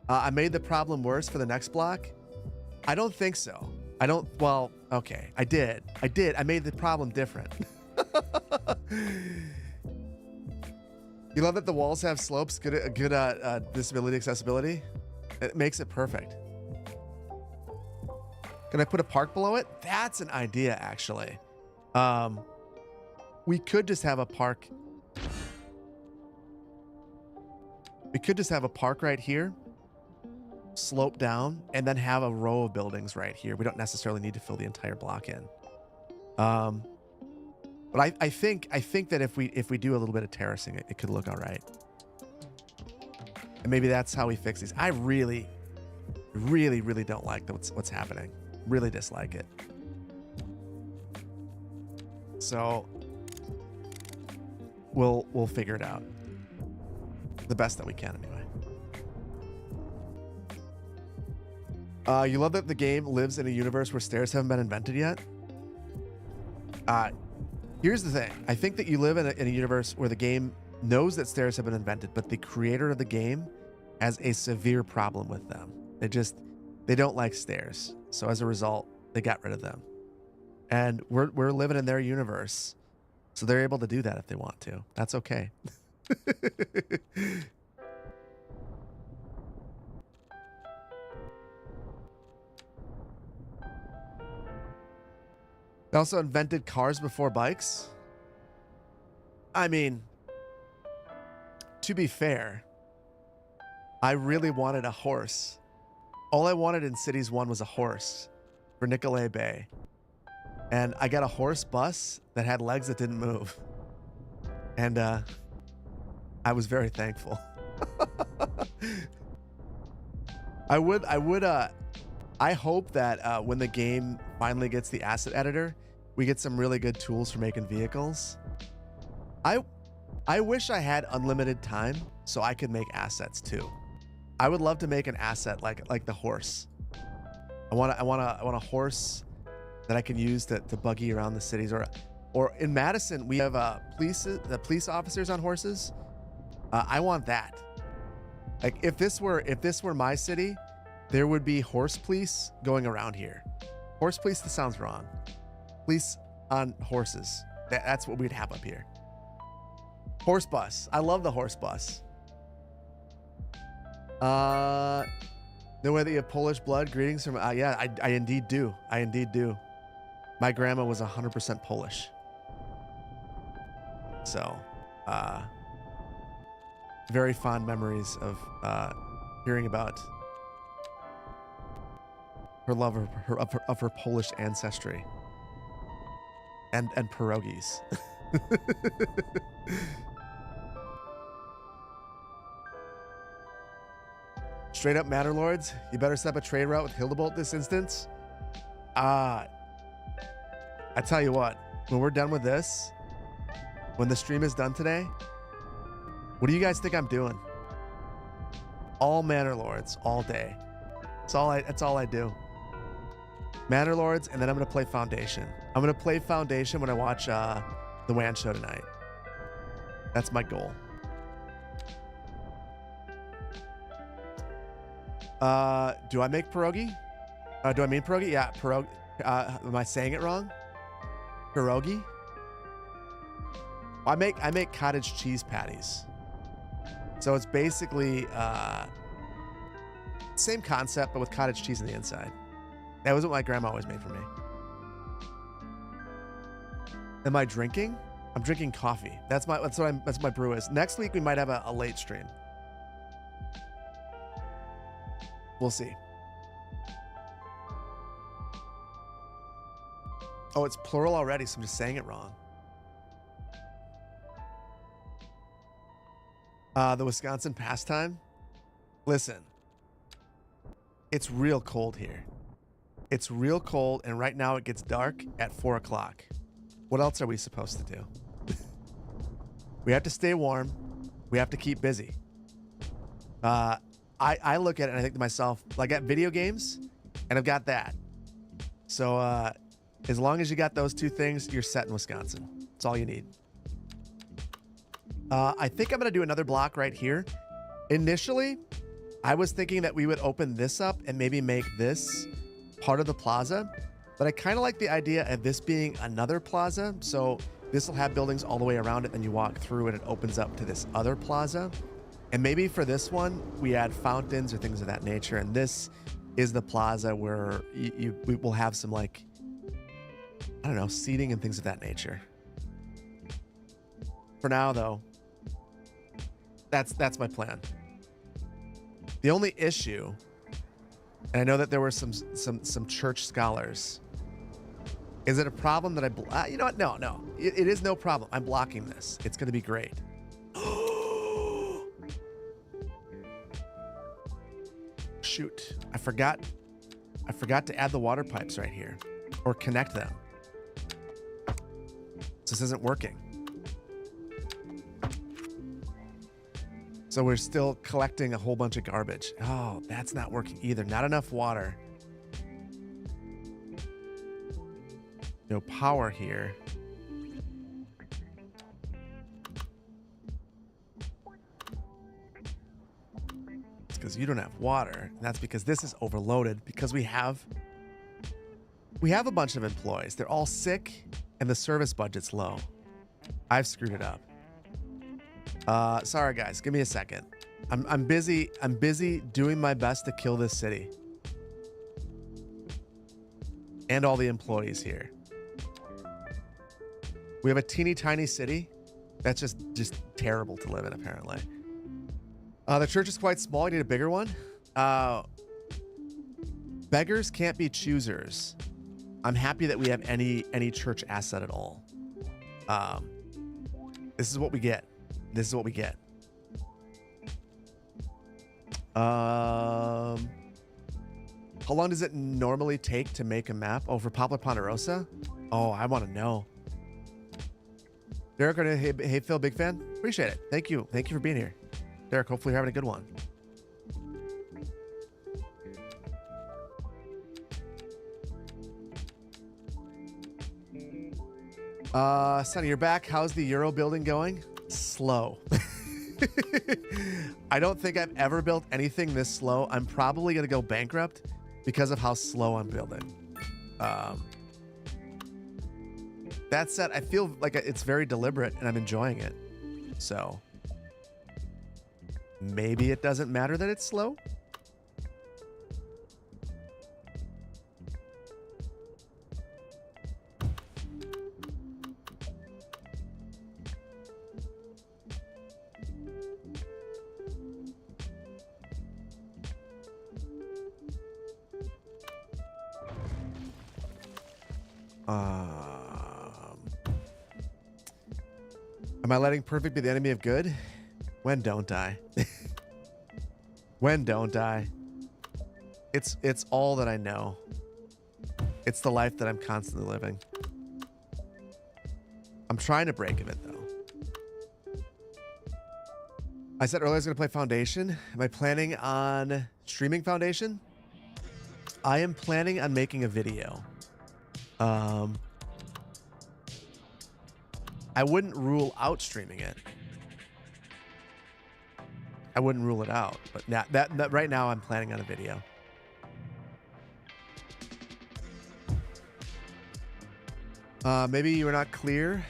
I made the problem worse for the next block. I don't think so. Well, okay. I did. I made the problem different. You love that the walls have slopes, good disability accessibility. It makes it perfect. Can I put a park below it? That's an idea, actually. We could just have a park. We could just have a park right here, slope down, and then have a row of buildings right here. We don't necessarily need to fill the entire block in. But I think that if we do a little bit of terracing, it could look all right. And maybe that's how we fix these. I really don't like what's happening. Really dislike it. So we'll figure it out the best that we can anyway. You love that the game lives in a universe where stairs haven't been invented yet? Here's the thing. I think that you live in a universe where the game knows that stairs have been invented, but the creator of the game has a severe problem with them. They don't like stairs. So as a result, they got rid of them. And we're living in their universe. So they're able to do that if they want to. That's okay. They also invented cars before bikes. I mean, to be fair, I really wanted a horse. All I wanted in Cities 1 was a horse for Nicolay Bay. And I got a horse bus that had legs that didn't move. And I was very thankful. I hope that when the game finally gets the asset editor, we get some really good tools for making vehicles. I wish I had unlimited time so I could make assets too. I would love to make an asset like the horse. I want a horse that I can use to buggy around the cities, or in Madison we have the police officers on horses. I want that. Like if this were my city, there would be horse police going around here. Horse police, that sounds wrong. Police on horses. That's what we'd have up here. Horse bus. I love the horse bus. No way that you have Polish blood. Greetings from yeah, I indeed do. I indeed do. My grandma was 100% Polish. So, very fond memories of hearing about her love of her Polish ancestry and pierogies. Straight up Matter Lords, you better set up a trade route with Hildebolt this instance. I tell you what, when we're done with this, when the stream is done today, what do you guys think I'm doing? All Manor Lords all day. That's all I do. Manor Lords, and then I'm gonna play Foundation. I'm gonna play Foundation when I watch the WAN show tonight. That's my goal. Do I make pierogi? Do I mean pierogi? Yeah, pierogi. Am I saying it wrong? Pierogi? I make cottage cheese patties. So it's basically same concept, but with cottage cheese on the inside. That was what my grandma always made for me. Am I drinking? I'm drinking coffee. That's what my brew is. Next week we might have a late stream. We'll see. Oh, it's plural already, so I'm just saying it wrong. The Wisconsin pastime. Listen, it's real cold here. It's real cold, and right now it gets dark at 4 o'clock. What else are we supposed to do? We have to stay warm. We have to keep busy. I look at it and I think to myself, I got video games and I've got that. So as long as you got those two things, you're set in Wisconsin. That's all you need. I think I'm going to do another block right here. Initially, I was thinking that we would open this up and maybe make this part of the plaza. But I kind of like the idea of this being another plaza. So this will have buildings all the way around it. Then you walk through and it opens up to this other plaza. And maybe for this one, we add fountains or things of that nature. And this is the plaza where we will have some, like, I don't know, seating and things of that nature. For now, though, that's my plan. The only issue, and I know that there were some church scholars. Is it a problem that you know what? No. It is no problem. I'm blocking this. It's going to be great. Shoot. I forgot to add the water pipes right here or connect them. This isn't working. So we're still collecting a whole bunch of garbage. Oh, that's not working either. Not enough water. No power here. It's because you don't have water. And that's because this is overloaded because we have a bunch of employees. They're all sick and the service budget's low. I've screwed it up. Sorry guys, give me a second. I'm busy doing my best to kill this city. And all the employees here. We have a teeny tiny city that's just terrible to live in, apparently. The church is quite small. You need a bigger one. Beggars can't be choosers. I'm happy that we have any church asset at all. This is what we get. This is what we get. How long does it normally take to make a map? Oh, for Poplar Ponderosa? Oh, I want to know. Derek, hey Phil, big fan. Appreciate it. Thank you. Thank you for being here. Derek, hopefully you're having a good one. Sonny, you're back. How's the Euro building going? Slow. I don't think I've ever built anything this slow. I'm probably going to go bankrupt because of how slow I'm building. That said, I feel like it's very deliberate and I'm enjoying it. So maybe it doesn't matter that it's slow. Am I letting perfect be the enemy of good? When don't I? When don't I? It's all that I know. It's the life that I'm constantly living. I'm trying to break of it though. I said earlier I was going to play Foundation. Am I planning on streaming Foundation? I am planning on making a video. I wouldn't rule out streaming it. I wouldn't rule it out, but now that right now I'm planning on a video. Maybe you were not clear.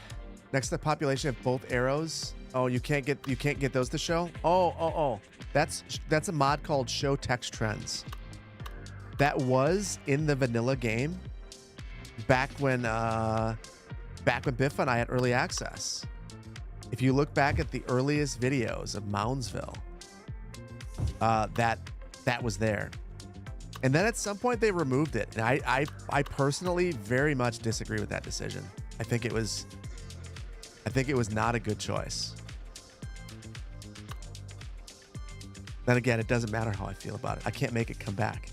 Next to the population of both arrows. Oh, you can't get those to show. Oh. That's a mod called Show Text Trends. That was in the vanilla game back when Biff and I had early access. If you look back at the earliest videos of Moundsville, that was there. And then at some point they removed it. And I personally very much disagree with that decision. I think it was not a good choice. Then again, it doesn't matter how I feel about it. I can't make it come back.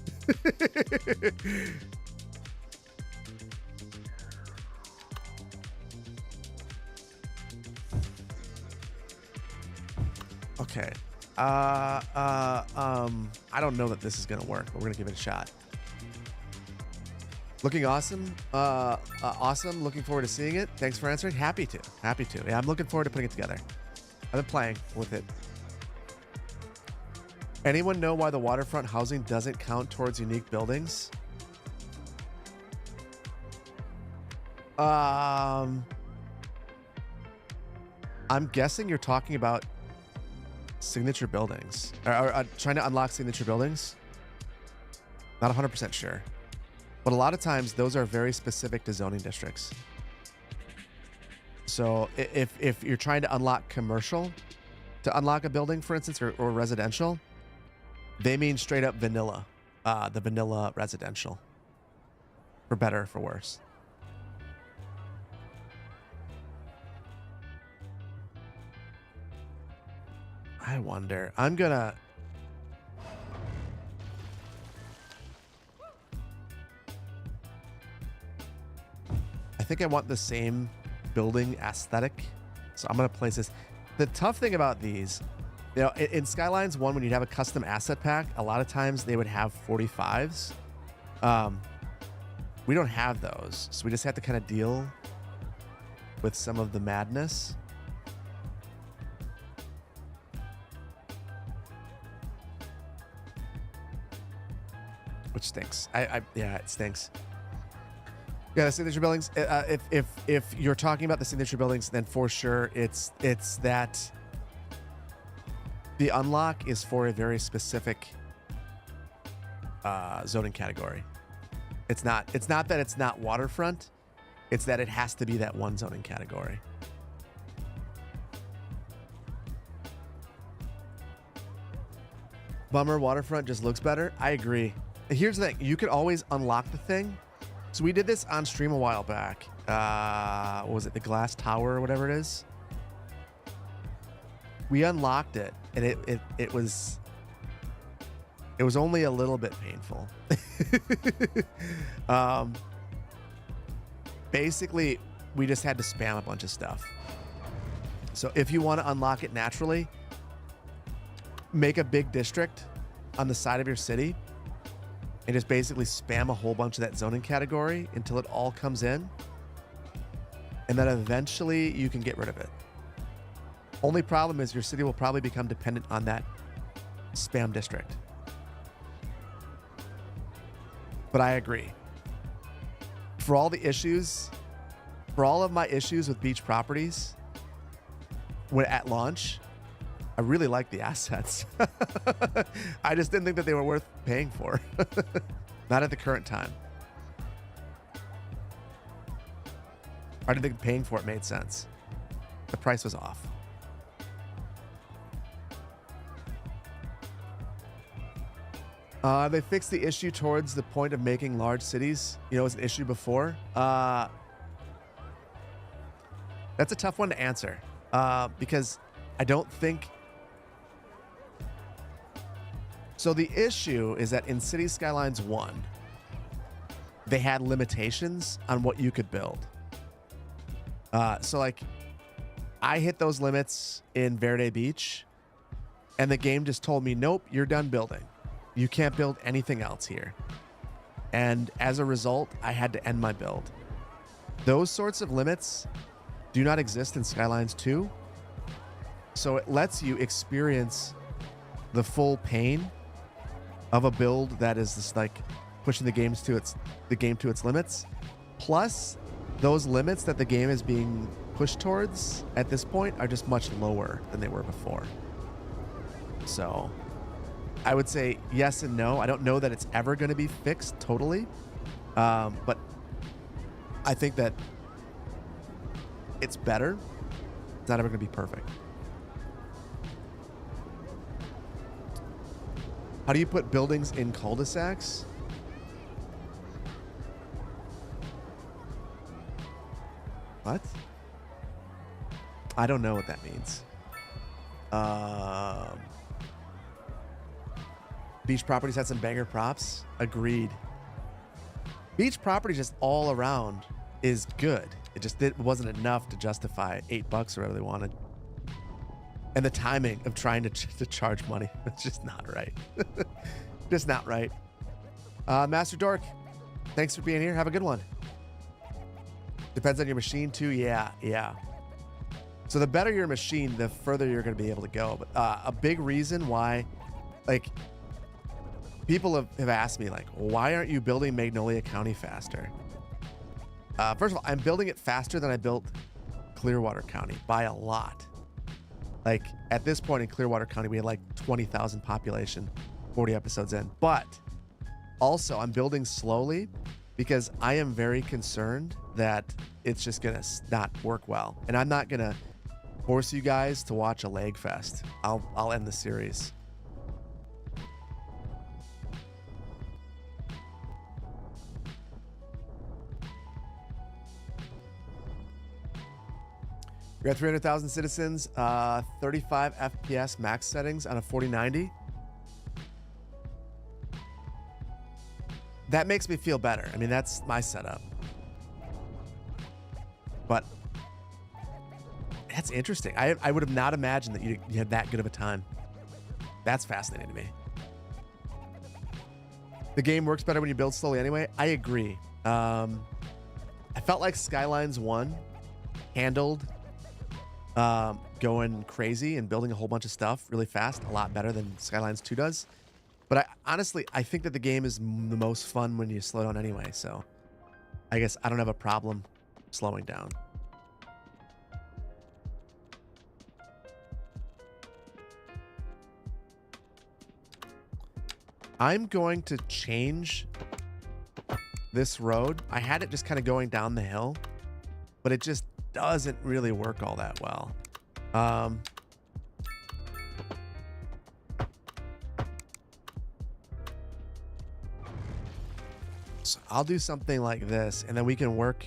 Okay. I don't know that this is gonna work, but we're gonna give it a shot. Looking awesome. Awesome. Looking forward to seeing it. Thanks for answering. Happy to. Yeah, I'm looking forward to putting it together. I've been playing with it. Anyone know why the waterfront housing doesn't count towards unique buildings? I'm guessing you're talking about signature buildings, or trying to unlock signature buildings. Not 100% sure, but a lot of times those are very specific to zoning districts. So if you're trying to unlock commercial, to unlock a building, for instance, or residential, they mean straight up vanilla, the vanilla residential, for better or for worse. I wonder. I think I want the same building aesthetic, so I'm gonna place this. The tough thing about these, you know, in Skylines 1, when you'd have a custom asset pack, a lot of times they would have 45s. We don't have those, so we just have to kind of deal with some of the madness. Which stinks. Yeah, it stinks. Yeah, the signature buildings. If you're talking about the signature buildings, then for sure it's that the unlock is for a very specific zoning category. It's not that it's not waterfront. It's that it has to be that one zoning category. Bummer, waterfront just looks better. I agree. Here's the thing. You could always unlock the thing. So we did this on stream a while back. What was it? The Glass Tower or whatever it is. We unlocked it, and it was only a little bit painful. Basically, we just had to spam a bunch of stuff. So if you want to unlock it naturally, make a big district on the side of your city and just basically spam a whole bunch of that zoning category until it all comes in. And then eventually you can get rid of it. Only problem is your city will probably become dependent on that spam district. But I agree. For all the issues, for all of my issues with beach properties, when at launch, I really like the assets. I just didn't think that they were worth paying for. Not at the current time. I didn't think paying for it made sense. The price was off. They fixed the issue towards the point of making large cities. You know, it was an issue before. That's a tough one to answer because I don't think. So the issue is that in City Skylines 1, they had limitations on what you could build. So like, I hit those limits in Verde Beach, and the game just told me, nope, you're done building. You can't build anything else here. And as a result, I had to end my build. Those sorts of limits do not exist in Skylines 2. So it lets you experience the full pain of a build that is just like pushing the game to its limits. Plus, those limits that the game is being pushed towards at this point are just much lower than they were before. So I would say yes and no. I don't know that it's ever going to be fixed totally. But I think that it's better. It's not ever going to be perfect. How do you put buildings in cul-de-sacs? What? I don't know what that means. Beach properties had some banger props. Agreed. Beach property just all around is good. It wasn't enough to justify $8 or whatever they wanted. And the timing of trying to charge money, it's just not right. Just not right. Master Dork, thanks for being here. Have a good one. Depends on your machine too. Yeah. So the better your machine, the further you're going to be able to go. But a big reason why, like, people have asked me, like, why aren't you building Magnolia County faster? First of all, I'm building it faster than I built Clearwater County by a lot. Like, at this point in Clearwater County, we had like 20,000 population, 40 episodes in. But also, I'm building slowly because I am very concerned that it's just going to not work well. And I'm not going to force you guys to watch a lag fest. I'll end the series. You're at 300,000 citizens, 35 FPS max settings on a 4090. That makes me feel better. I mean, that's my setup. But that's interesting. I would have not imagined that you had that good of a time. That's fascinating to me. The game works better when you build slowly anyway. I agree. I felt like Skylines 1 handled going crazy and building a whole bunch of stuff really fast a lot better than Skylines 2 does. But honestly, I think that the game is the most fun when you slow down anyway. So I guess I don't have a problem slowing down. I'm going to change this road. I had it just kind of going down the hill, but it just doesn't really work all that well. So I'll do something like this, and then we can work.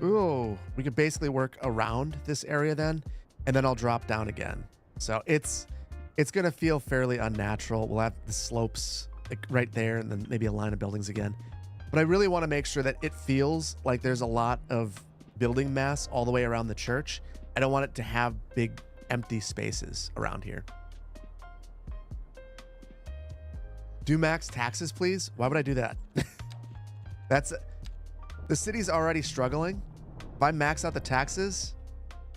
Ooh, we can basically work around this area then, and then I'll drop down again. So it's gonna feel fairly unnatural. We'll have the slopes like right there, and then maybe a line of buildings again. But I really want to make sure that it feels like there's a lot of building mass all the way around the church. I don't want it to have big empty spaces around here. Do max taxes, please. Why would I do that? The city's already struggling. If I max out the taxes,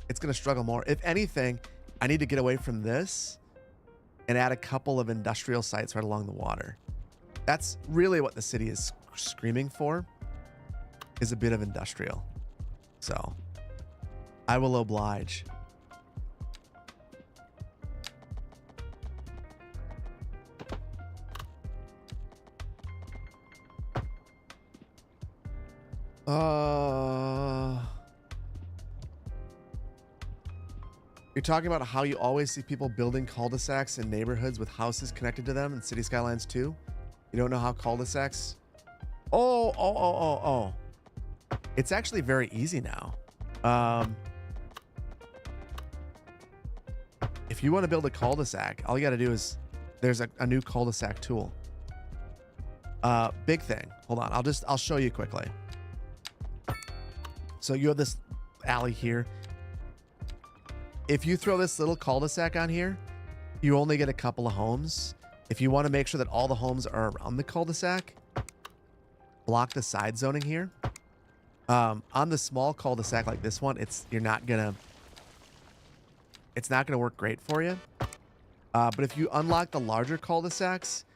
it's going to struggle more. If anything, I need to get away from this and add a couple of industrial sites right along the water. That's really what the city is screaming for, is a bit of industrial. So I will oblige. You're talking about how you always see people building cul-de-sacs in neighborhoods with houses connected to them in City Skylines 2. You don't know how cul-de-sacs... Oh. It's actually very easy now. If you want to build a cul-de-sac, all you got to do is there's a new cul-de-sac tool. Big thing. Hold on. I'll show you quickly. So you have this alley here. If you throw this little cul-de-sac on here, you only get a couple of homes. If you want to make sure that all the homes are around the cul-de-sac, block the side zoning here. On the small cul-de-sac like this one, it's not gonna work great for you. But if you unlock the larger cul-de-sacs,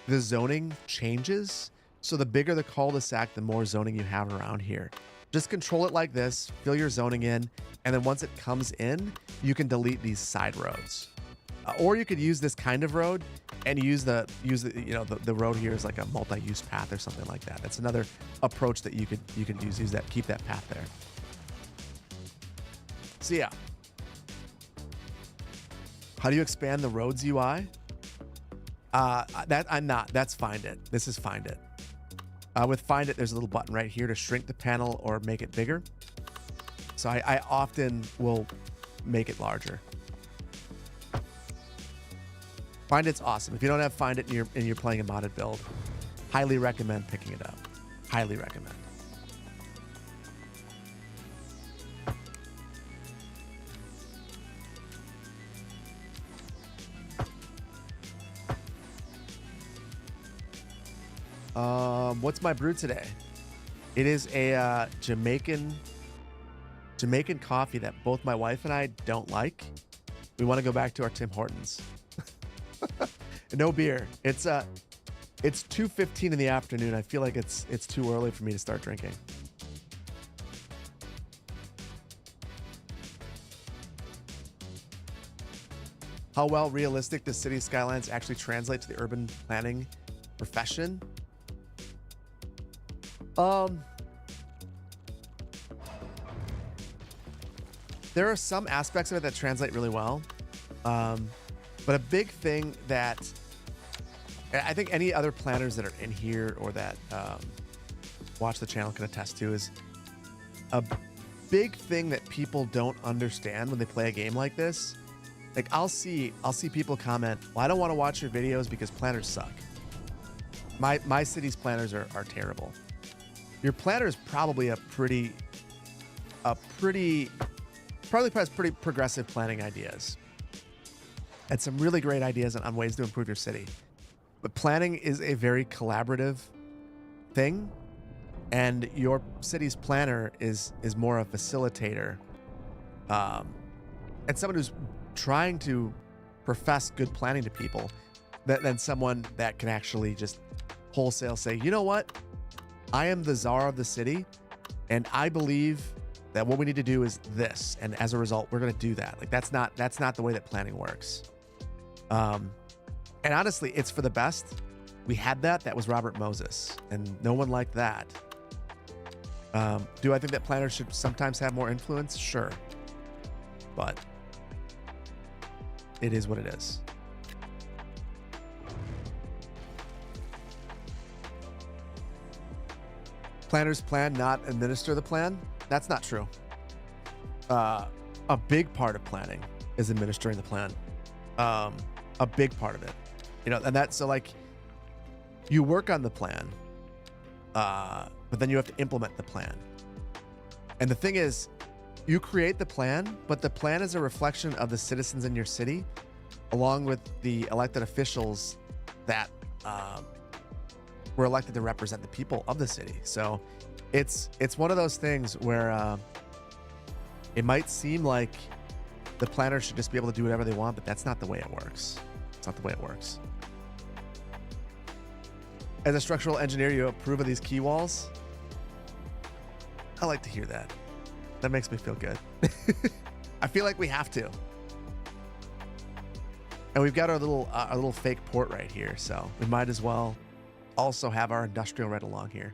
the zoning changes. So the bigger the cul-de-sac, the more zoning you have around here. Just control it like this, fill your zoning in, and then once it comes in, you can delete these side roads. Or you could use this kind of road and use the road here as like a multi-use path or something like that. That's another approach that you could use that, keep that path there. So yeah. How do you expand the roads UI? That's Find It. This is Find It. With Find It, there's a little button right here to shrink the panel or make it bigger. So I often will make it larger. Find It's awesome. If you don't have Find It and you're playing a modded build, highly recommend picking it up. Highly recommend. What's my brew today? It is a Jamaican coffee that both my wife and I don't like. We want to go back to our Tim Hortons. No beer. It's 2:15 in the afternoon. I feel like it's too early for me to start drinking. How well realistic does City Skylines actually translate to the urban planning profession? There are some aspects of it that translate really well. But a big thing that I think any other planners that are in here or that watch the channel can attest to is a big thing that people don't understand when they play a game like this. Like I'll see people comment, well, I don't want to watch your videos because planners suck. My city's planners are terrible. Your planner is probably probably has pretty progressive planning ideas and some really great ideas on ways to improve your city. But planning is a very collaborative thing, and your city's planner is more a facilitator, and someone who's trying to profess good planning to people than someone that can actually just wholesale say, you know what? I am the czar of the city, and I believe that what we need to do is this, and as a result, we're going to do that. Like that's not the way that planning works. And honestly, it's for the best. We had that was Robert Moses, and no one liked that. Do I think that planners should sometimes have more influence? Sure, but it is what it is. Planners plan, not administer the plan. That's not true. A big part of planning is administering the plan. A big part of it, and that's so like you work on the plan, but then you have to implement the plan. And the thing is, you create the plan, but the plan is a reflection of the citizens in your city, along with the elected officials that were elected to represent the people of the city. So it's one of those things where it might seem like the planner should just be able to do whatever they want, but that's not the way it works. It's not the way it works. As a structural engineer, you approve of these key walls? I like to hear that. That makes me feel good. I feel like we have to. And we've got our little fake port right here, so we might as well also have our industrial right along here.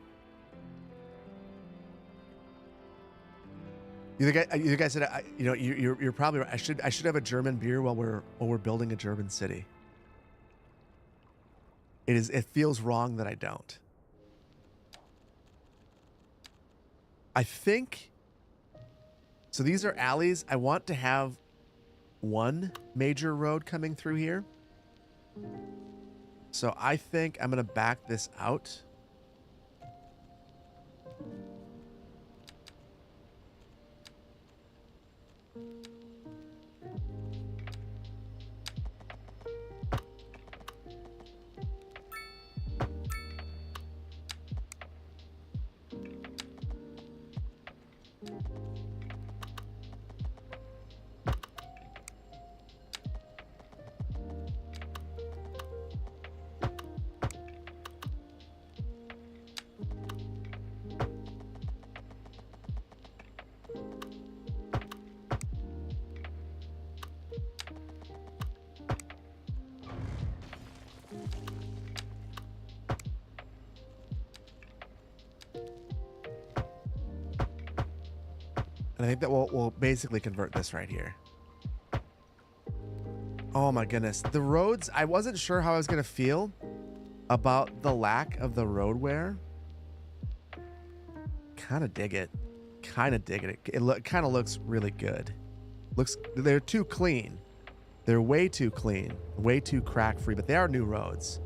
You think I said you know you're probably right. I should have a German beer while we're building a German city. It feels wrong that I don't. I think so. These are alleys. I want to have one major road coming through here. So I think I'm gonna back this out. And I think that we'll basically convert this right here. Oh my goodness. The roads, I wasn't sure how I was going to feel about the lack of the road wear. Kind of dig it. Kind of dig it. It kind of looks really good. They're too clean. They're way too clean, way too crack free, but they are new roads.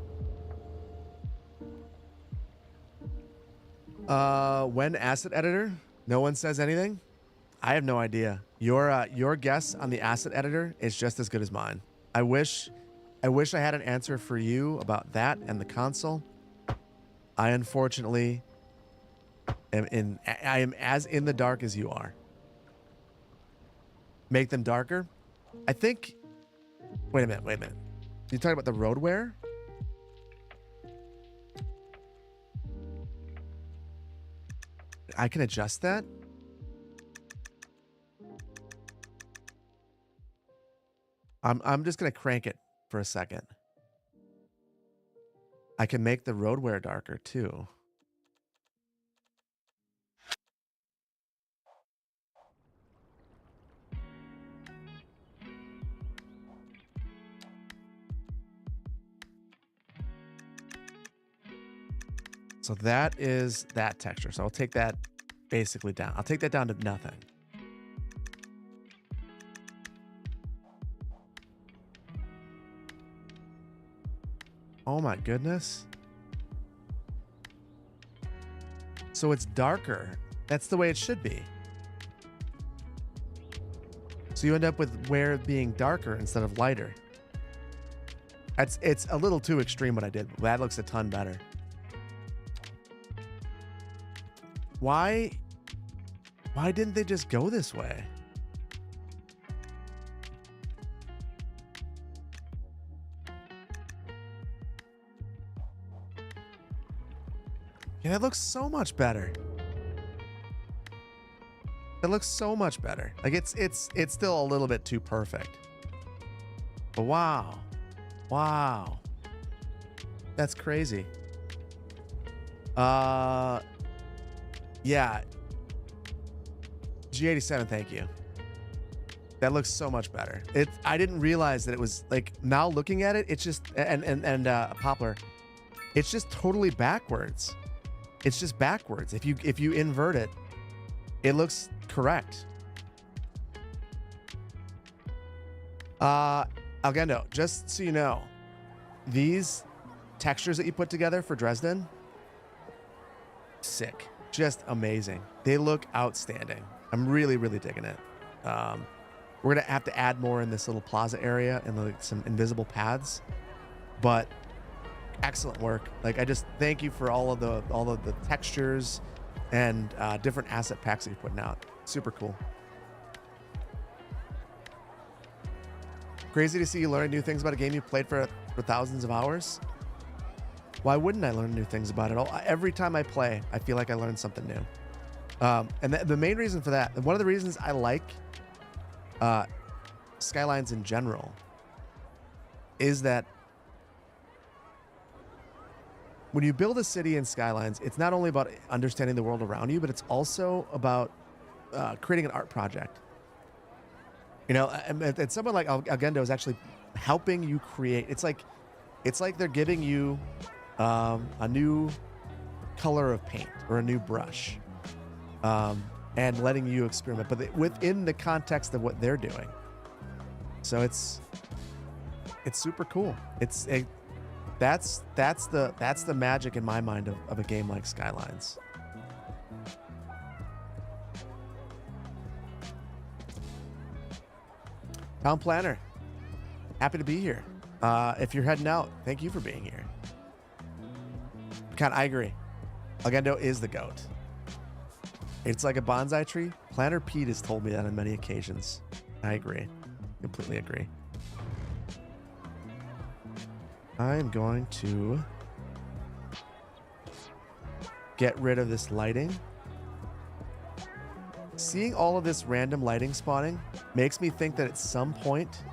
When asset editor? No one says anything? I have no idea. Your guess on the asset editor is just as good as mine. I wish I had an answer for you about that and the console. I unfortunately I am as in the dark as you are. Make them darker? I think wait a minute. You talking about the road wear? I can adjust that. I'm just gonna crank it for a second. I can make the road wear darker too. So that is that texture. So I'll take that basically down. I'll take that down to nothing. Oh my goodness. So it's darker. That's the way it should be. So you end up with wear being darker instead of lighter. It's a little too extreme what I did. That looks a ton better. Why didn't they just go this way? Yeah, that looks so much better. It looks so much better. Like it's still a little bit too perfect. But wow. Wow. That's crazy. Yeah. G87, thank you. That looks so much better. I didn't realize that it was like, now looking at it, it's just and Poplar, it's just totally backwards. It's just backwards. If you invert it, it looks correct. Algendo, just so you know, these textures that you put together for Dresden, sick. Just amazing. They look outstanding. I'm really, really digging it. We're gonna have to add more in this little plaza area and like some invisible paths, but excellent work. Like, I just thank you for all of the textures and different asset packs that you're putting out. Super cool. Crazy to see you learning new things about a game you played for thousands of hours. Why wouldn't I learn new things about it? Every time I play, I feel like I learned something new. And the main reason for that, one of the reasons I like Skylines in general, is that when you build a city in Skylines, it's not only about understanding the world around you, but it's also about creating an art project. You know, and someone like Agendo is actually helping you create. It's like they're giving you a new color of paint or a new brush, and letting you experiment, but within the context of what they're doing. So it's super cool. That's the magic in my mind of a game like Skylines. Town Planner, happy to be here. If you're heading out, thank you for being here. I agree. Agendo is the GOAT. It's like a bonsai tree. Planner Pete has told me that on many occasions. I agree. Completely agree. I am going to get rid of this lighting. Seeing all of this random lighting spawning makes me think that at some point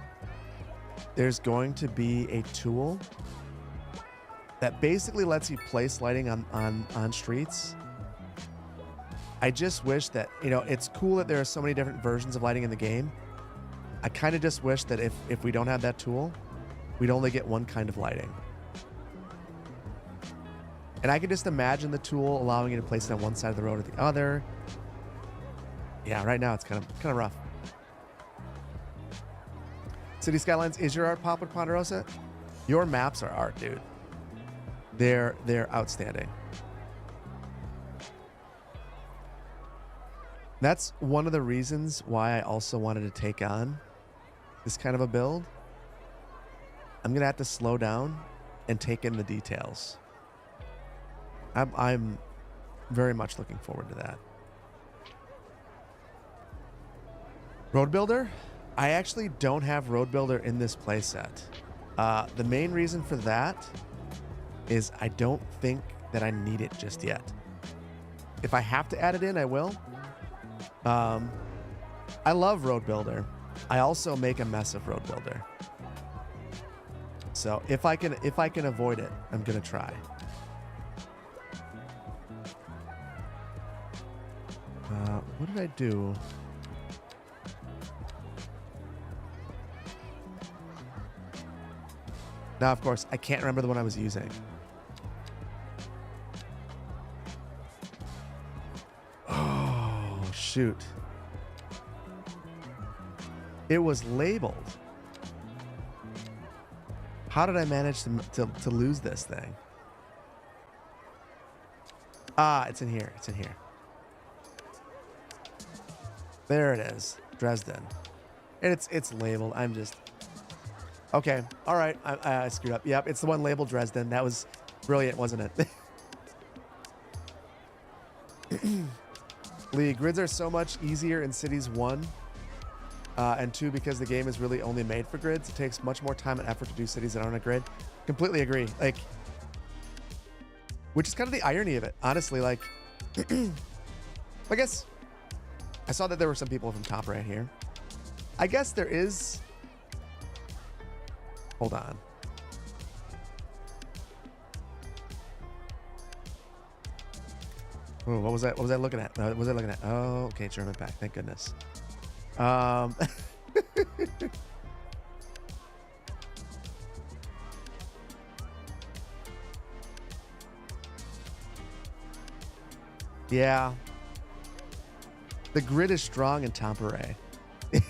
there's going to be a tool that basically lets you place lighting on streets. I just wish that, you know, it's cool that there are so many different versions of lighting in the game. I kind of just wish that if we don't have that tool, we'd only get one kind of lighting. And I can just imagine the tool allowing you to place it on one side of the road or the other. Yeah, right now it's kind of rough. City Skylines is your art, Pop with Ponderosa? Your maps are art, dude. They're outstanding. That's one of the reasons why I also wanted to take on this kind of a build. I'm gonna have to slow down and take in the details. I'm very much looking forward to that. Road Builder? I actually don't have Road Builder in this playset. The main reason for that is I don't think that I need it just yet. If I have to add it in, I will. I love Road Builder. I also make a mess of Road Builder. So if I can avoid it, I'm gonna try. What did I do? Now, of course, I can't remember the one I was using. Oh, shoot. It was labeled. How did I manage to lose this thing? Ah, it's in here. It's in here. There it is. Dresden. And it's labeled. I'm just... Okay. All right. I screwed up. Yep. It's the one labeled Dresden. That was brilliant, wasn't it? Lee, grids are so much easier in Cities 1 and 2 because the game is really only made for grids. It takes much more time and effort to do cities that aren't a grid. Completely agree. Like, which is kind of the irony of it, honestly. Like, I guess I saw that there were some people from top right here. I guess there is... Hold on. Oh, what was that? What was I looking at? What was I looking at? Oh, okay, German pack. Thank goodness. Yeah. The grid is strong in Tampere.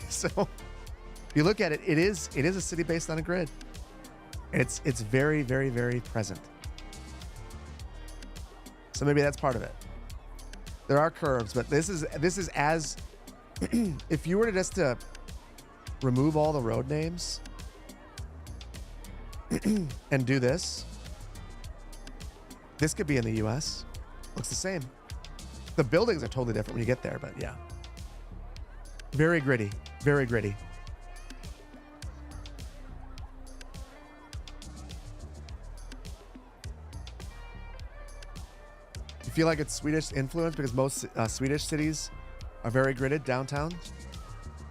So if you look at it, it is a city based on a grid. It's very, very, very present. So maybe that's part of it. There are curves, but this is as if you were to just to remove all the road names and do this, this could be in the US. Looks the same. The buildings are totally different when you get there, but yeah. Very gritty. Very gritty. You feel like it's Swedish influence because most Swedish cities are very gridded downtown?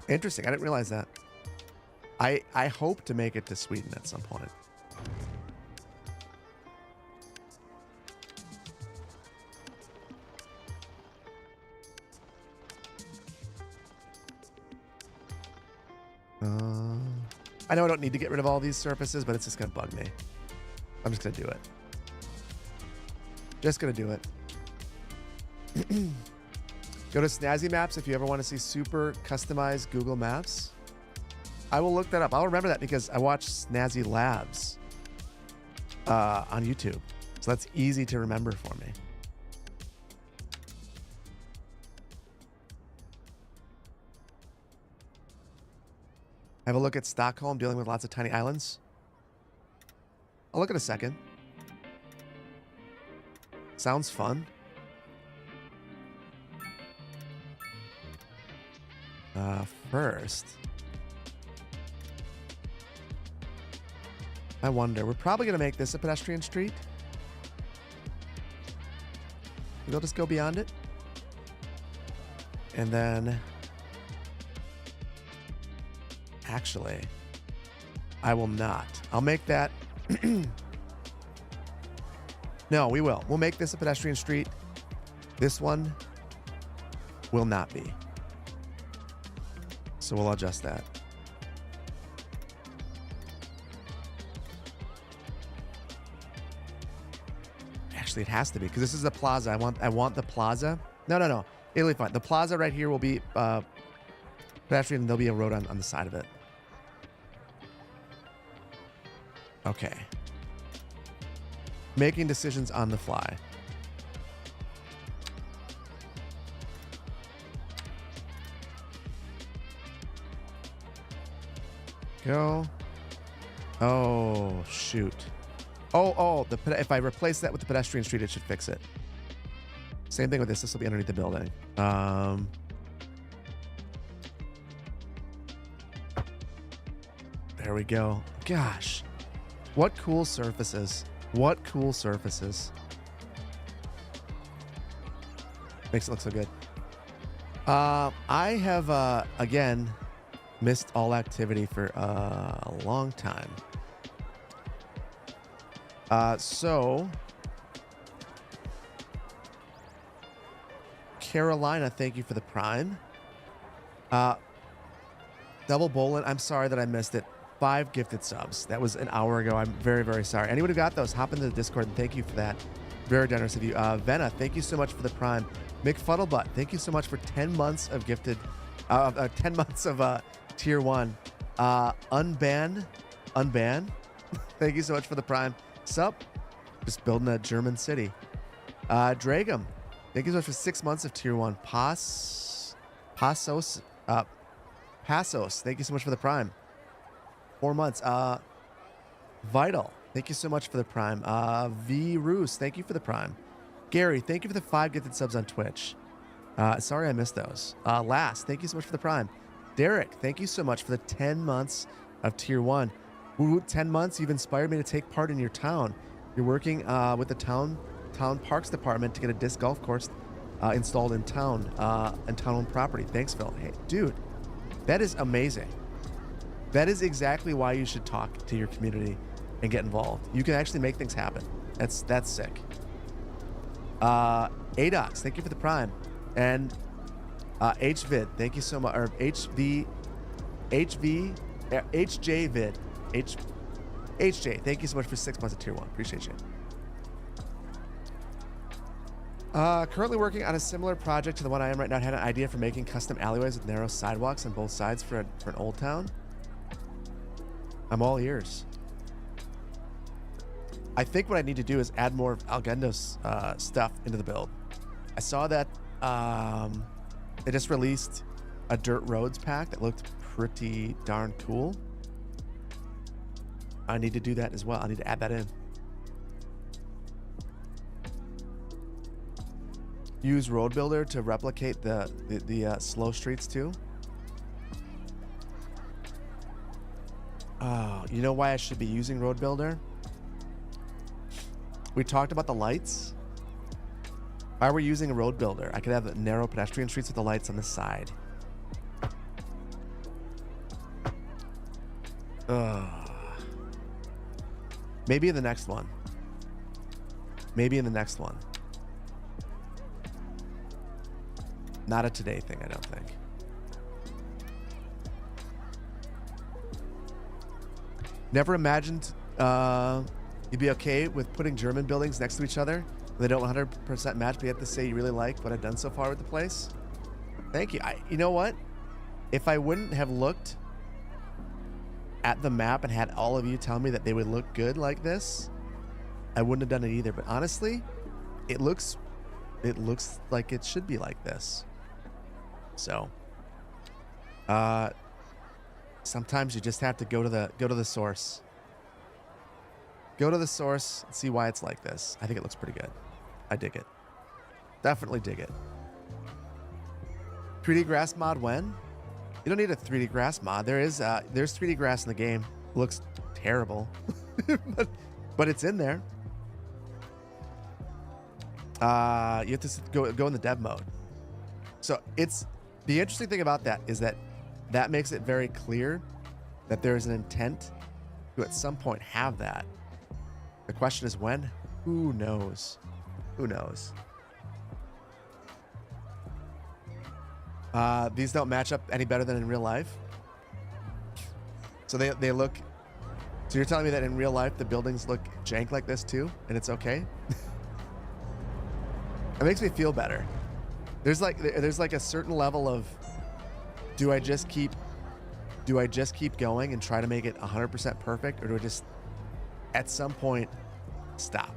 Interesting. I didn't realize that. I hope to make it to Sweden at some point. I know I don't need to get rid of all these surfaces, but it's just gonna bug me. I'm just gonna do it. Just gonna do it. Go to Snazzy Maps if you ever want to see super customized Google Maps. I will look that up. I'll remember that because I watch Snazzy Labs on YouTube. So that's easy to remember for me. Have a look at Stockholm dealing with lots of tiny islands. I'll look in a second. Sounds fun. First, I wonder, we're probably going to make this a pedestrian street. We'll just go beyond it. And then, actually, I will not. I'll make that. No, we will. We'll make this a pedestrian street. This one will not be. So we'll adjust that. Actually, it has to be because this is the plaza. I want the plaza. No. It'll be fine. The plaza right here will be pedestrian, and there'll be a road on the side of it. Okay. Making decisions on the fly. Go. Oh, shoot. Oh, if I replace that with the pedestrian street, it should fix it. Same thing with this. This will be underneath the building. There we go. Gosh. What cool surfaces. What cool surfaces. Makes it look so good. I have, again, missed all activity for a long time. So Carolina, thank you for the Prime. Double Bolin, I'm sorry that I missed it. 5 gifted subs. That was an hour ago. I'm very, very sorry. Anyone who got those, hop into the Discord and thank you for that. Very generous of you. Venna, thank you so much for the Prime. McFuddlebutt, thank you so much for 10 months of gifted, 10 months of Tier 1. Unban. Thank you so much for the Prime. Sup? Just building a German city. Dragum, thank you so much for 6 months of Tier 1. Passos, thank you so much for the Prime. 4 months. Vital, thank you so much for the Prime. V. Roos, thank you for the Prime. Gary, thank you for the 5 gifted subs on Twitch. Sorry I missed those. Last, thank you so much for the Prime. Derek, thank you so much for the 10 months of Tier 1. 10 months, you've inspired me to take part in your town. You're working with the town parks department to get a disc golf course installed in town and town-owned property. Thanks, Phil. Hey, dude, that is amazing. That is exactly why you should talk to your community and get involved. You can actually make things happen. That's sick. ADOX, thank you for the Prime. And HVid, thank you so much. Or HJvid. HJ, thank you so much for 6 months of Tier 1. Appreciate you. Currently working on a similar project to the one I am right now. I had an idea for making custom alleyways with narrow sidewalks on both sides for an old town. I'm all ears. I think what I need to do is add more of Algendo's stuff into the build. I saw that they just released a dirt roads pack that looked pretty darn cool. I need to do that as well. I need to add that in. Use Road Builder to replicate the slow streets too. Oh, you know why I should be using Road Builder? We talked about the lights. If I were using a Road Builder, I could have narrow pedestrian streets with the lights on the side. Maybe in the next one. Maybe in the next one. Not a today thing, I don't think. Never imagined you'd be okay with putting German buildings next to each other. They don't 100% match, but you have to say you really like what I've done so far with the place. Thank you. You know what? If I wouldn't have looked at the map and had all of you tell me that they would look good like this, I wouldn't have done it either. But honestly, it looks like it should be like this. So, sometimes you just have to go to the source. Go to the source and see why it's like this. I think it looks pretty good. I dig it. Definitely dig it. 3D grass mod when? You don't need a 3D grass mod. There's 3D grass in the game. It looks terrible, but it's in there. You have to go in the dev mode. So it's the interesting thing about that is that makes it very clear that there's an intent to at some point have that. The question is when? Who knows? Who knows? These don't match up any better than in real life. So they look. So you're telling me that in real life the buildings look jank like this too, and it's okay? It makes me feel better. There's like a certain level of, do I just keep going and try to make it 100% perfect, or do I just at some point stop?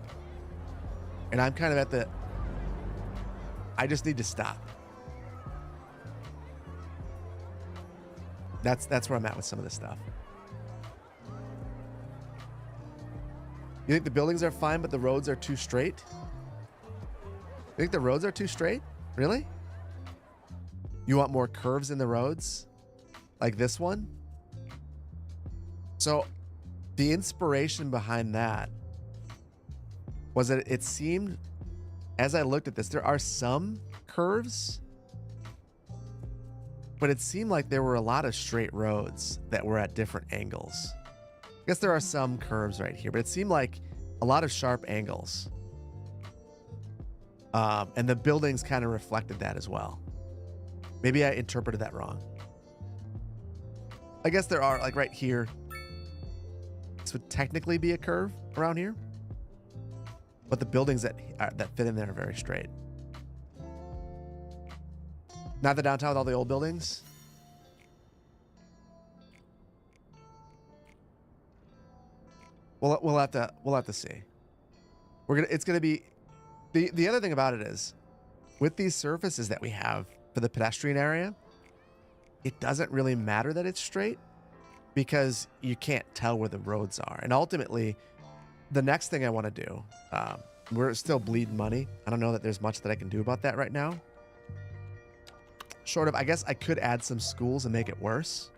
And I'm kind of at the, I just need to stop. That's where I'm at with some of this stuff. You think the buildings are fine, but the roads are too straight? You think the roads are too straight? Really? You want more curves in the roads? Like this one? So the inspiration behind that was that it seemed, as I looked at this, there are some curves, but it seemed like there were a lot of straight roads that were at different angles. I guess there are some curves right here, but it seemed like a lot of sharp angles. And the buildings kind of reflected that as well. Maybe I interpreted that wrong. I guess there are, like right here, this would technically be a curve around here, but the buildings that fit in there are very straight. Not the downtown with all the old buildings. We'll have to see. It's gonna be the other thing about it is, with these surfaces that we have for the pedestrian area, it doesn't really matter that it's straight because you can't tell where the roads are. And ultimately, the next thing I want to do, we're still bleeding money. I don't know that there's much that I can do about that right now. Short of, I guess I could add some schools and make it worse.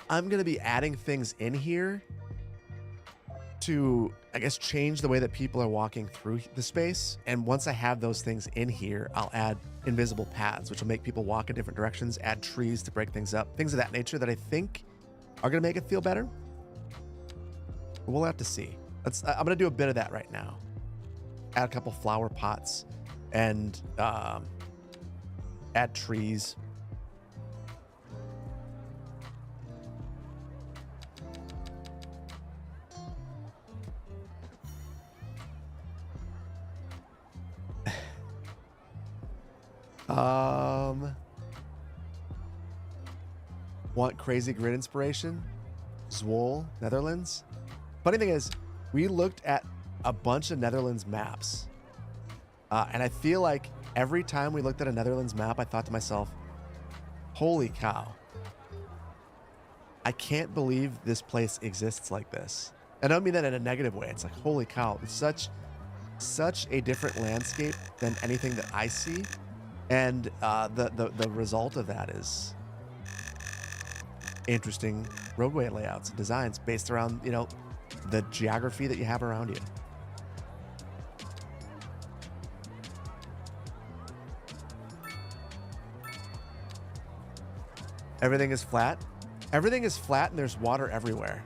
I'm going to be adding things in here to, I guess, change the way that people are walking through the space. And once I have those things in here, I'll add invisible paths, which will make people walk in different directions, add trees to break things up, things of that nature that I think are going to make it feel better. But we'll have to see. I'm going to do a bit of that right now. Add a couple flower pots and add trees. Want crazy grid inspiration? Zwolle, Netherlands. Funny thing is, we looked at a bunch of Netherlands maps. And I feel like every time we looked at a Netherlands map, I thought to myself, holy cow. I can't believe this place exists like this. And I don't mean that in a negative way. It's like, holy cow, it's such a different landscape than anything that I see. And the result of that is interesting roadway layouts and designs based around, you know, the geography that you have around you. Everything is flat. Everything is flat and there's water everywhere.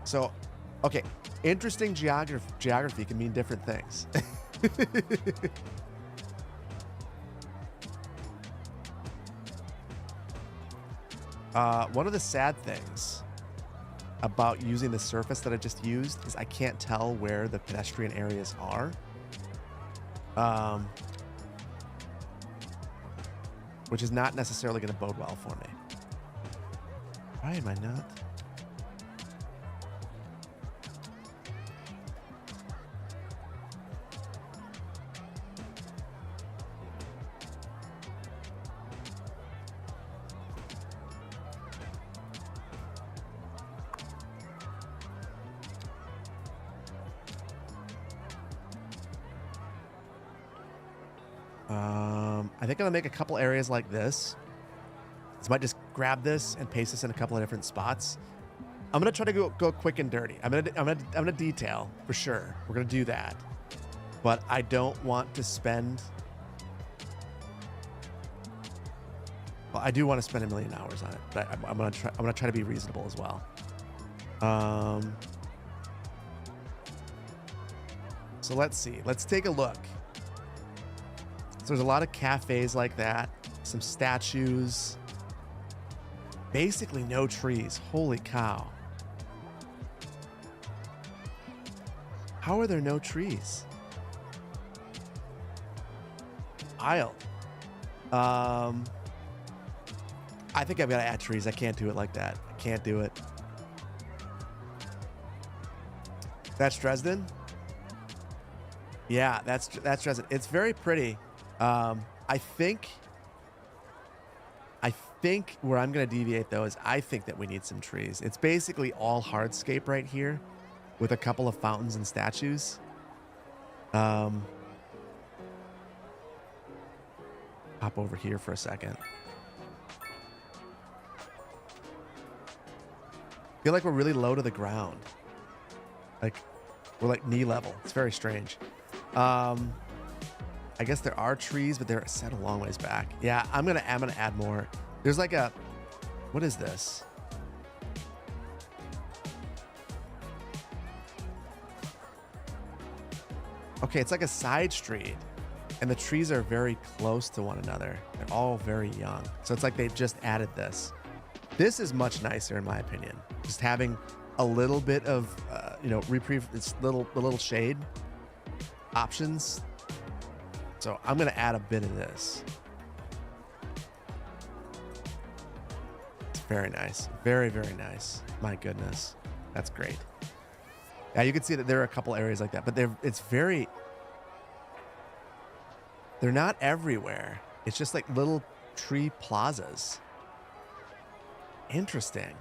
So, okay, interesting geography can mean different things. One of the sad things about using the surface that I just used is I can't tell where the pedestrian areas are. Which is not necessarily going to bode well for me. Why am I not? I think I'm gonna make a couple areas like this. So I might just grab this and paste this in a couple of different spots. I'm gonna try to go quick and dirty. I'm gonna detail for sure. We're gonna do that, but I don't want to spend. Well, I do want to spend 1 million hours on it, but I'm gonna try to be reasonable as well. So let's see. Let's take a look. So there's a lot of cafes like that, some statues, basically no trees. Holy cow. How are there no trees? Wild. I think I've got to add trees. I can't do it like that. I can't do it. That's Dresden? Yeah, that's Dresden. It's very pretty. I think where I'm going to deviate though is I think that we need some trees. It's basically all hardscape right here with a couple of fountains and statues. Hop over here for a second. Feel like we're really low to the ground. Like we're like knee level. It's very strange. I guess there are trees, but they're set a long ways back. Yeah, I'm gonna add more. There's like a, what is this? Okay, it's like a side street, and the trees are very close to one another. They're all very young, so it's like they just added this. This is much nicer in my opinion. Just having a little bit of, reprieve. It's the little shade options. So I'm going to add a bit of this. It's very nice. Very, very nice. My goodness. That's great. Yeah, you can see that there are a couple areas like that, but they're not everywhere. It's just like little tree plazas. Interesting.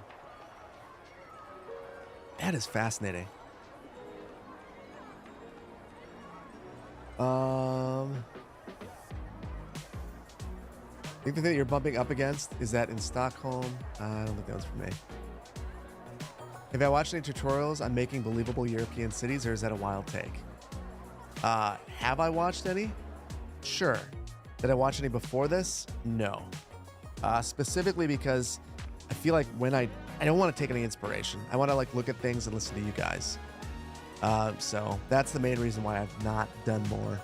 That is fascinating. I think the thing that you're bumping up against is that in Stockholm. I don't think that was for me. Have I watched any tutorials on making believable European cities, or is that a wild take? Have I watched any? Sure. Did I watch any before this? No. Specifically because I feel like when I don't want to take any inspiration. I want to like look at things and listen to you guys. So that's the main reason why I've not done more.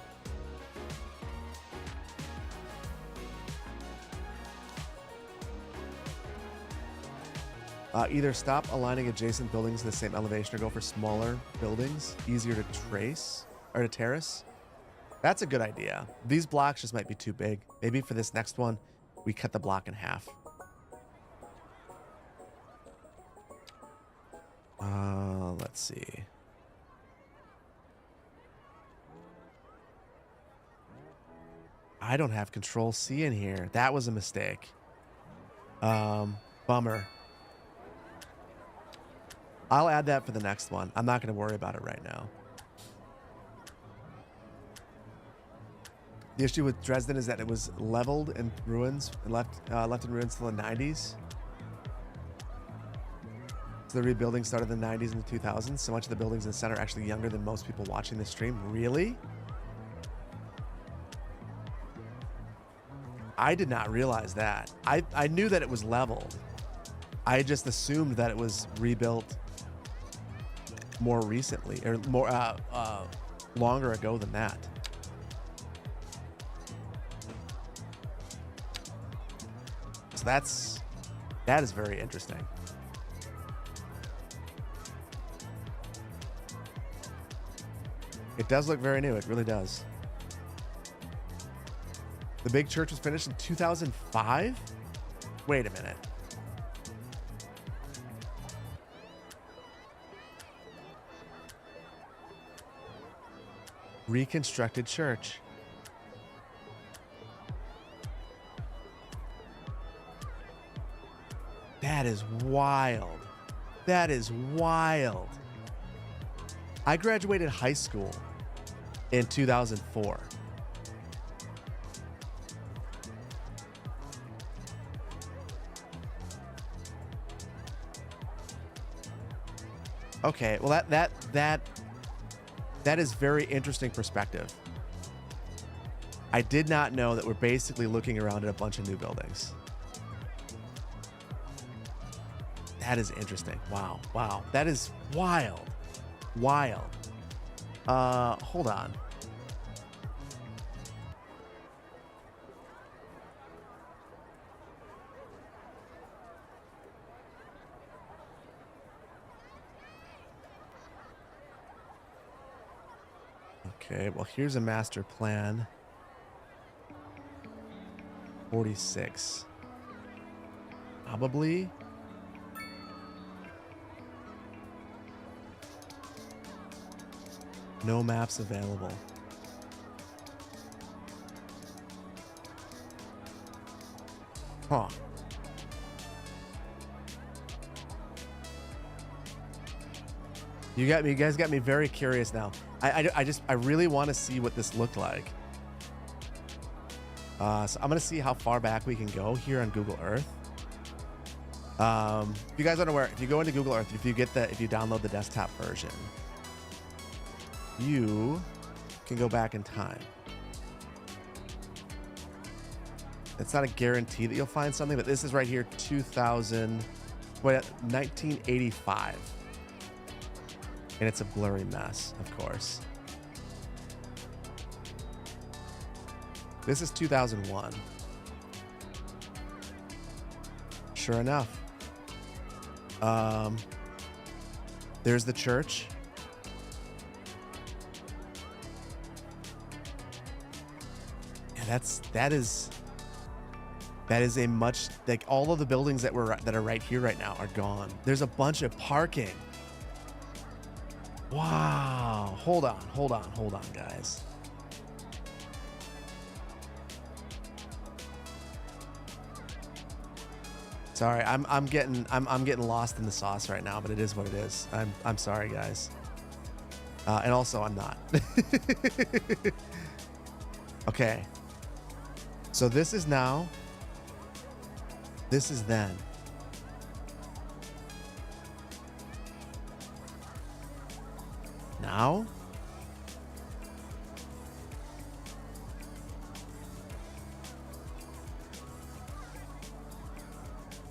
Either stop aligning adjacent buildings to the same elevation or go for smaller buildings, easier to trace or to terrace. That's a good idea. These blocks just might be too big. Maybe for this next one, we cut the block in half. Let's see. I don't have Control C in here. That was a mistake. Bummer. I'll add that for the next one. I'm not going to worry about it right now. The issue with Dresden is that it was leveled in ruins and left in ruins till the 90s. So the rebuilding started in the 90s and the 2000s. So much of the buildings in the center are actually younger than most people watching this stream. Really? I did not realize that. I knew that it was leveled. I just assumed that it was rebuilt more recently or more longer ago than that. So That is very interesting. It does look very new. It really does. The big church was finished in 2005? Wait a minute. Reconstructed church. That is wild. That is wild. I graduated high school in 2004. Okay, well that is very interesting perspective. I did not know that we're basically looking around at a bunch of new buildings. That is interesting. Wow. Wow. That is wild. Wild. Hold on. Okay, well, here's a master plan. 46. Probably. No maps available. Huh. You guys got me very curious now. I really want to see what this looked like. So I'm gonna see how far back we can go here on Google Earth. If you guys aren't aware, if you go into Google Earth, if you download the desktop version, you can go back in time. It's not a guarantee that you'll find something, but this is right here, 1985. And it's a blurry mess, of course. This is 2001. Sure enough. There's the church. Yeah, that is a much, like, all of the buildings that are right here right now are gone. There's a bunch of parking. Wow. Hold on, guys. Sorry, I'm getting lost in the sauce right now, but it is what it is. I'm sorry, guys. And also I'm not. Okay. So this is now. This is then. Now?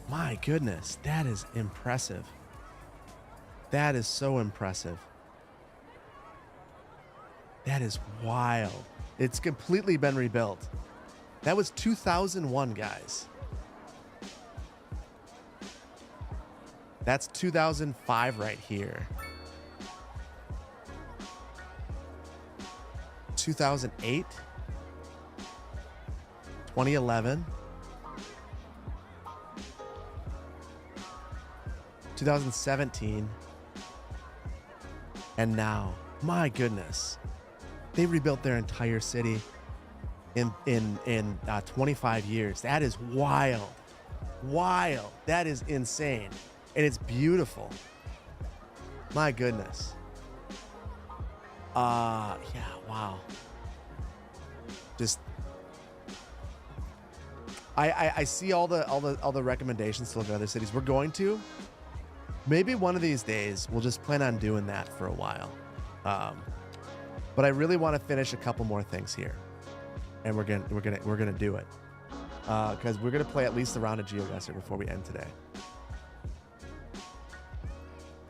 My goodness, that is impressive. That is so impressive. That is wild. It's completely been rebuilt. That was 2001, guys. That's 2005 right here. 2008, 2011, 2017, and now. My goodness, they rebuilt their entire city in 25 years. That is wild. Wild. That is insane. And it's beautiful. My goodness. Yeah, wow. Just I see all the recommendations to look at other cities. We're going to. Maybe one of these days we'll just plan on doing that for a while. But I really want to finish a couple more things here. And we're gonna do it. Because we're gonna play at least a round of GeoGuessr before we end today.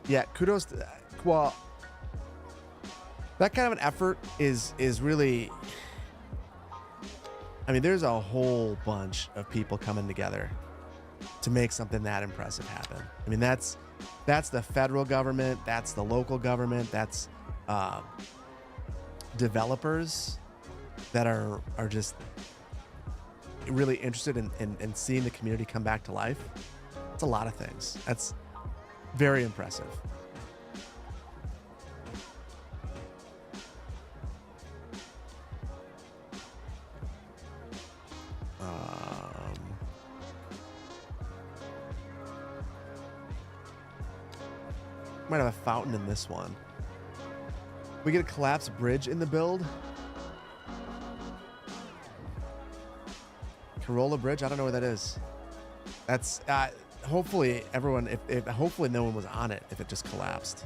Yeah, kudos to that. Well, that kind of an effort is really, I mean, there's a whole bunch of people coming together to make something that impressive happen. I mean, that's the federal government, that's the local government, that's developers that are just really interested in seeing the community come back to life. It's a lot of things. That's very impressive. Might have a fountain in this one. We get a collapsed bridge in the build. Corolla Bridge? I don't know where that is. That's hopefully everyone. If hopefully no one was on it if it just collapsed.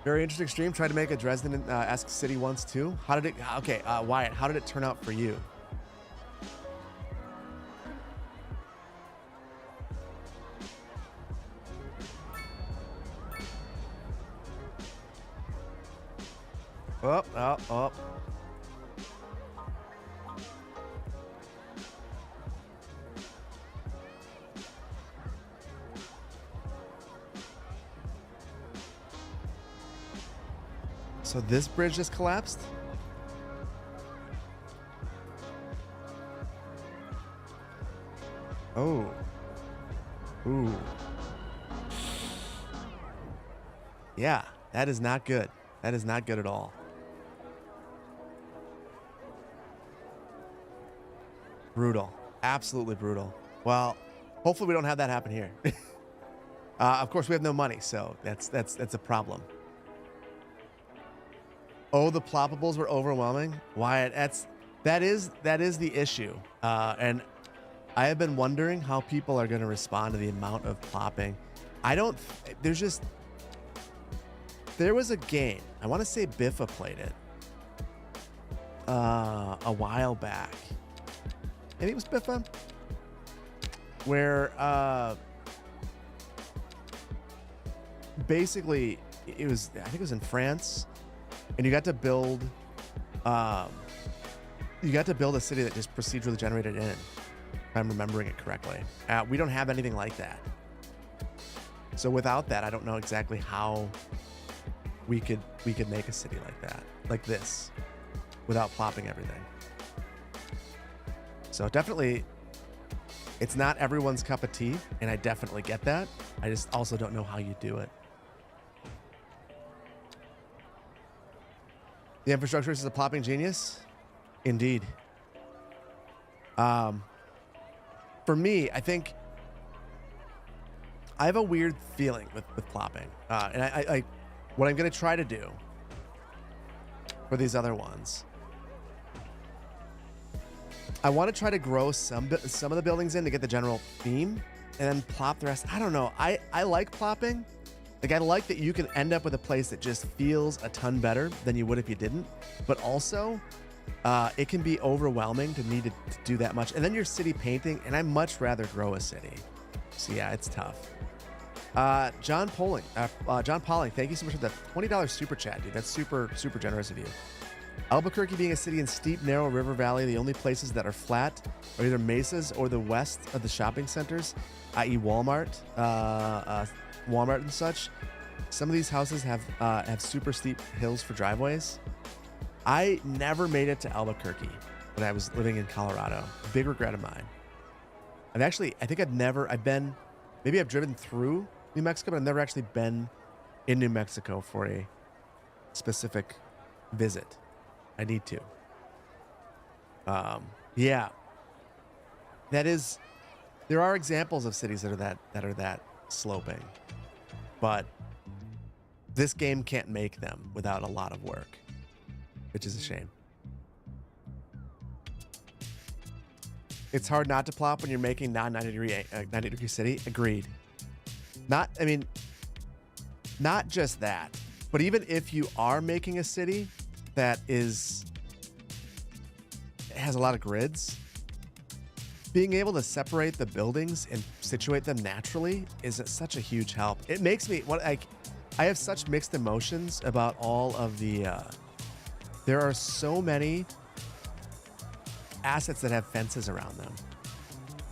Very interesting stream. Tried to make a Dresden-esque city once too. How did it? Okay, Wyatt. How did it turn out for you? Up. So this bridge just collapsed? Oh. Ooh. Yeah, that is not good. That is not good at all. Brutal. Absolutely brutal. Well, hopefully we don't have that happen here. Of course, we have no money, so that's a problem. Oh, the ploppables were overwhelming. Wyatt, that is the issue. And I have been wondering how people are going to respond to the amount of plopping. There was a game. I want to say Biffa played it a while back. Maybe it was Biffa, where basically it was, I think it was in France, and you got to build a city that just procedurally generated in, if I'm remembering it correctly. We don't have anything like that. So without that, I don't know exactly how we could make a city like that, like this, without plopping everything. So definitely, it's not everyone's cup of tea, and I definitely get that. I just also don't know how you do it. The infrastructure is a plopping genius. Indeed. For me, I think I have a weird feeling with plopping. And I what I'm going to try to do for these other ones, I want to try to grow some of the buildings in to get the general theme, and then plop the rest. I don't know. I like plopping. Like, I like that you can end up with a place that just feels a ton better than you would if you didn't. But also, it can be overwhelming to need to do that much. And then you're city painting, and I much rather grow a city. So yeah, it's tough. John Polling, thank you so much for the $20 super chat, dude. That's super generous of you. Albuquerque being a city in steep, narrow river valley, the only places that are flat are either mesas or the west of the shopping centers, i.e. Walmart and such. Some of these houses have super steep hills for driveways. I never made it to Albuquerque when I was living in Colorado. Big regret of mine. I've driven through New Mexico, but I've never actually been in New Mexico for a specific visit. I need to. Yeah. There are examples of cities that are that sloping, but this game can't make them without a lot of work, which is a shame. It's hard not to plop when you're making non-90 degree city. Agreed. Not just that, but even if you are making a city that has a lot of grids, being able to separate the buildings and situate them naturally is such a huge help. It makes me I have such mixed emotions about all of the there are so many assets that have fences around them.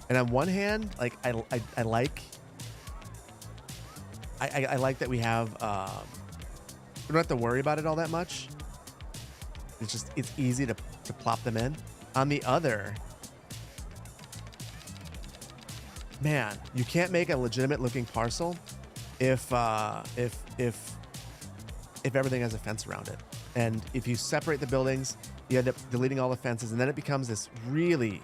And on one hand, like I like I like that we have we don't have to worry about it all that much. It's easy to plop them in. On the other, man, you can't make a legitimate looking parcel if everything has a fence around it. And if you separate the buildings, you end up deleting all the fences, and then it becomes this really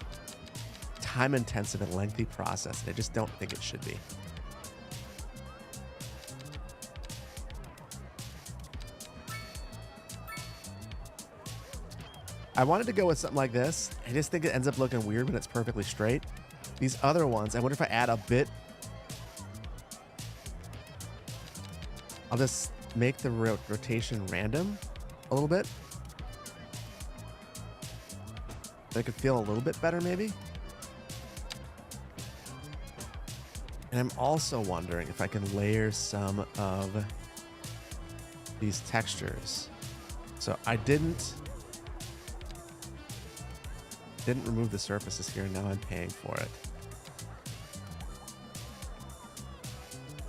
time-intensive and lengthy process. And I just don't think it should be. I wanted to go with something like this. I just think it ends up looking weird when it's perfectly straight. These other ones, I wonder if I add a bit. I'll just make the rotation random a little bit. So I could feel a little bit better maybe. And I'm also wondering if I can layer some of these textures. So I didn't remove the surfaces here, and now I'm paying for it.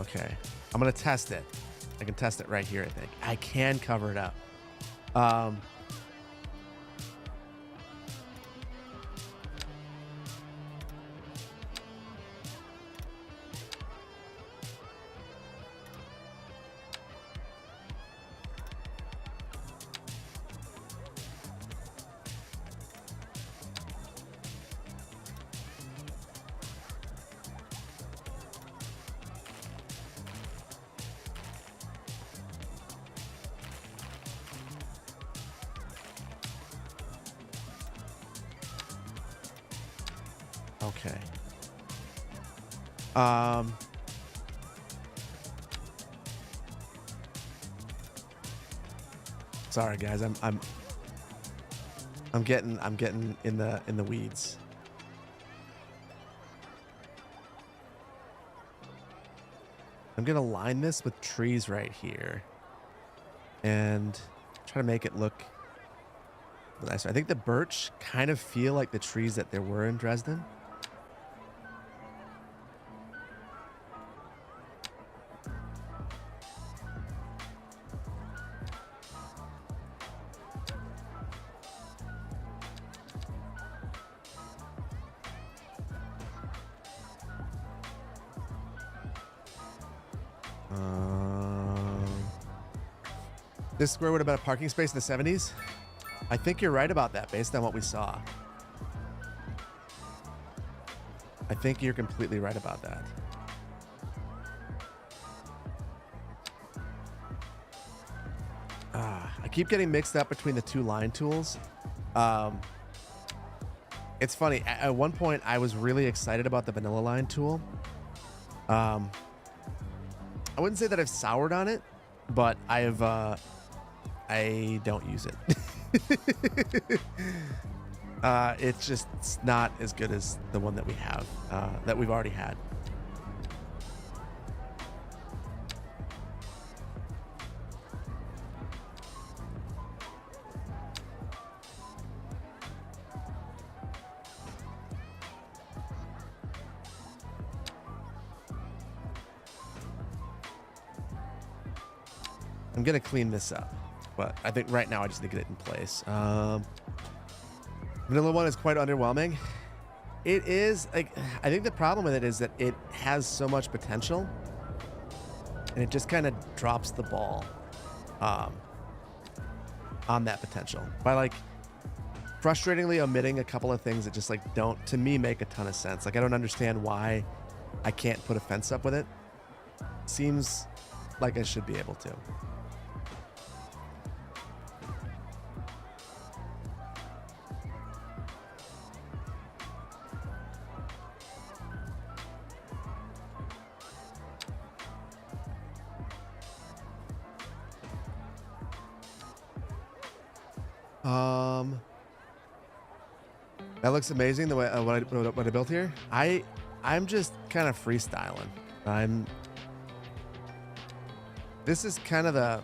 Okay, I'm gonna test it. I can test it right here, I think. I can cover it up. Okay. Sorry guys, I'm getting in the weeds. I'm gonna line this with trees right here and try to make it look nicer. I think the birch kind of feel like the trees that there were in Dresden. This square would have been a parking space in the 70s. I think you're right about that based on what we saw. I think you're completely right about that. I keep getting mixed up between the two line tools. It's funny. At one point, I was really excited about the vanilla line tool. I wouldn't say that I've soured on it, but I don't use it. It's not as good as the one that we have, that we've already had. I'm gonna clean this up, but I think right now I just need to get it in place. Vanilla one is quite underwhelming. It is, like, I think the problem with it is that it has so much potential and it just kind of drops the ball on that potential by like frustratingly omitting a couple of things that just like don't, to me, make a ton of sense. Like, I don't understand why I can't put a fence up with it. Seems like I should be able to. That looks amazing, the way what I built here. I'm just kind of freestyling. This is kind of the.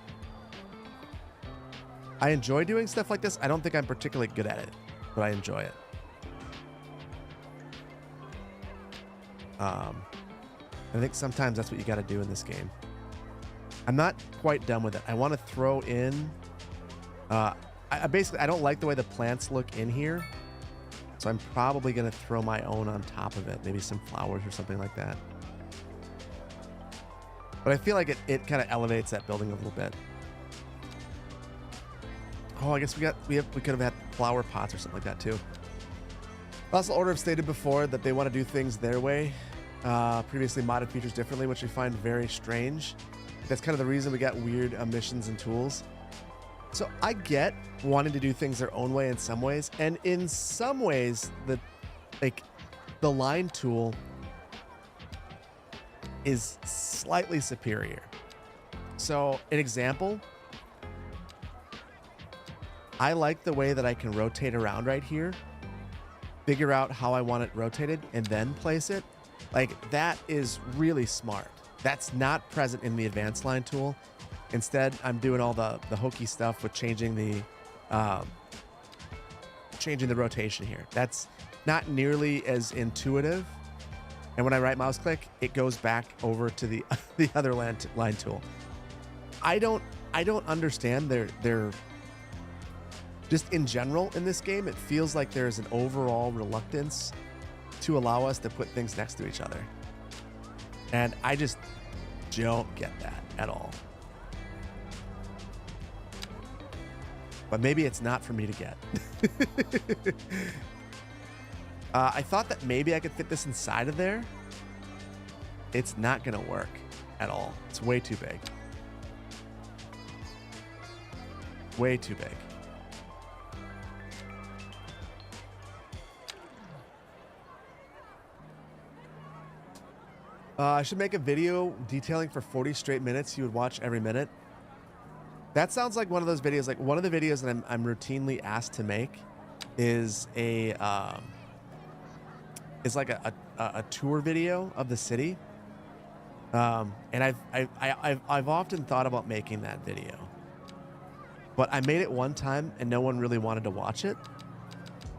I enjoy doing stuff like this. I don't think I'm particularly good at it, but I enjoy it. I think sometimes that's what you got to do in this game. I'm not quite done with it. I want to throw in, I don't like the way the plants look in here. So I'm probably going to throw my own on top of it. Maybe some flowers or something like that. But I feel like it kind of elevates that building a little bit. Oh, I guess we could have had flower pots or something like that too. Fossil Order have stated before that they want to do things their way. Previously modded features differently, which we find very strange. That's kind of the reason we got weird missions and tools. So I get wanting to do things their own way in some ways, and in some ways, the line tool is slightly superior. So an example, I like the way that I can rotate around right here, figure out how I want it rotated, and then place it. Like, that is really smart. That's not present in the advanced line tool. Instead, I'm doing all the hokey stuff with changing the rotation here. That's not nearly as intuitive. And when I right mouse click, it goes back over to the other line tool. I don't understand their just in general in this game. It feels like there's an overall reluctance to allow us to put things next to each other, and I just don't get that at all. But maybe it's not for me to get. I thought that maybe I could fit this inside of there. It's not going to work at all. It's way too big. Way too big. I should make a video detailing for 40 straight minutes. You would watch every minute. That sounds like one of those videos. Like, one of the videos that I'm routinely asked to make is like a tour video of the city. And I've often thought about making that video, but I made it one time and no one really wanted to watch it.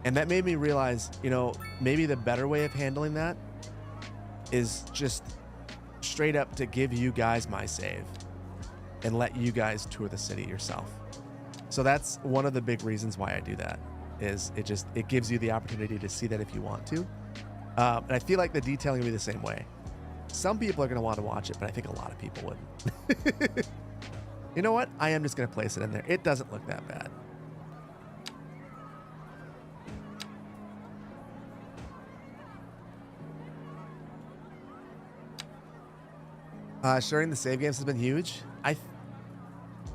And that made me realize, maybe the better way of handling that is just straight up to give you guys my save and let you guys tour the city yourself. So that's one of the big reasons why I do that, is it gives you the opportunity to see that if you want to. And I feel like the detailing will be the same way. Some people are going to want to watch it, but I think a lot of people wouldn't. You know what? I am just going to place it in there. It doesn't look that bad. Sharing the save games has been huge.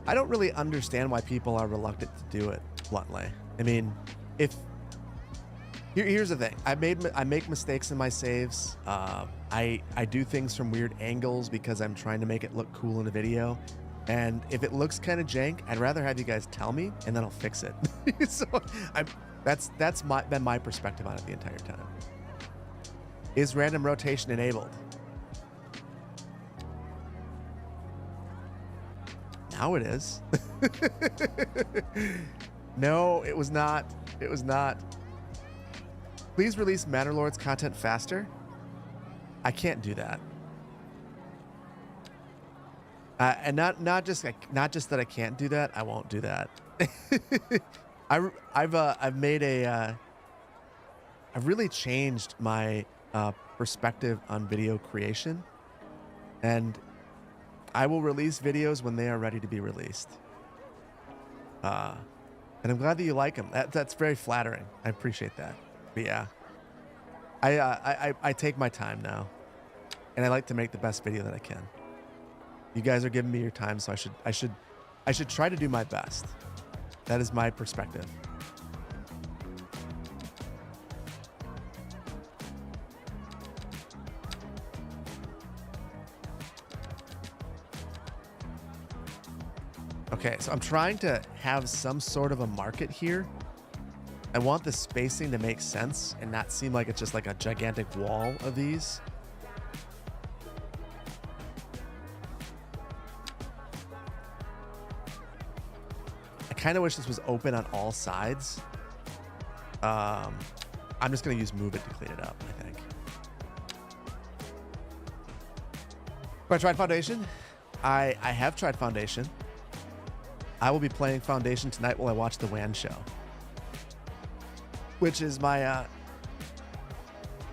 I don't really understand why people are reluctant to do it, bluntly. I mean, here's the thing. I make mistakes in my saves. I do things from weird angles because I'm trying to make it look cool in a video. And if it looks kind of jank, I'd rather have you guys tell me and then I'll fix it. So that's been my perspective on it the entire time. Is random rotation enabled? Now it is. No, it was not. It was not. Please release Matterlord's content faster. I can't do that. And not just that I can't do that. I won't do that. I've really changed my perspective on video creation, and I will release videos when they are ready to be released. And I'm glad that you like them. That's very flattering. I appreciate that. But yeah, I take my time now, and I like to make the best video that I can. You guys are giving me your time, so I should try to do my best. That is my perspective. Okay, so I'm trying to have some sort of a market here. I want the spacing to make sense and not seem like it's just like a gigantic wall of these. I kind of wish this was open on all sides. I'm just going to use Move It to clean it up, I think. Have I tried Foundation? I have tried Foundation. I will be playing Foundation tonight while I watch the WAN show, which is my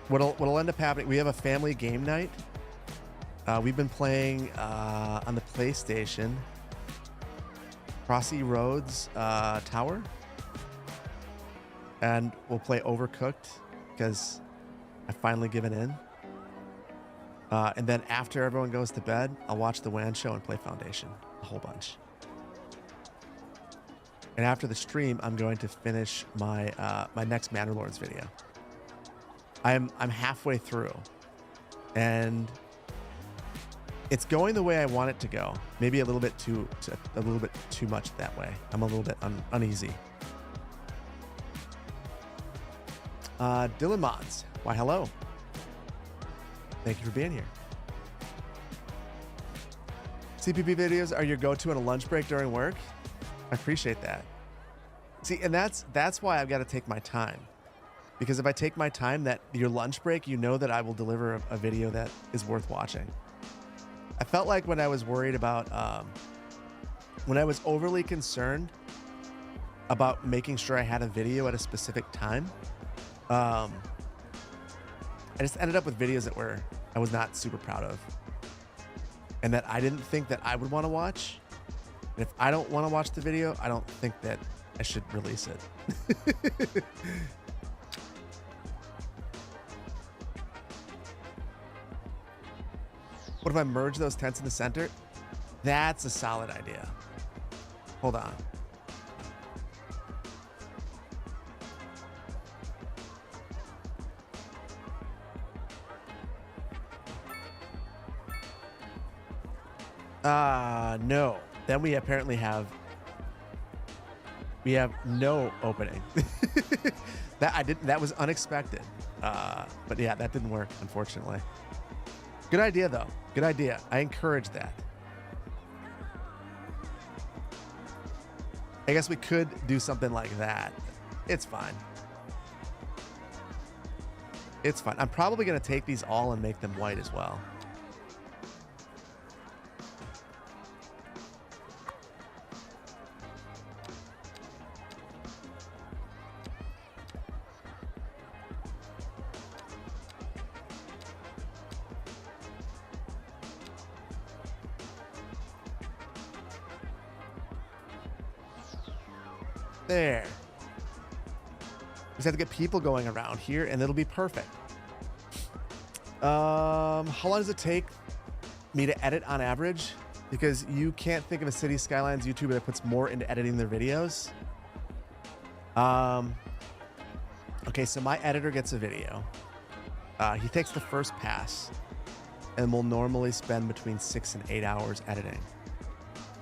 what'll end up happening. We have a family game night. We've been playing on the PlayStation Crossy Roads Tower, and we'll play Overcooked because I've finally given in. And then after everyone goes to bed, I'll watch the WAN show and play Foundation a whole bunch. And after the stream, I'm going to finish my my next Manderlords video. I'm halfway through, and it's going the way I want it to go. Maybe a little bit too much that way. I'm a little bit uneasy. Dylan Mods, why hello. Thank you for being here. CPP videos are your go-to on a lunch break during work. I appreciate that. See, and that's why I've got to take my time. Because if I take my time, that your lunch break, you know that I will deliver a video that is worth watching. I felt like when I was worried about, when I was overly concerned about making sure I had a video at a specific time, I just ended up with videos that I was not super proud of, and that I didn't think that I would want to watch. And if I don't want to watch the video, I don't think that I should release it. What if I merge those tents in the center? That's a solid idea. Hold on. No. Then we apparently have no opening. That was unexpected. But yeah, that didn't work, unfortunately. Good idea though. Good idea. I encourage that. I guess we could do something like that. It's fine. It's fine. I'm probably going to take these all and make them white as well. There. Just have to get people going around here and it'll be perfect. How long does it take me to edit on average? Because you can't think of a City Skylines YouTuber that puts more into editing their videos. Okay, so my editor gets a video. He takes the first pass and will normally spend between 6 and 8 hours editing.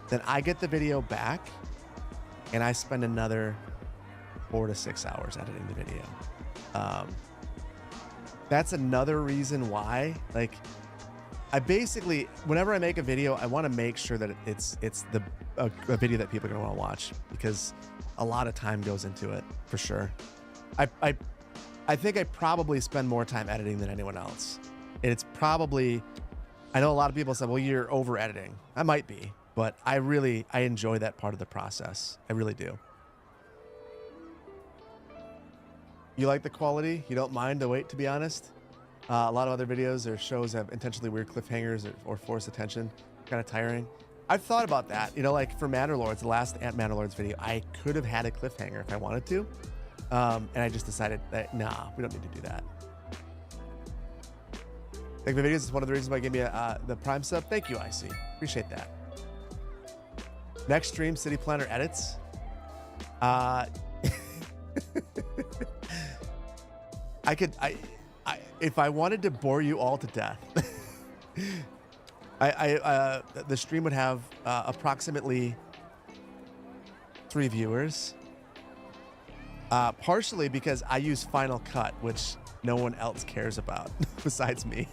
Then I get the video back and I spend another 4 to 6 hours editing the video. That's another reason why, like, I basically, whenever I make a video, I want to make sure that it's a video that people are going to want to watch, because a lot of time goes into it, for sure. I think I probably spend more time editing than anyone else. And it's probably, I know a lot of people say, well, you're over editing. I might be. But I enjoy that part of the process. I really do. You like the quality? You don't mind the wait, to be honest? A lot of other videos or shows have intentionally weird cliffhangers or forced attention. Kind of tiring. I've thought about that. You know, like for Manderlords, the last Manderlords video, I could have had a cliffhanger if I wanted to. And I just decided that, nah, we don't need to do that. Like the videos is one of the reasons why I gave me the Prime sub. Thank you, IC. Appreciate that. Next stream, City Planner edits. If I wanted to bore you all to death, the stream would have approximately 3 viewers. Partially because I use Final Cut, which no one else cares about besides me.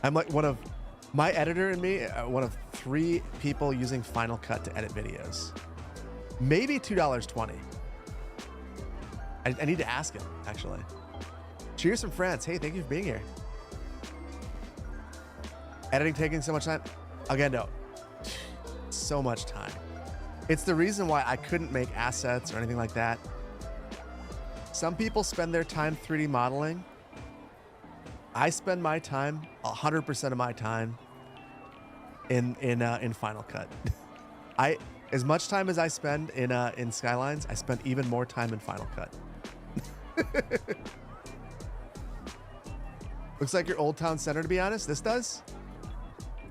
I'm like my editor and me, one of 3 people using Final Cut to edit videos. Maybe $2.20. I need to ask him, actually. Cheers from France. Hey, thank you for being here. Editing taking so much time. Again, no. So much time. It's the reason why I couldn't make assets or anything like that. Some people spend their time 3D modeling. I spend my time, 100% of my time, in Final Cut. As much time as I spend in Skylines, I spend even more time in Final Cut. Looks like your Old Town Center, to be honest. This does?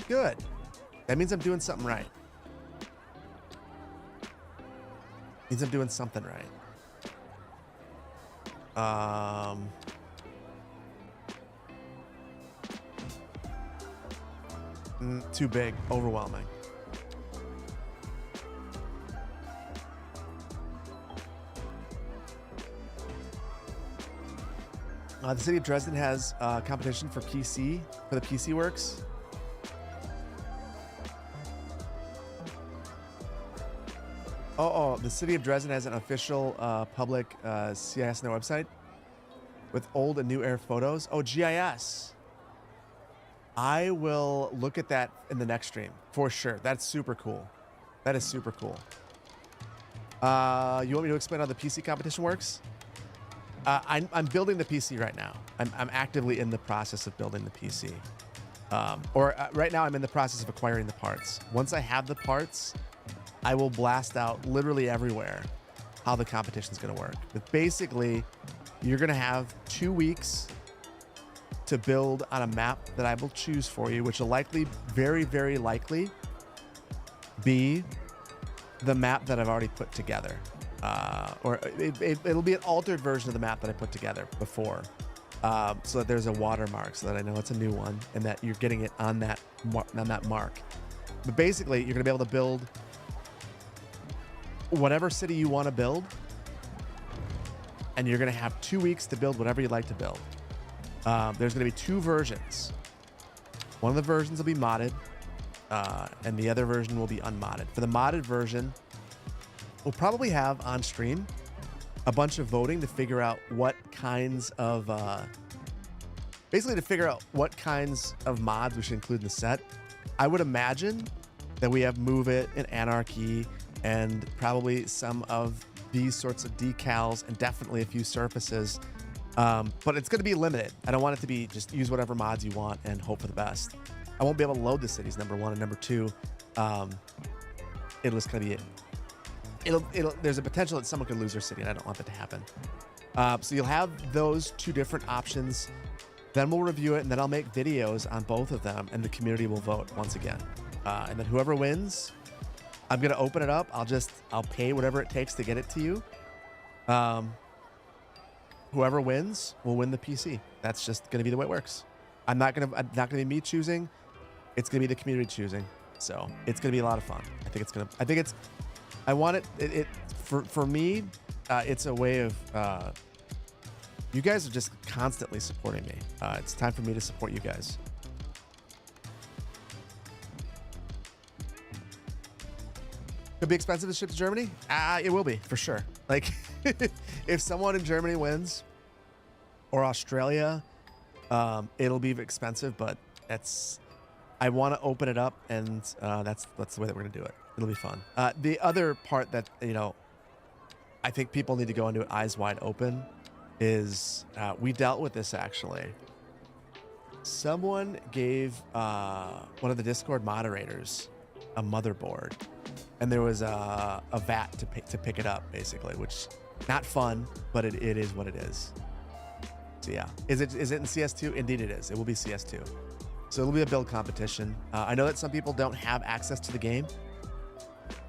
Good. That means I'm doing something right. Means I'm doing something right. Too big. Overwhelming. The city of Dresden has competition for PC, for the PC Works. Oh, the city of Dresden has an official public CIS on their website with old and new air photos. Oh, GIS. I will look at that in the next stream for sure. That's super cool. That is super cool. You want me to explain how the PC competition works? I'm building the PC right now. I'm actively in the process of building the PC. Right now I'm in the process of acquiring the parts. Once I have the parts, I will blast out literally everywhere how the competition is going to work. But basically, you're going to have 2 weeks to build on a map that I will choose for you, which will likely, very, very likely, be the map that I've already put together. Or it'll be an altered version of the map that I put together before, so that there's a watermark, so that I know it's a new one and that you're getting it on that mark. But basically, you're gonna be able to build whatever city you want to build, and you're gonna have 2 weeks to build whatever you'd like to build. There's gonna be 2 versions. One of the versions will be modded, and the other version will be unmodded. For the modded version, we'll probably have on stream a bunch of voting to figure out what kinds of basically to figure out what kinds of mods we should include in the set. I would imagine that we have Move It and Anarchy and probably some of these sorts of decals and definitely a few surfaces, but it's going to be limited. I don't want it to be just use whatever mods you want and hope for the best. I won't be able to load the cities, number one, and number two, it'll just kind of be there's a potential that someone could lose their city, and I don't want that to happen. So you'll have those 2 different options. Then we'll review it, and then I'll make videos on both of them, and the community will vote once again. And then whoever wins, I'm gonna open it up. I'll pay whatever it takes to get it to you. Whoever wins will win the PC. That's just gonna be the way it works. I'm not gonna be me choosing. It's gonna be the community choosing. So it's gonna be a lot of fun. I want it for me, it's a way of, you guys are just constantly supporting me. It's time for me to support you guys. Could be expensive to ship to Germany? It will be, for sure. Like, if someone in Germany wins, or Australia, it'll be expensive, but I want to open it up, and that's the way that we're gonna do it. It'll be fun. The other part that, I think people need to go into it eyes wide open is, we dealt with this actually. Someone gave one of the Discord moderators a motherboard, and there was a VAT to pick it up, basically, which not fun, but it is what it is. So yeah, is it in CS2? Indeed it is. It will be CS2. So it'll be a build competition. I know that some people don't have access to the game.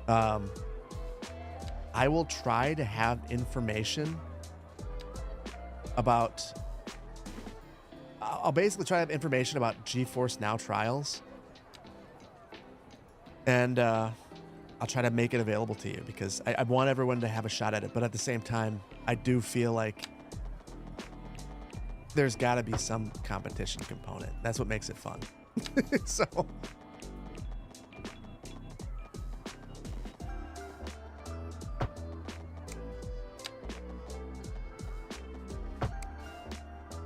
I will try to have information about, I'll basically try to have information about GeForce Now trials, and I'll try to make it available to you, because I want everyone to have a shot at it. But at the same time, I do feel like there's got to be some competition component. That's what makes it fun.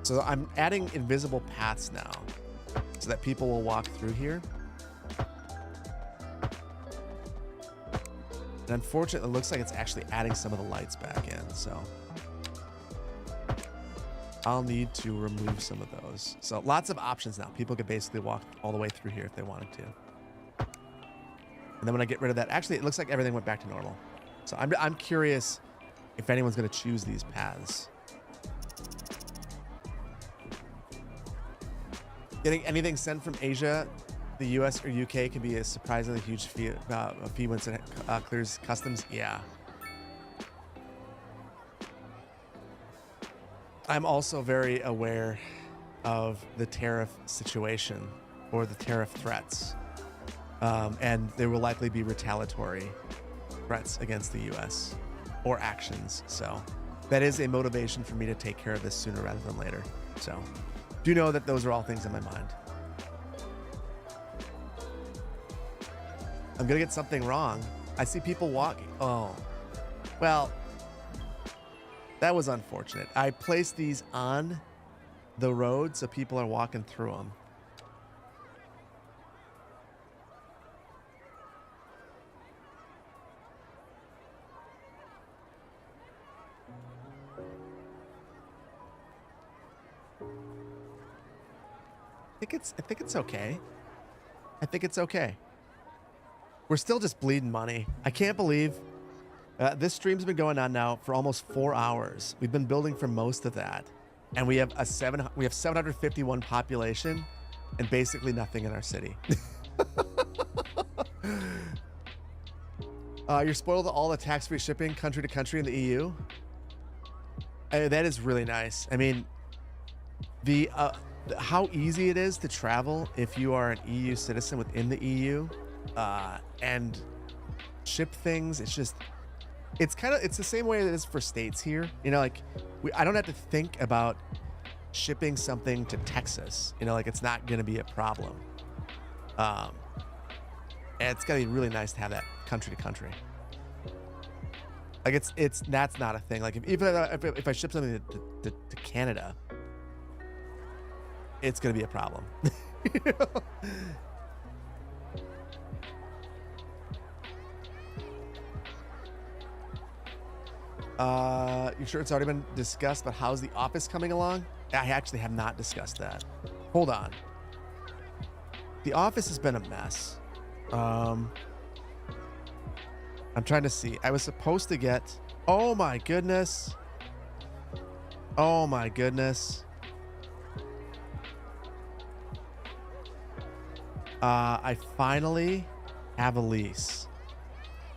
So I'm adding invisible paths now. so that people will walk through here. And unfortunately, it looks like it's actually adding some of the lights back in, so I'll need to remove some of those. So lots of options now. People could basically walk all the way through here if they wanted to. And then when I get rid of that, actually, it looks like everything went back to normal. So I'm curious if anyone's going to choose these paths. Getting anything sent from Asia, the US or UK can be a surprisingly huge fee once it clears customs. Yeah. I'm also very aware of the tariff situation or the tariff threats. And there will likely be retaliatory threats against the US or actions. So that is a motivation for me to take care of this sooner rather than later. So do know that those are all things in my mind. I'm gonna get something wrong. I see people walking. Oh, well, that was unfortunate. I placed these on the road so people are walking through them. I think it's okay. I think it's okay. We're still just bleeding money. I can't believe this stream's been going on now for almost 4 hours. We've been building for most of that, and we have 751 population, and basically nothing in our city. You're spoiled with all the tax-free shipping country to country in the EU. That is really nice. I mean, how easy it is to travel if you are an EU citizen within the EU and ship things. It's the same way it is for states here. You know, like I don't have to think about shipping something to Texas. You know, like it's not going to be a problem. And it's going to be really nice to have that country to country. Like that's not a thing. Like if I ship something to Canada, it's going to be a problem. You know? You sure it's already been discussed, but how's The Office coming along? I actually have not discussed that. Hold on. The Office has been a mess. I'm trying to see. I was supposed to get... Oh my goodness. Oh my goodness. I finally have a lease.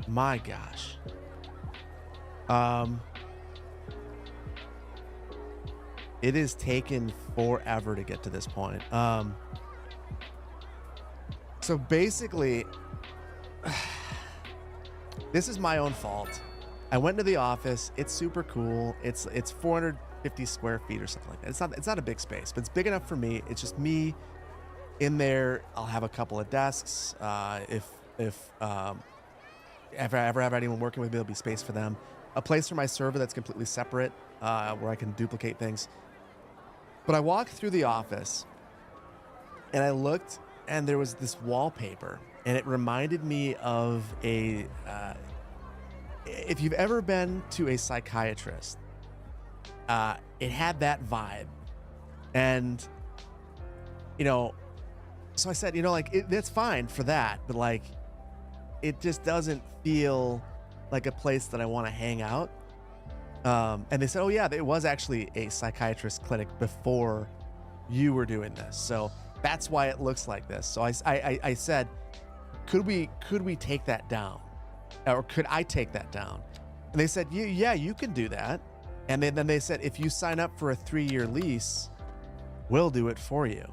My gosh. It has taken forever to get to this point. So basically, this is my own fault. I went to the office. It's super cool. It's 450 square feet or something like that. It's not a big space, but it's big enough for me. It's just me in there. I'll have a couple of desks. If I ever have anyone working with me, there'll be space for them. A place for my server that's completely separate, where I can duplicate things. But I walked through the office and I looked, and there was this wallpaper, and it reminded me of if you've ever been to a psychiatrist, it had that vibe. And, you know, so I said, you know, like, that's fine for that, but like, it just doesn't feel like a place that I want to hang out. And they said, oh yeah, it was actually a psychiatrist clinic before you were doing this. So that's why it looks like this. So I said, could we take that down? Or could I take that down? And they said, yeah, you can do that. And then they said, if you sign up for a 3-year lease, we'll do it for you.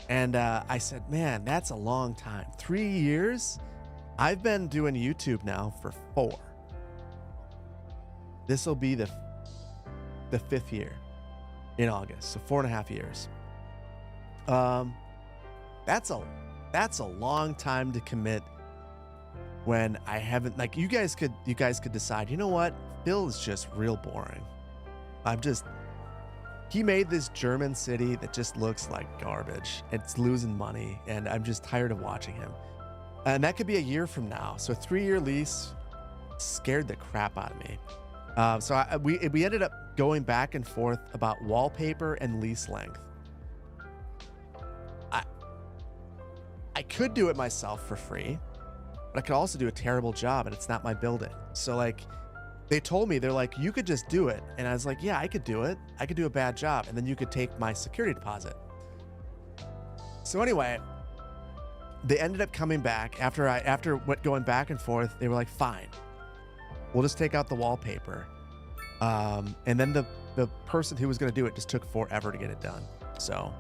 And I said, man, that's a long time. 3 years? I've been doing YouTube now for 4. This will be the 5th year in August, so 4.5 years. That's a long time to commit when I haven't, like, you guys could decide, you know what, Phil is just real boring. He made this German city that just looks like garbage. It's losing money, and I'm just tired of watching him. And that could be a year from now. So a 3-year lease scared the crap out of me. We ended up going back and forth about wallpaper and lease length. I could do it myself for free, but I could also do a terrible job, and it's not my building. So like, they told me, they're like, you could just do it. And I was like, yeah, I could do it. I could do a bad job, and then you could take my security deposit. So anyway, they ended up coming back after going back and forth. They were like, fine, we'll just take out the wallpaper. And then the person who was going to do it just took forever to get it done. So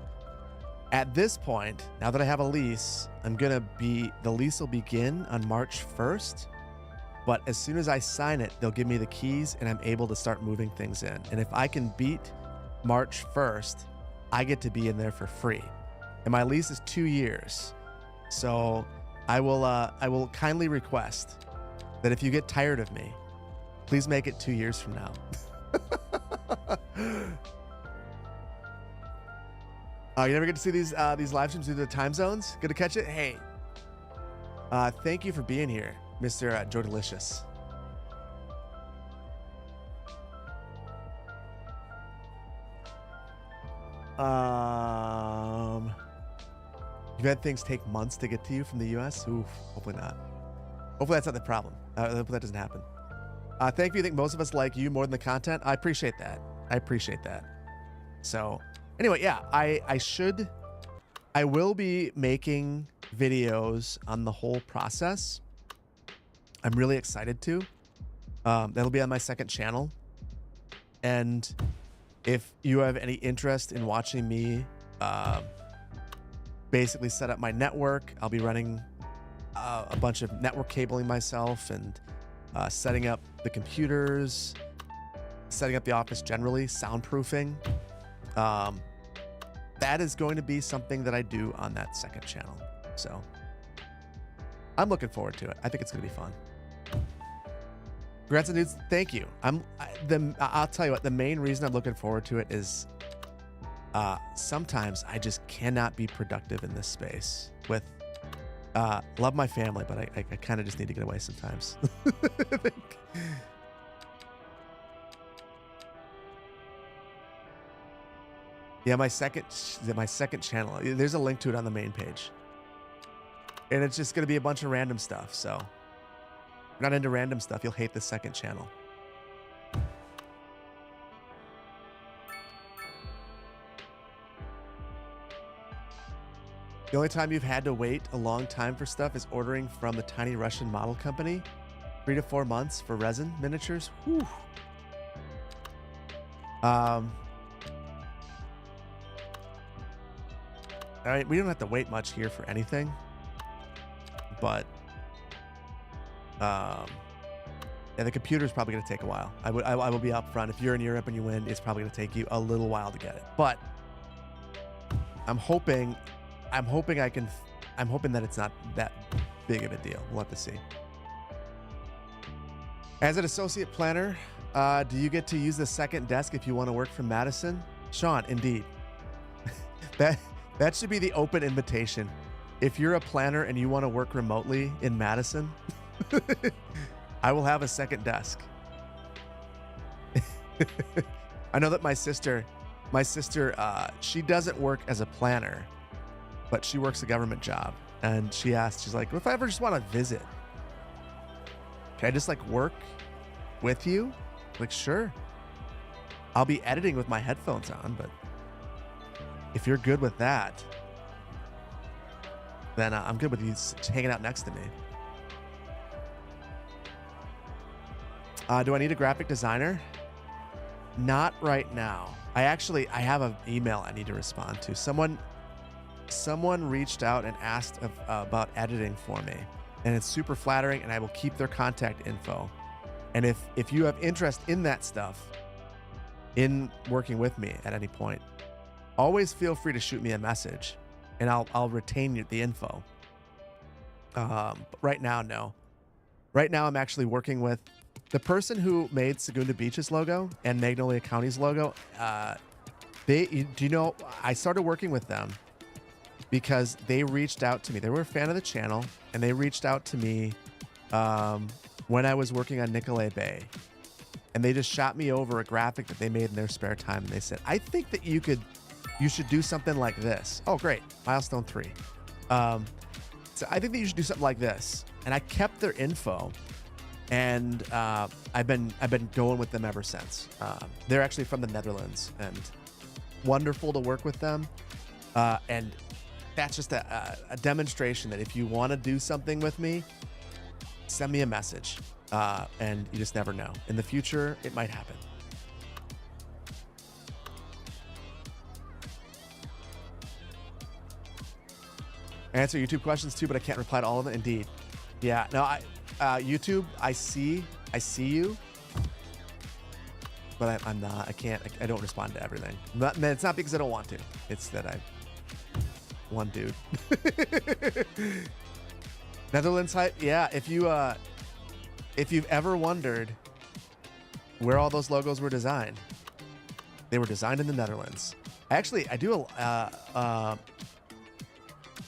at this point, now that I have a lease, the lease will begin on March 1st. But as soon as I sign it, they'll give me the keys and I'm able to start moving things in. And if I can beat March 1st, I get to be in there for free. And my lease is 2 years. So I will kindly request that if you get tired of me, please make it 2 years from now. You never get to see these live streams due to the time zones? Good to catch it? Hey, thank you for being here, Mr. Joe Delicious. You've had things take months to get to you from the US? Oof, hopefully not. Hopefully that's not the problem. Hopefully that doesn't happen. Thank you. I think most of us like you more than the content. I appreciate that. So anyway, yeah, I will be making videos on the whole process. I'm really excited to. That'll be on my second channel. And if you have any interest in watching me basically set up my network, I'll be running a bunch of network cabling myself and setting up the computers, setting up the office generally, soundproofing. That is going to be something that I do on that second channel. So I'm looking forward to it. I think it's going to be fun. Congrats on dudes. Thank you. I'll tell you what, the main reason I'm looking forward to it is sometimes I just cannot be productive in this space with love my family, but I kind of just need to get away sometimes. Yeah, my second channel. There's a link to it on the main page, and it's just gonna be a bunch of random stuff. So, if you're not into random stuff, you'll hate the second channel. The only time you've had to wait a long time for stuff is ordering from the tiny Russian model company. 3 to 4 months for resin miniatures. Whew. All right, we don't have to wait much here for anything, but yeah, the computer's probably going to take a while. I will be upfront. If you're in Europe and you win, it's probably going to take you a little while to get it. But I'm hoping that it's not that big of a deal. We'll have to see. As an associate planner, do you get to use the second desk if you want to work from Madison? Sean, indeed. That should be the open invitation. If you're a planner and you want to work remotely in Madison, I will have a second desk. I know that my sister, she doesn't work as a planner, but she works a government job. And she's like, well, if I ever just want to visit, can I just like work with you? Like, sure. I'll be editing with my headphones on, but if you're good with that, then I'm good with you hanging out next to me. Do I need a graphic designer? Not right now. I have an email I need to respond to. Someone reached out and asked about editing for me, and it's super flattering, and I will keep their contact info. And if you have interest in that stuff, in working with me at any point, always feel free to shoot me a message, and I'll retain the info. But right now, no. Right now, I'm actually working with the person who made Segunda Beach's logo and Magnolia County's logo. Do you know, I started working with them because they reached out to me. They were a fan of the channel, and they reached out to me when I was working on Nicolay Bay. And they just shot me over a graphic that they made in their spare time. And they said, I think that you should do something like this. Oh, great. Milestone 3. So I think that you should do something like this. And I kept their info. And I've been going with them ever since. They're actually from the Netherlands, and wonderful to work with them. And that's just a demonstration that if you want to do something with me, send me a message. And you just never know. In the future, it might happen. I answer YouTube questions too, but I can't reply to all of them. Indeed. Yeah. No, YouTube, I see you, but I'm not. I don't respond to everything. It's not because I don't want to. It's that I'm one dude. Netherlands hype. Yeah. If you've ever wondered where all those logos were designed, they were designed in the Netherlands. Actually, I do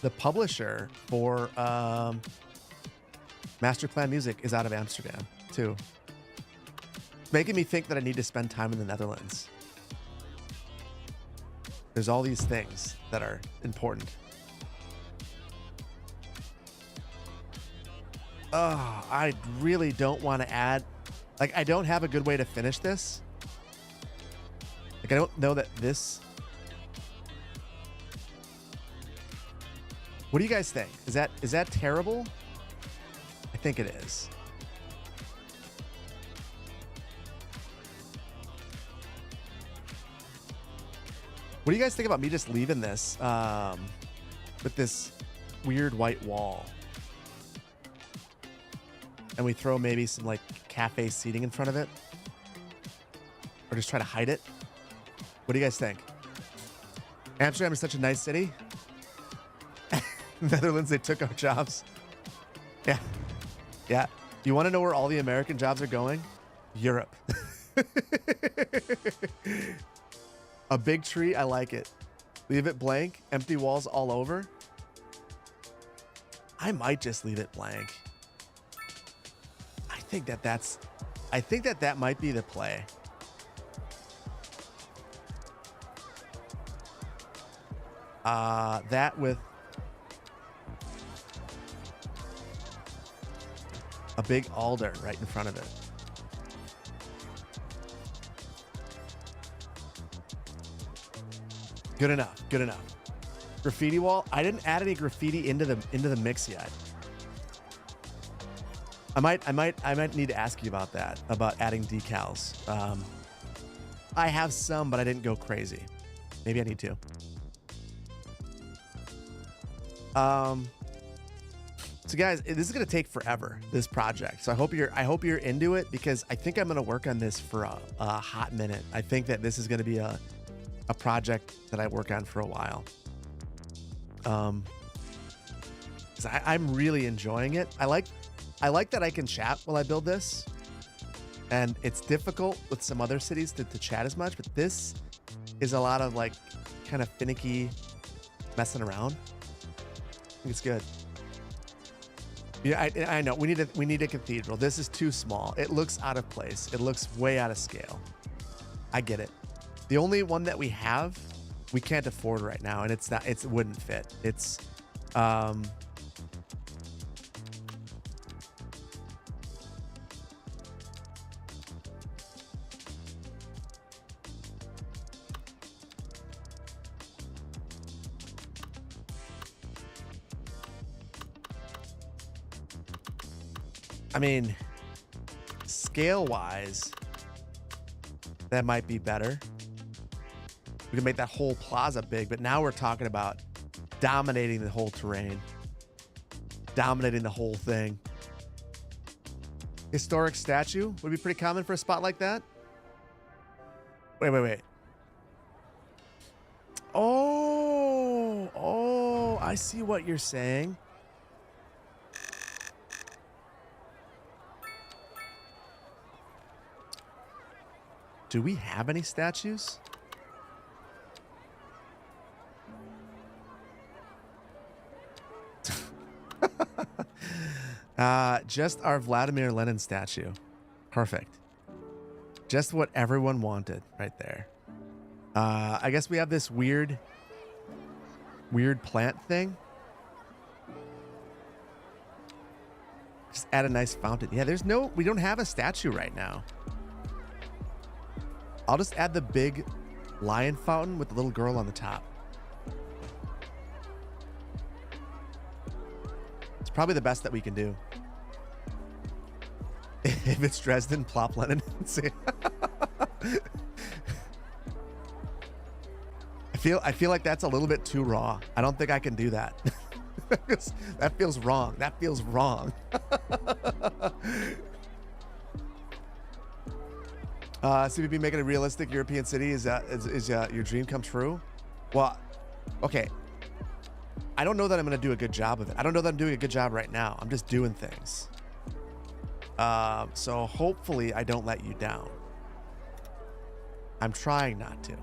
the publisher for Master Plan Music is out of Amsterdam too. It's making me think that I need to spend time in the Netherlands. There's all these things that are important. Oh, I really don't want to add, like, I don't have a good way to finish this. Like, I don't know that this. What do you guys think? Is that terrible? I think it is. What do you guys think about me just leaving this with this weird white wall? And we throw maybe some like cafe seating in front of it, or just try to hide it. What do you guys think? Amsterdam is such a nice city. Netherlands, they took our jobs. Yeah. Yeah. You want to know where all the American jobs are going? Europe. A big tree. I like it. Leave it blank. Empty walls all over. I might just leave it blank. I think that might be the play. That with a big alder right in front of it. Good enough. Good enough. Graffiti wall. I didn't add any graffiti into the mix yet. I might need to ask you about that, about adding decals. I have some, but I didn't go crazy. Maybe I need to. So guys, this is gonna take forever, this project. So I hope you're into it, because I think I'm gonna work on this for a hot minute. I think that this is gonna be a project that I work on for a while. 'Cause I'm really enjoying it. I like that I can chat while I build this, and it's difficult with some other cities to chat as much, but this is a lot of like kind of finicky messing around. I think it's good. Yeah, I know we need a cathedral. This is too small. It looks out of place. It looks way out of scale. I get it. The only one that we have, we can't afford right now, and it wouldn't fit. It's I mean, scale-wise, that might be better. We can make that whole plaza big, but now we're talking about dominating the whole terrain, dominating the whole thing. Historic statue would be pretty common for a spot like that. Wait. Oh, I see what you're saying. Do we have any statues? Just our Vladimir Lenin statue. Perfect. Just what everyone wanted right there. I guess we have this weird plant thing. Just add a nice fountain. Yeah, we don't have a statue right now. I'll just add the big lion fountain with the little girl on the top. It's probably the best that we can do. If it's Dresden, plop Lenin. I feel like that's a little bit too raw. I don't think I can do that. That feels wrong. That feels wrong. CVP making a realistic European city is your dream come true? Well, okay. I don't know that I'm going to do a good job of it. I don't know that I'm doing a good job right now. I'm just doing things. So hopefully I don't let you down. I'm trying not to.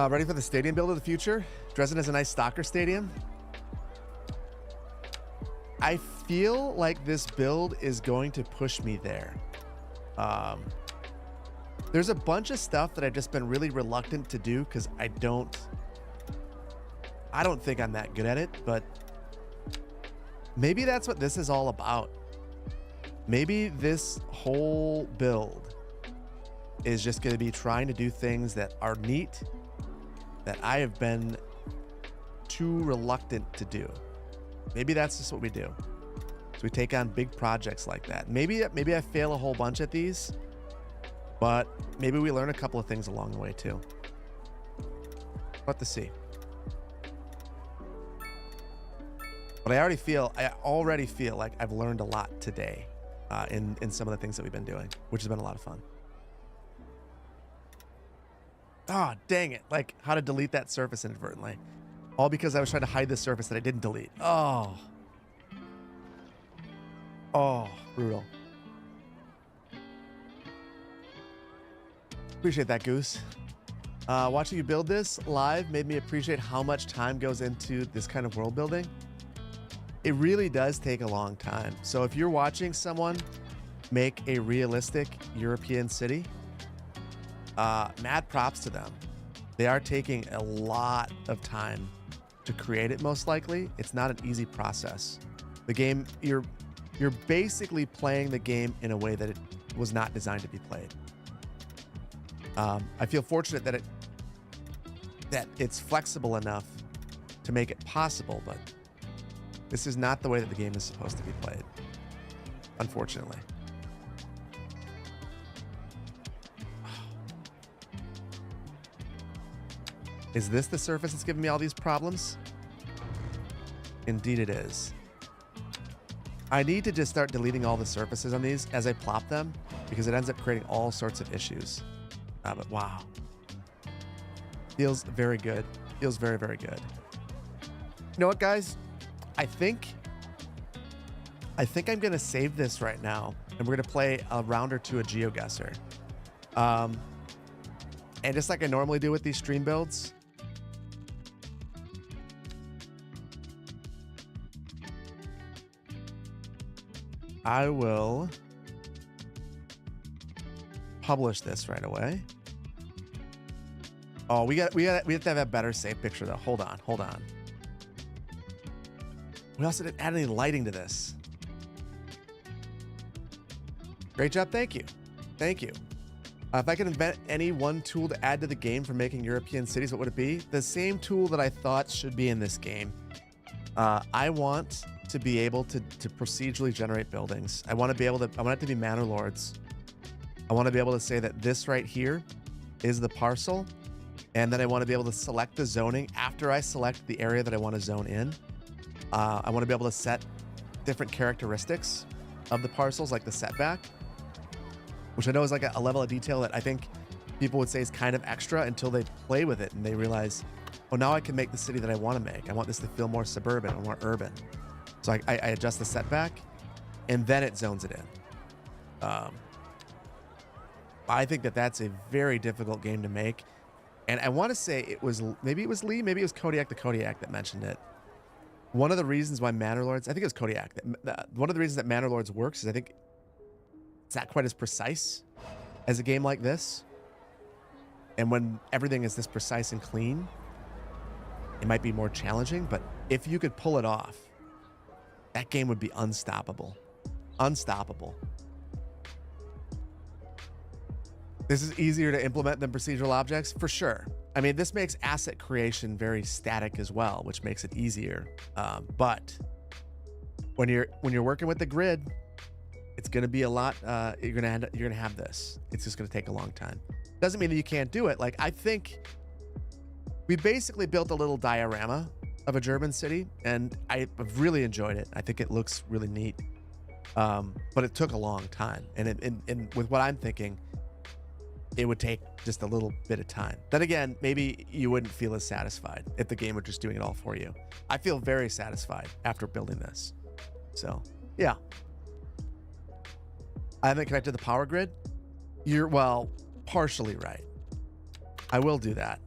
Ready for the stadium build of the future? Dresden has a nice soccer stadium. I feel like this build is going to push me there. There's a bunch of stuff that I've just been really reluctant to do because I don't think I'm that good at it, but maybe that's what this is all about. Maybe this whole build is just going to be trying to do things that are neat that I have been too reluctant to do. Maybe that's just what we do. So we take on big projects like that. Maybe I fail a whole bunch at these, but maybe we learn a couple of things along the way too. What to see. But I already feel like I've learned a lot today in some of the things that we've been doing, which has been a lot of fun. Ah, oh, dang it. Like how to delete that surface inadvertently. All because I was trying to hide the surface that I didn't delete. Oh. Oh, brutal. Appreciate that, Goose. Watching you build this live made me appreciate how much time goes into this kind of world building. It really does take a long time. So if you're watching someone make a realistic European city, mad props to them. They are taking a lot of time to create it, most likely. It's not an easy process. The game, you're basically playing the game in a way that it was not designed to be played. I feel fortunate that it's flexible enough to make it possible, but this is not the way that the game is supposed to be played, unfortunately. Is this the surface that's giving me all these problems? Indeed it is. I need to just start deleting all the surfaces on these as I plop them because it ends up creating all sorts of issues. But wow. Feels very good. Feels very, very good. You know what, guys? I think I'm going to save this right now and we're going to play a round or two of GeoGuessr. And just like I normally do with these stream builds, I will publish this right away. Oh, we have to have a better save picture though. Hold on. We also didn't add any lighting to this. Great job. Thank you. If I could invent any one tool to add to the game for making European cities, what would it be? The same tool that I thought should be in this game. I want to be able to procedurally generate buildings. I want it to be manor lords. I want to be able to say that this right here is the parcel. And then I want to be able to select the zoning after I select the area that I want to zone in. I want to be able to set different characteristics of the parcels, like the setback, which I know is like a level of detail that I think people would say is kind of extra until they play with it and they realize, oh, now I can make the city that I want to make. I want this to feel more suburban or more urban. So I adjust the setback and then it zones it in. I think that that's a very difficult game to make. And I want to say it was, maybe it was Lee, maybe it was Kodiak the Kodiak that mentioned it. One of the reasons why Manor Lords, I think it was Kodiak, one of the reasons that Manor Lords works is I think it's not quite as precise as a game like this. And when everything is this precise and clean, it might be more challenging, but if you could pull it off, that game would be unstoppable. Unstoppable. This is easier to implement than procedural objects, for sure. I mean, this makes asset creation very static as well, which makes it easier. But when you're working with the grid, it's going to be a lot. You're going to have this. It's just going to take a long time. Doesn't mean that you can't do it. Like, I think we basically built a little diorama of a German city, and I've really enjoyed it. I think it looks really neat. But it took a long time, and with what I'm thinking, it would take just a little bit of time. Then again, maybe you wouldn't feel as satisfied if the game were just doing it all for you. I feel very satisfied after building this. So, yeah. I haven't connected the power grid. You're, well, partially right. I will do that.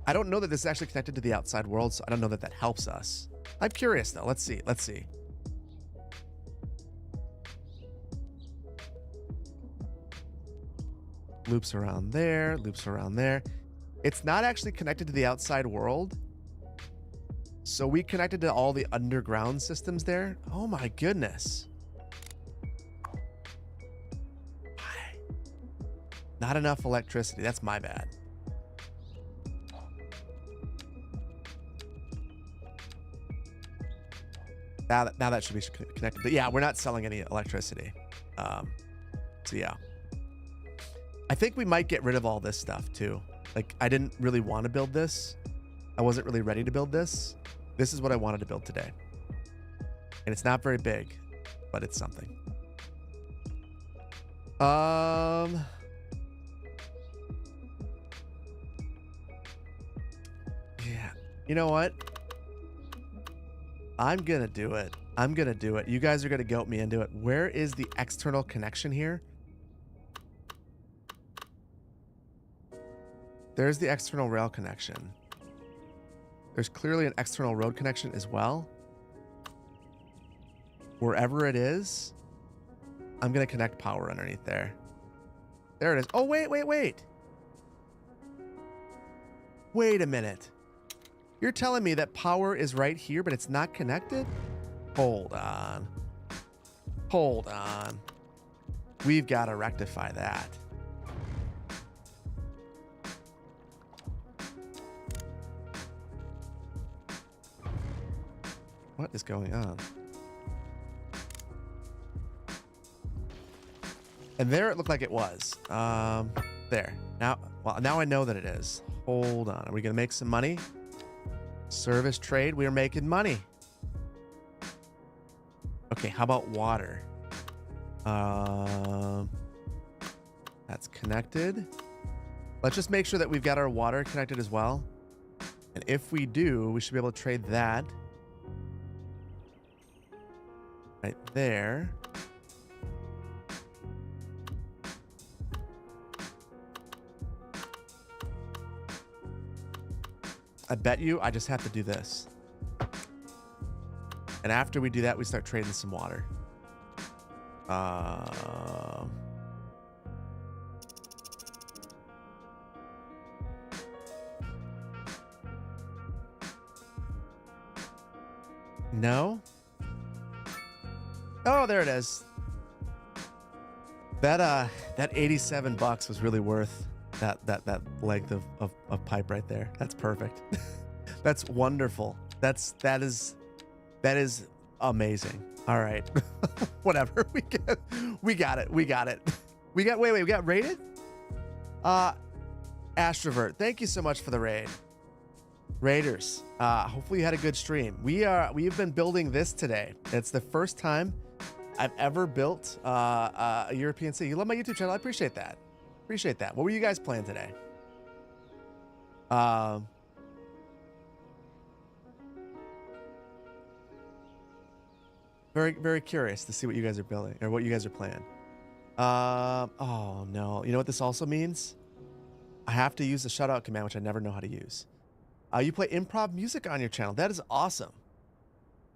I don't know that this is actually connected to the outside world, so I don't know that that helps us. I'm curious, though. Let's see. Let's see. Loops around there, loops around there. It's not actually connected to the outside world. So we connected to all the underground systems there. Oh my goodness. Why? Not enough electricity. That's my bad. Now that should be connected. But yeah, we're not selling any electricity. So yeah. I think we might get rid of all this stuff too. Like, I didn't really want to build this. I wasn't really ready to build this. This is what I wanted to build today. And it's not very big, but it's something. Yeah. You know what? I'm going to do it. I'm going to do it. You guys are going to goat me into it. Where is the external connection here? There's the external rail connection. There's clearly an external road connection as well. Wherever it is, I'm going to connect power underneath there. There it is. Oh, wait. Wait a minute. You're telling me that power is right here, but it's not connected? Hold on. Hold on. We've got to rectify that. What is going on? And there it looked like it was. There. Now I know that it is. Hold on. Are we going to make some money? Service trade. We are making money. Okay, how about water? That's connected. Let's just make sure that we've got our water connected as well. And if we do, we should be able to trade that. Right there. I bet you I just have to do this. And after we do that, we start trading some water. No? Oh, there it is. That 87 bucks was really worth that length of pipe right there. That's perfect. That's wonderful. That is amazing. All right. Whatever. We got it. We got raided? Astrovert, thank you so much for the raid. Raiders, hopefully you had a good stream. We've been building this today. It's the first time I've ever built a European city. You love my YouTube channel. I appreciate that. What were you guys playing today? Very, very curious to see what you guys are building or what you guys are playing. Oh no. You know what this also means? I have to use the shutout command, which I never know how to use. You play improv music on your channel. That is awesome.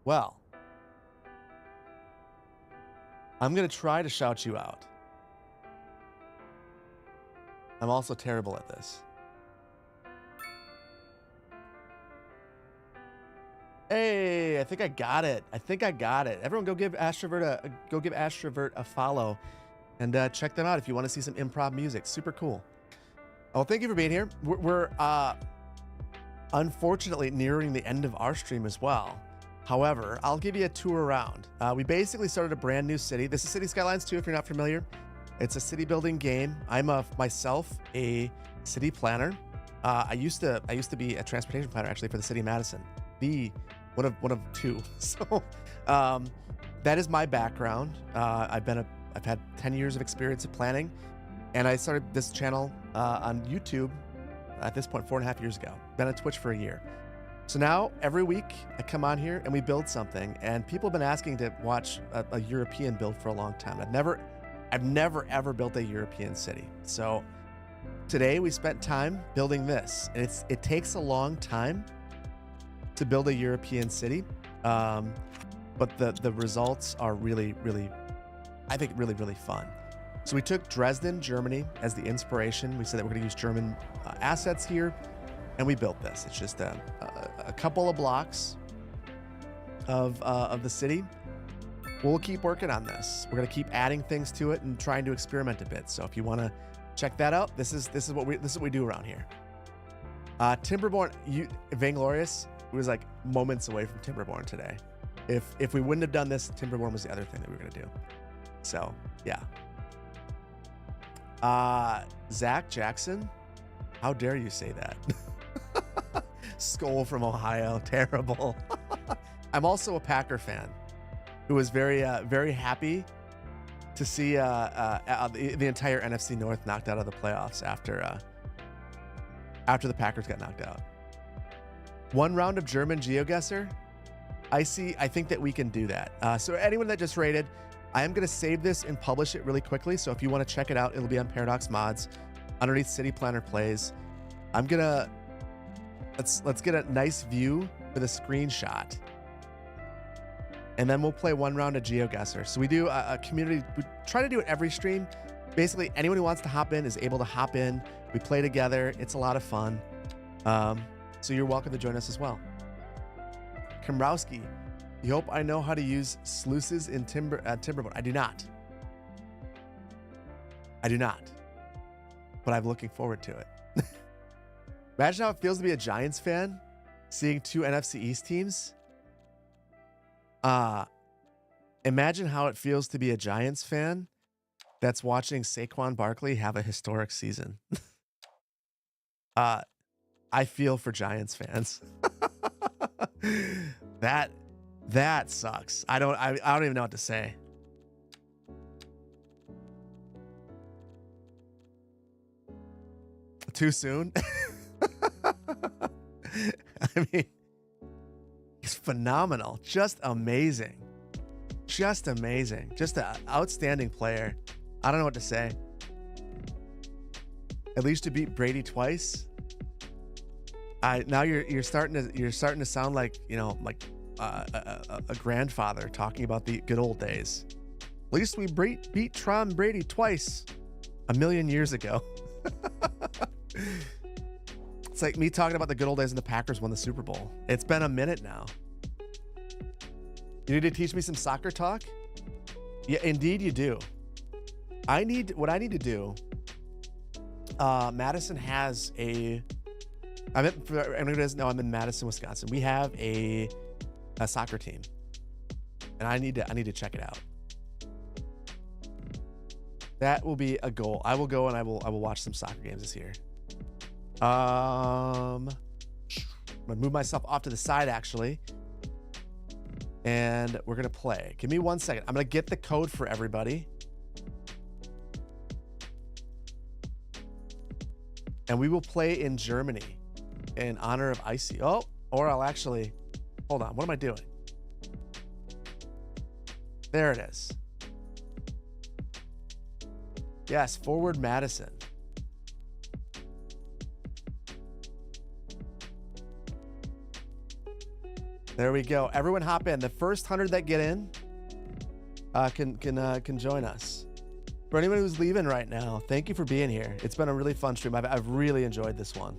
Well, I'm going to try to shout you out. I'm also terrible at this. Hey, I think I got it. Everyone go give Astrovert a follow and check them out if you want to see some improv music. Super cool. Oh, thank you for being here. We're unfortunately nearing the end of our stream as well. However, I'll give you a tour around. We basically started a brand new city. This is City Skylines 2, if you're not familiar. It's a city building game. I'm myself a city planner. I used to be a transportation planner actually for the city of Madison. One of two. So that is my background. I've had 10 years of experience in planning, and I started this channel on YouTube at this point 4.5 years ago. Been on Twitch for a year. So now every week I come on here and we build something, and people have been asking to watch a European build for a long time. I've never ever built a European city. So today we spent time building this, and it takes a long time to build a European city, but the results are really, I think really fun. So we took Dresden, Germany as the inspiration. We said that we're going to use German assets here, and we built this. It's just a couple of blocks of the city. We'll keep working on this. We're going to keep adding things to it and trying to experiment a bit. So if you want to check that out, this is what we do around here. Timberborn, Vainglorious was like moments away from Timberborn today. If we wouldn't have done this, Timberborn was the other thing that we were going to do. So yeah. Zach Jackson, how dare you say that? Skull from Ohio, terrible. I'm also a Packer fan who was very happy to see the entire NFC North knocked out of the playoffs after the Packers got knocked out. One round of German GeoGuessr. I think that we can do that. So anyone that just rated, I am going to save this and publish it really quickly. So if you want to check it out, it'll be on Paradox Mods underneath City Planner Plays. I'm going to, let's get a nice view for the screenshot. And then we'll play one round of GeoGuessr. So we do a community, we try to do it every stream. Basically, anyone who wants to hop in is able to hop in. We play together. It's a lot of fun. So you're welcome to join us as well. Komrowski, you hope I know how to use sluices in Timberborn. I do not. But I'm looking forward to it. Imagine how it feels to be a Giants fan, seeing two NFC East teams. Imagine how it feels to be a Giants fan that's watching Saquon Barkley have a historic season. I feel for Giants fans. That sucks. I don't even know what to say. Too soon? I mean, he's phenomenal. Just amazing. Just amazing. Just an outstanding player. I don't know what to say. At least to beat Brady twice. Now you're starting to sound like, you know, like a grandfather talking about the good old days. At least we beat Tom Brady twice a million years ago. It's like me talking about the good old days when the Packers won the Super Bowl. It's been a minute now. You need to teach me some soccer talk? Yeah, indeed you do. What I need to do, Madison has for anyone who doesn't know, I'm in Madison, Wisconsin. We have a soccer team, and I need to check it out. That will be a goal. I will go and I will watch some soccer games this year. I'm gonna move myself off to the side actually, and we're gonna play. Give me 1 second. I'm gonna get the code for everybody, and we will play in Germany in honor of Icy. Oh, or I'll actually hold on. What am I doing? There it is. Yes, Forward Madison. There we go. Everyone hop in. The first 100 that get in can join us. For anyone who's leaving right now, thank you for being here. It's been a really fun stream. I've really enjoyed this one.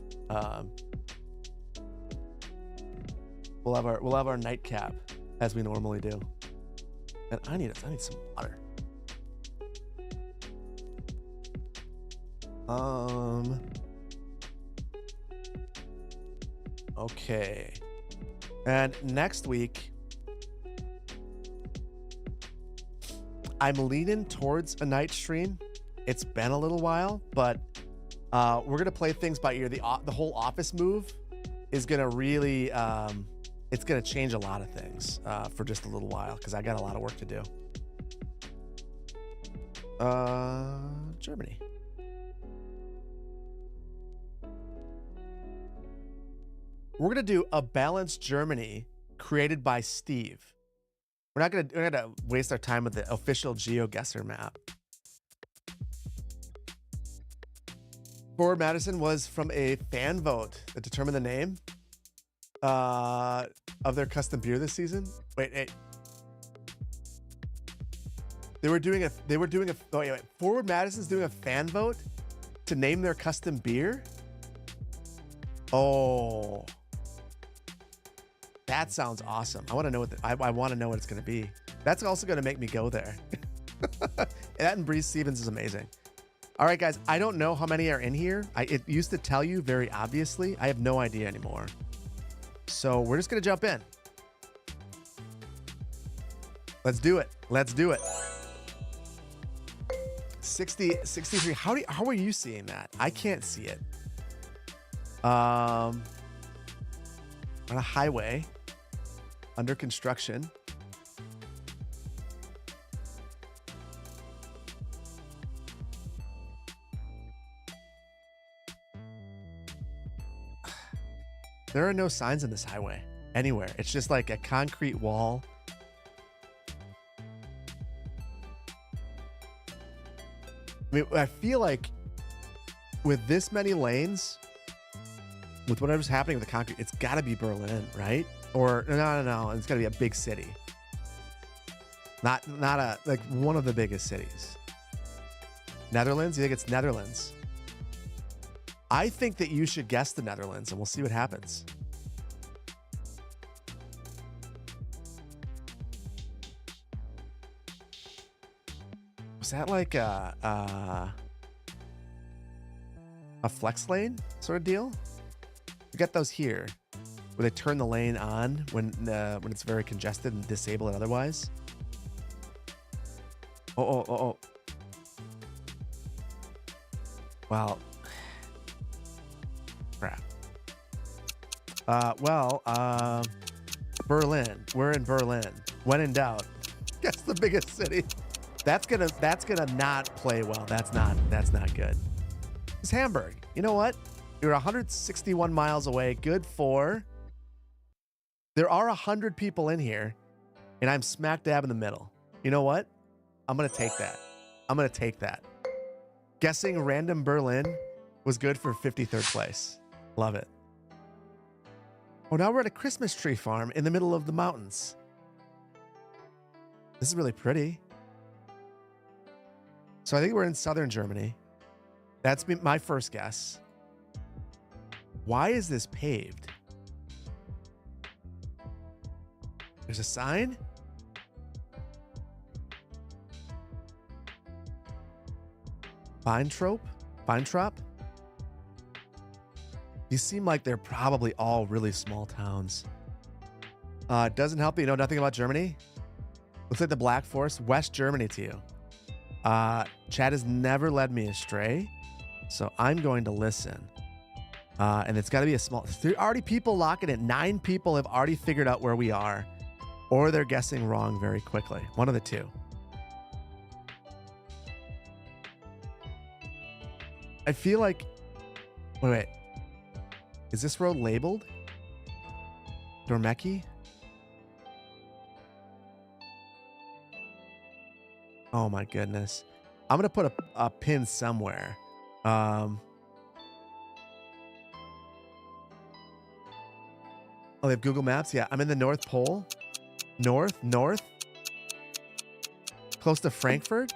We'll have our nightcap as we normally do. And I need some water. Okay. And next week, I'm leaning towards a night stream. It's been a little while, but we're gonna play things by ear. The whole office move is gonna really it's gonna change a lot of things for just a little while because I got a lot of work to do. Germany. We're gonna do a balanced Germany created by Steve. We're not gonna waste our time with the official GeoGuessr map. Forward Madison was from a fan vote that determined the name of their custom beer this season. Wait. They were doing a wait. Forward Madison's doing a fan vote to name their custom beer. Oh. That sounds awesome. I want to know what I want to know what it's going to be. That's also going to make me go there. That and Breeze Stevens is amazing. All right, guys. I don't know how many are in here. It used to tell you very obviously. I have no idea anymore. So we're just going to jump in. Let's do it. Let's do it. 63. How are you seeing that? I can't see it. On a highway under construction. There are no signs on this highway anywhere. It's just like a concrete wall. I mean, I feel like with this many lanes, with whatever's happening with the concrete, it's got to be Berlin, right? Or no, it's got to be a big city. Not like one of the biggest cities. Netherlands? You think it's Netherlands? I think that you should guess the Netherlands, and we'll see what happens. Was that like a flex lane sort of deal? We got those here, where they turn the lane on when it's very congested and disable it otherwise. Oh. Well, crap. Berlin. We're in Berlin. When in doubt, guess the biggest city. That's gonna not play well. That's not good. It's Hamburg. You know what? You're 161 miles away. Good for. There are 100 people in here, and I'm smack dab in the middle. You know what? I'm gonna take that. Guessing random Berlin was good for 53rd place. Love it. Oh, now we're at a Christmas tree farm in the middle of the mountains. This is really pretty. So I think we're in southern Germany. That's my first guess. Why is this paved? There's a sign? Weintrop? These seem like they're probably all really small towns. Doesn't help that you know nothing about Germany. Looks like the Black Forest, West Germany to you. Chad has never led me astray, so I'm going to listen. And it's got to be a small. There are already people locking it. 9 people have already figured out where we are, or they're guessing wrong very quickly. One of the two. I feel like. Wait. Is this road labeled? Dormeki? Oh my goodness. I'm gonna put a pin somewhere. Oh, they have Google Maps. Yeah, I'm in the North Pole. North, close to Frankfurt.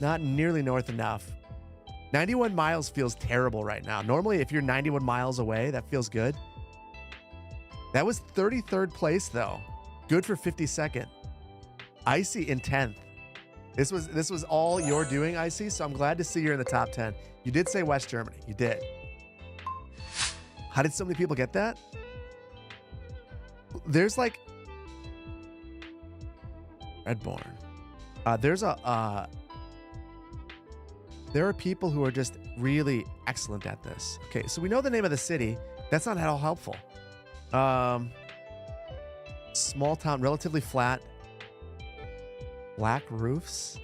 Not nearly north enough. 91 miles feels terrible right now. Normally, if you're 91 miles away, that feels good. That was 33rd place, though. Good for 52nd. Icy in 10th. This was all your doing, Icy, so I'm glad to see you're in the top 10. You did say West Germany. You did. How did so many people get that? There's like... Redborn. There are people who are just really excellent at this. Okay, so we know the name of the city. That's not at all helpful. Small town, relatively flat. Black roofs.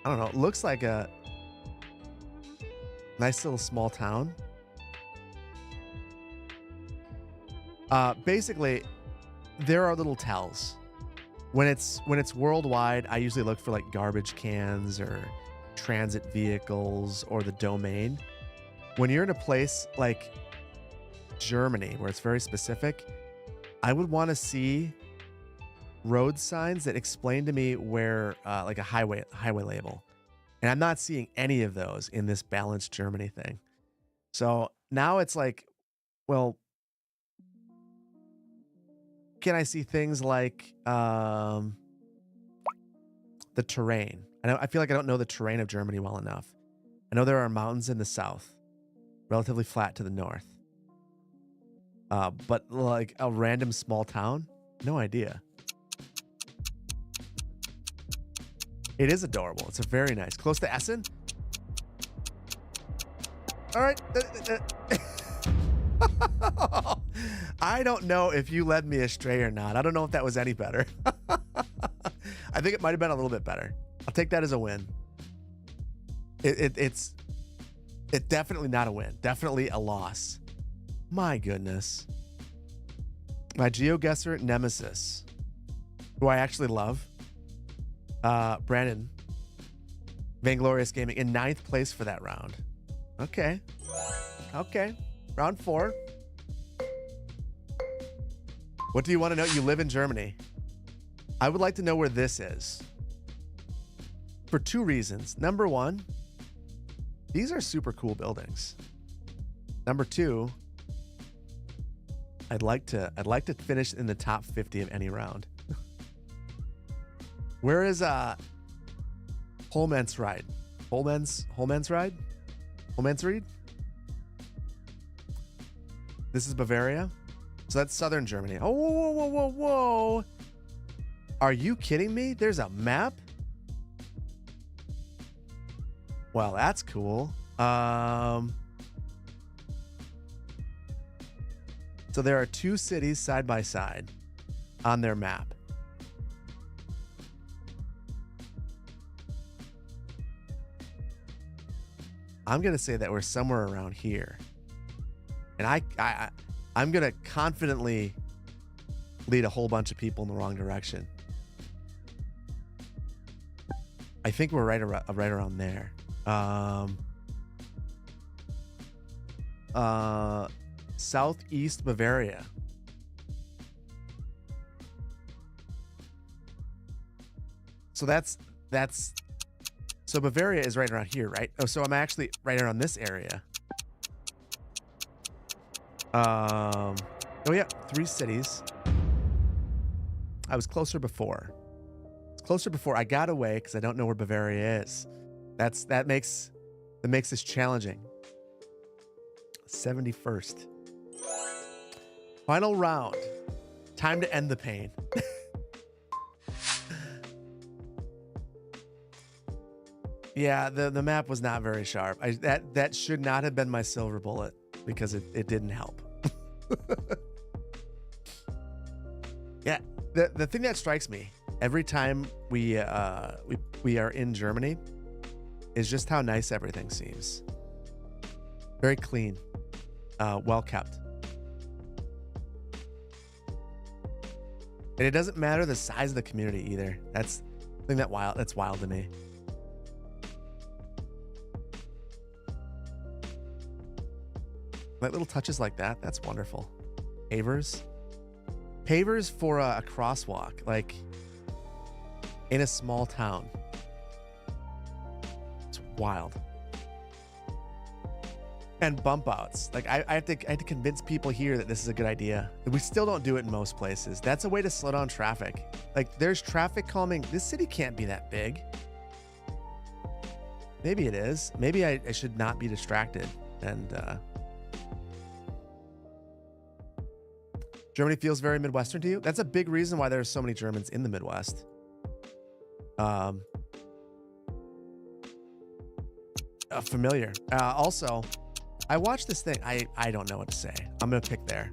I don't know. It looks like a nice little small town. Basically, there are little tells. When it's worldwide, I usually look for like garbage cans or transit vehicles or the domain. When you're in a place like Germany, where it's very specific, I would want to see road signs that explain to me where, like a highway label. And I'm not seeing any of those in this balanced Germany thing. So now it's like, well, can I see things like the terrain? I feel like I don't know the terrain of Germany well enough. I know there are mountains in the south, relatively flat to the north. But like a random small town, no idea. It is adorable. It's a very nice. Close to Essen? All right. I don't know if you led me astray or not. I don't know if that was any better. I think it might have been a little bit better. I'll take that as a win. It's definitely not a win. Definitely a loss. My goodness. My GeoGuessr nemesis, who I actually love, Brandon, Vainglorious Gaming, in 9th place for that round. Okay. Round 4. What do you want to know? You live in Germany. I would like to know where this is. For 2 reasons. Number 1, these are super cool buildings. Number 2, I'd like to finish in the top 50 of any round. Where is Holmensried? Holmensried? This is Bavaria. So that's southern Germany. Oh, whoa. Are you kidding me? There's a map? Well, that's cool. So there are 2 cities side by side on their map. I'm going to say that we're somewhere around here. And I'm going to confidently lead a whole bunch of people in the wrong direction. I think we're right around there. Southeast Bavaria. So so Bavaria is right around here, right? Oh, so I'm actually right around this area. Oh yeah, 3 cities. I was closer before. I got away because I don't know where Bavaria is. That makes this challenging. 71st. Final round. Time to end the pain. Yeah, the map was not very sharp. That should not have been my silver bullet because it didn't help. Yeah, the thing that strikes me every time we are in Germany is just how nice everything seems. Very clean, well kept. And it doesn't matter the size of the community either. That's the thing that's wild to me. Like little touches like that, that's wonderful. Pavers. Pavers for a crosswalk, like in a small town. It's wild. And bump outs. Like I had to convince people here that this is a good idea. We still don't do it in most places. That's a way to slow down traffic. Like there's traffic calming. This city can't be that big. Maybe it is. Maybe I should not be distracted. And Germany feels very Midwestern to you. That's a big reason why there's so many Germans in the Midwest. Familiar. Also, I watched this thing. I don't know what to say. I'm gonna pick there.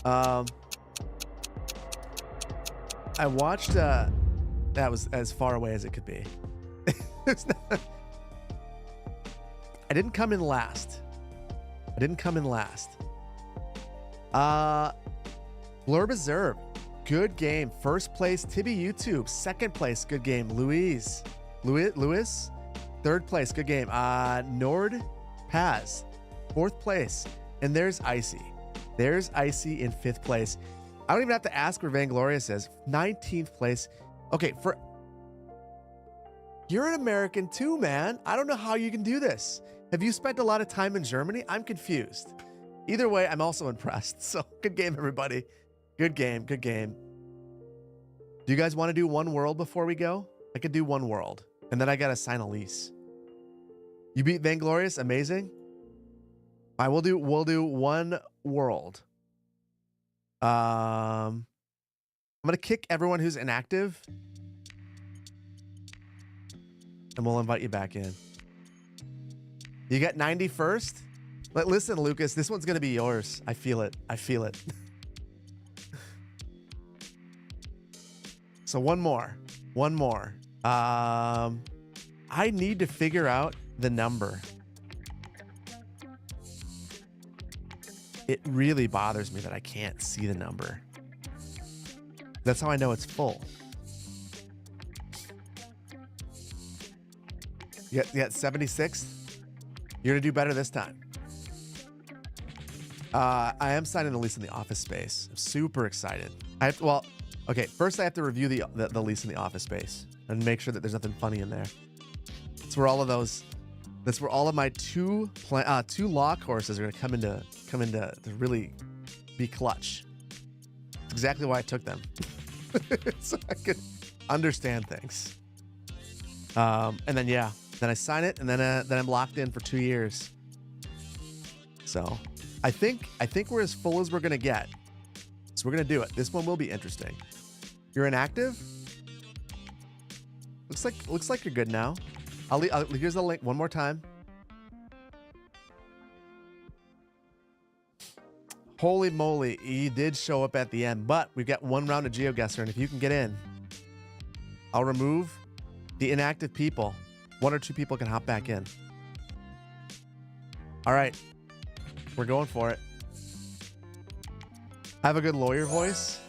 I watched that was as far away as it could be. I didn't come in last. Blurb Reserve, good game. First place, Tibby YouTube. Second place, good game. Lewis. Third place, good game. Nord Paz, fourth place. And there's Icy. In fifth place. I don't even have to ask where Vanglorious is. 19th place. Okay, you're an American too, man. I don't know how you can do this. Have you spent a lot of time in Germany? I'm confused. Either way, I'm also impressed. So good game, everybody. Good game. Do you guys want to do one world before we go? I could do one world. And then I got to sign a lease. You beat Vanglorious? Amazing. I will do, we'll do one world. I'm going to kick everyone who's inactive. And we'll invite you back in. You got 91st? Listen, Lucas, this one's going to be yours. I feel it. So one more. I need to figure out the number. It really bothers me that I can't see the number. That's how I know it's full. You got 76th? You're gonna do better this time. I am signing the lease in the office space. I'm super excited. Okay, first I have to review the lease in the office space and make sure that there's nothing funny in there. That's where all of my two law courses are gonna come into to really be clutch. That's exactly why I took them. So I could understand things. And then I sign it, and then I'm locked in for 2 years. So I think we're as full as we're gonna get. So we're gonna do it. This one will be interesting. You're inactive? Looks like you're good now. Here's the link one more time. Holy moly, he did show up at the end, but we've got one round of GeoGuessr, and if you can get in, I'll remove the inactive people. 1 or 2 people can hop back in. All right, we're going for it. I have a good lawyer voice.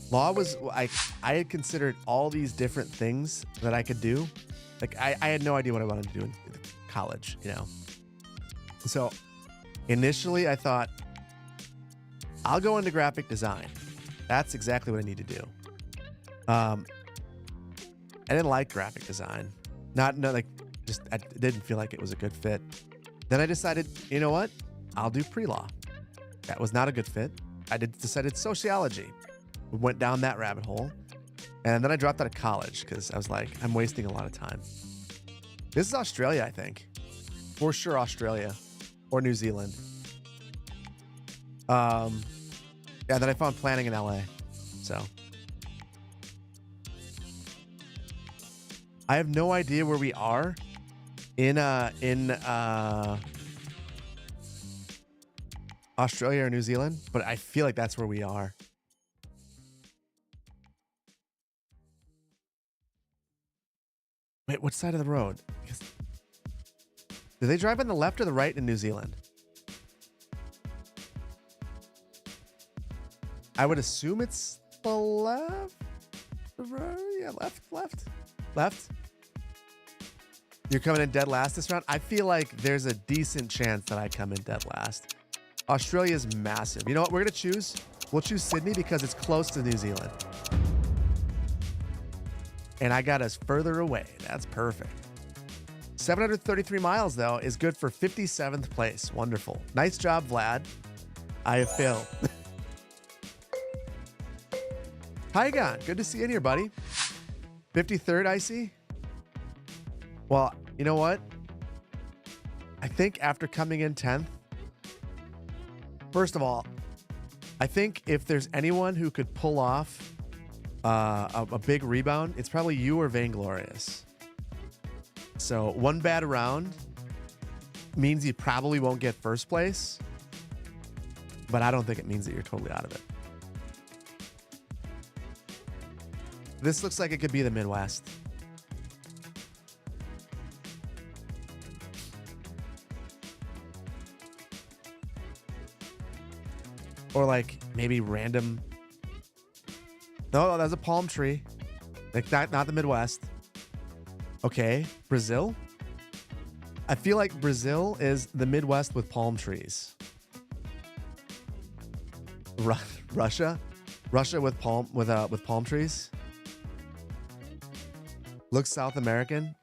Law was, I had considered all these different things that I could do. Like I had no idea what I wanted to do in college, you know? So initially I thought, I'll go into graphic design. That's exactly what I need to do. I didn't like graphic design. I didn't feel like it was a good fit. Then I decided, you know what? I'll do pre-law. That was not a good fit. I decided sociology. We went down that rabbit hole. And then I dropped out of college because I was like, I'm wasting a lot of time. This is Australia, I think. For sure Australia. Or New Zealand. Yeah, then I found planning in LA. So I have no idea where we are in Australia or New Zealand, but I feel like that's where we are. Wait, what side of the road? Do they drive on the left or the right in New Zealand? I would assume it's the left. Yeah, left. You're coming in dead last this round? I feel like there's a decent chance that I come in dead last. Australia is massive. You know what? We're going to choose. We'll choose Sydney because it's close to New Zealand. And I got us further away. That's perfect. 733 miles, though, is good for 57th place. Wonderful. Nice job, Vlad. I have failed. Hygon, good to see you in here, buddy. 53rd, I see. Well, you know what? I think after coming in 10th, first of all, I think if there's anyone who could pull off a big rebound, it's probably you or Vainglorious. So one bad round means you probably won't get first place, but I don't think it means that you're totally out of it. This looks like it could be the Midwest. Or like maybe random. No, that's a palm tree. Like that, not the Midwest. Okay, Brazil. I feel like Brazil is the Midwest with palm trees. Russia with palm trees. Looks South American.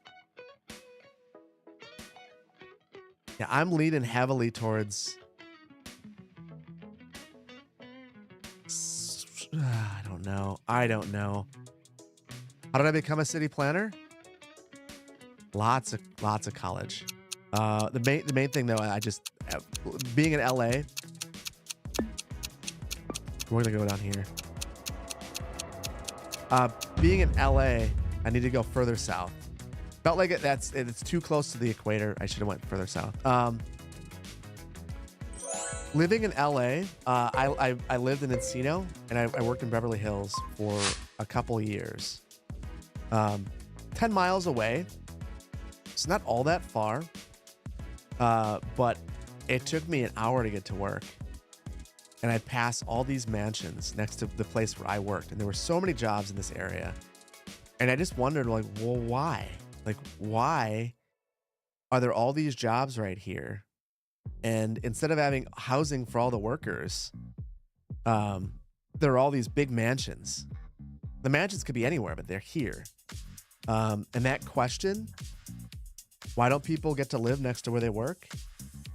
Yeah, I'm leaning heavily towards. I don't know. How did I become a city planner? Lots of college. The main thing though, I just being in LA. We're gonna go down here. Being in LA, I need to go further south. Felt like it's too close to the equator. I should have went further south. Living in LA, I lived in Encino and I worked in Beverly Hills for a couple years. 10 miles away. It's not all that far, but it took me an hour to get to work. And I'd pass all these mansions next to the place where I worked. And there were so many jobs in this area. And I just wondered, like, well, why? Like, why are there all these jobs right here? And instead of having housing for all the workers, there are all these big mansions. The mansions could be anywhere, but they're here. And that question, why don't people get to live next to where they work?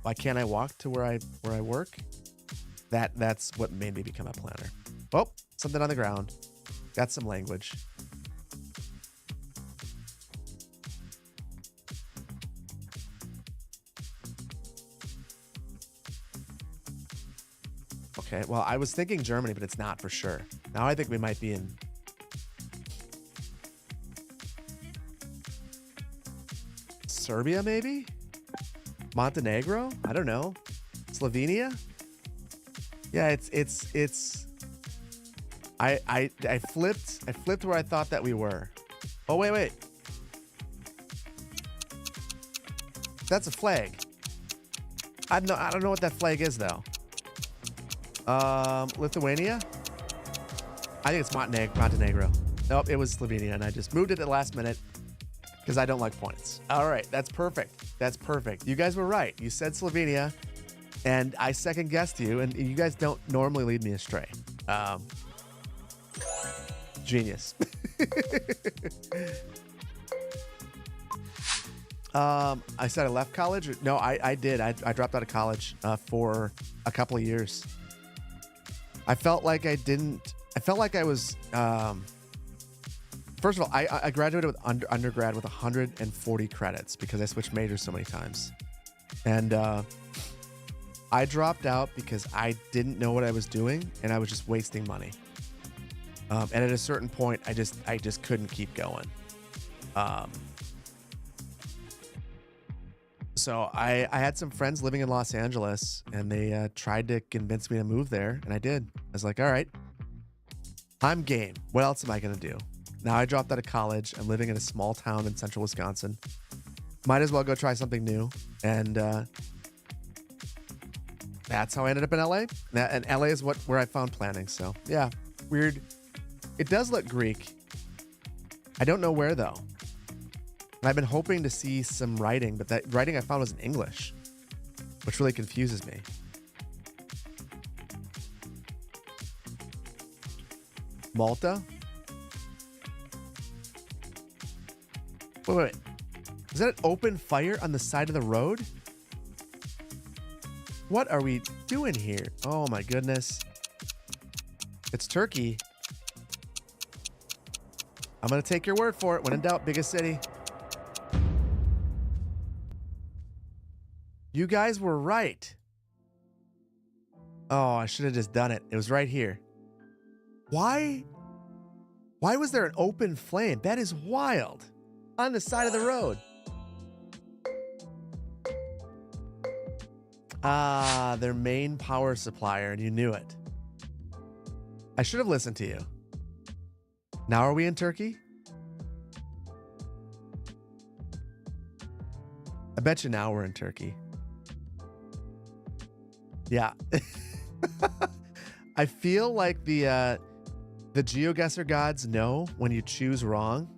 Why can't I walk to where I work? That's what made me become a planner. Oh, something on the ground. Got some language. Okay, well, I was thinking Germany, but it's not for sure. Now I think we might be in... Serbia, maybe? Montenegro? I don't know. Slovenia? Yeah, it's... I flipped where I thought that we were. Oh, wait. That's a flag. I don't know what that flag is, though. Lithuania? I think it's Montenegro. Nope, it was Slovenia, and I just moved it at the last minute because I don't like points. All right, that's perfect. That's perfect. You guys were right. You said Slovenia, and I second guessed you, and you guys don't normally lead me astray. Genius. I said I left college. No, I did. I dropped out of college for a couple of years. I felt like I was, first of all, I graduated with undergrad with 140 credits because I switched majors so many times. And I dropped out because I didn't know what I was doing and I was just wasting money. And at a certain point, I just couldn't keep going. So I had some friends living in Los Angeles and they tried to convince me to move there. And I did. I was like, all right, I'm game. What else am I going to do? Now I dropped out of college. I'm living in a small town in central Wisconsin. Might as well go try something new. And that's how I ended up in LA. And LA is where I found planning. So yeah, weird. It does look Greek. I don't know where though. And I've been hoping to see some writing, but that writing I found was in English, which really confuses me. Malta? Wait. Is that an open fire on the side of the road? What are we doing here? Oh my goodness. It's Turkey. I'm going to take your word for it. When in doubt, biggest city. You guys were right. Oh, I should have just done it. It was right here. Why was there an open flame? That is wild. On the side of the road. Ah, their main power supplier, and you knew it. I should have listened to you. Now are we in Turkey? I bet you now we're in Turkey. Yeah. I feel like the GeoGuessr gods know when you choose wrong.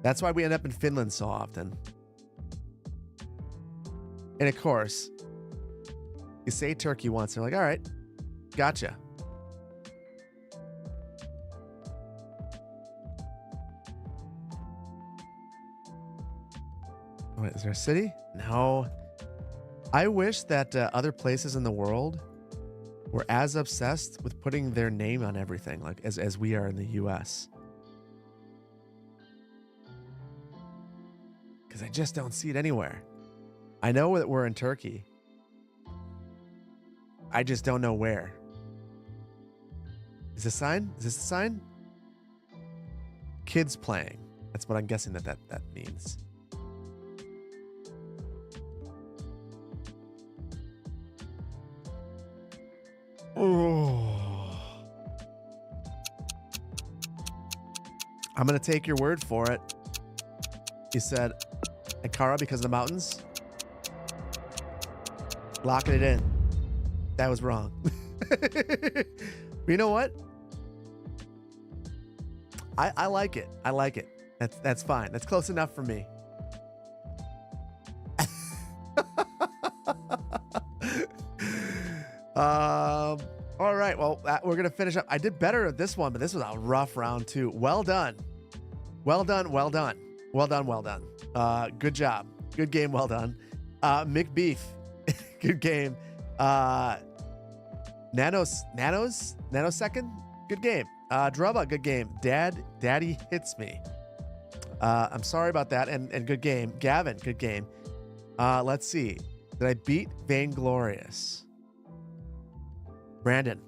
That's why we end up in Finland so often. And of course, you say Turkey once, they're like, all right, gotcha. Wait, is there a city? No. I wish that other places in the world were as obsessed with putting their name on everything, like as we are in the US. Because I just don't see it anywhere. I know that we're in Turkey. I just don't know where. Is this a sign? Is this a sign? Kids playing. That's what I'm guessing that means. Oh. I'm going to take your word for it. You said Ankara because of the mountains. Locking it in. That was wrong. But you know what? I like it. I like it. That's fine. That's close enough for me. All right. Well, we're gonna finish up. I did better at this one, but this was a rough round too. Well done. Well done. Well done. Well done. Well done. Good job. Good game. Well done. McBeef. Good game. Nanosecond. Good game. Drubba. Good game. Daddy hits me. I'm sorry about that. And good game. Gavin. Good game. Let's see. Did I beat Vainglorious? Brandon,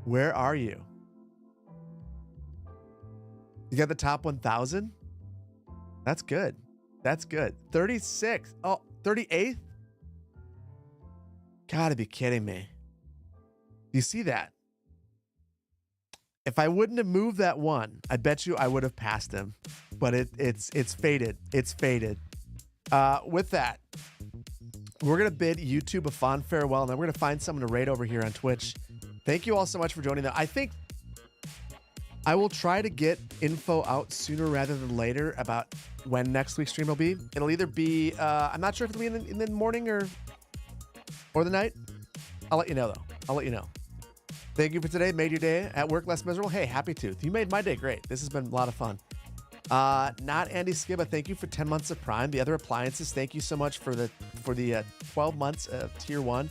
where are you? You got the top 1,000? That's good. That's good. 36. Oh, 38th? Gotta be kidding me. You see that? If I wouldn't have moved that one, I bet you I would have passed him. But it's faded. It's faded. With that, we're going to bid YouTube a fond farewell, and then we're going to find someone to raid over here on Twitch. Thank you all so much for joining. I think I will try to get info out sooner rather than later about when next week's stream will be. It'll either be, I'm not sure if it'll be in the morning or the night. I'll let you know, though. I'll let you know. Thank you for today. Made your day at work less miserable. Hey, happy to. You made my day great. This has been a lot of fun. Not Andy Skibba, thank you for 10 months of Prime. The other appliances, thank you so much for the 12 months of Tier 1.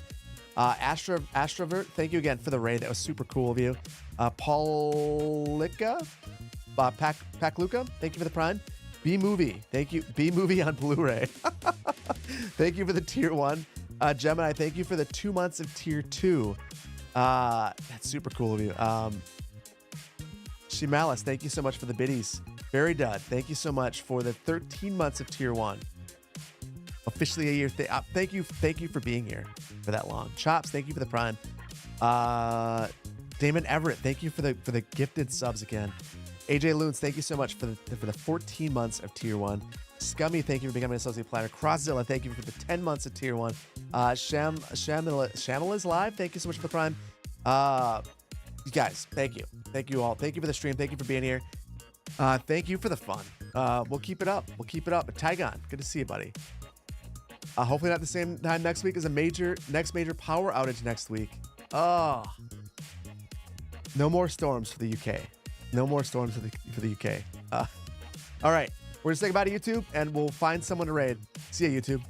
Astrovert, thank you again for the raid. That was super cool of you. Paulika, Pakluka, thank you for the Prime. B-Movie, thank you. B-Movie on Blu-ray. Thank you for the Tier 1. Gemini, thank you for the 2 months of Tier 2. That's super cool of you. Shimalis, thank you so much for the biddies. Very Dud, thank you so much for the 13 months of Tier 1. Officially a year. Thank you for being here for that long. Chops, thank you for the Prime. Damon Everett, thank you for the gifted subs again. AJ Loons, thank you so much for the 14 months of Tier 1. Scummy, thank you for becoming an associate platter. Crosszilla, thank you for the 10 months of tier 1. Shamil is live. Thank you so much for the prime. You guys, thank you. Thank you all. Thank you for the stream. Thank you for being here. Thank you for the fun. We'll keep it up. We'll keep it up. Tygon, good to see you, buddy. Hopefully not the same time next week as next major power outage next week. Oh. No more storms for the UK. No more storms for the UK. All right. We're just saying goodbye to YouTube, and we'll find someone to raid. See ya, YouTube.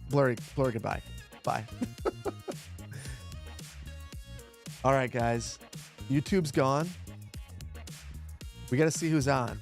Blurry goodbye. Bye. All right, guys. YouTube's gone. We got to see who's on.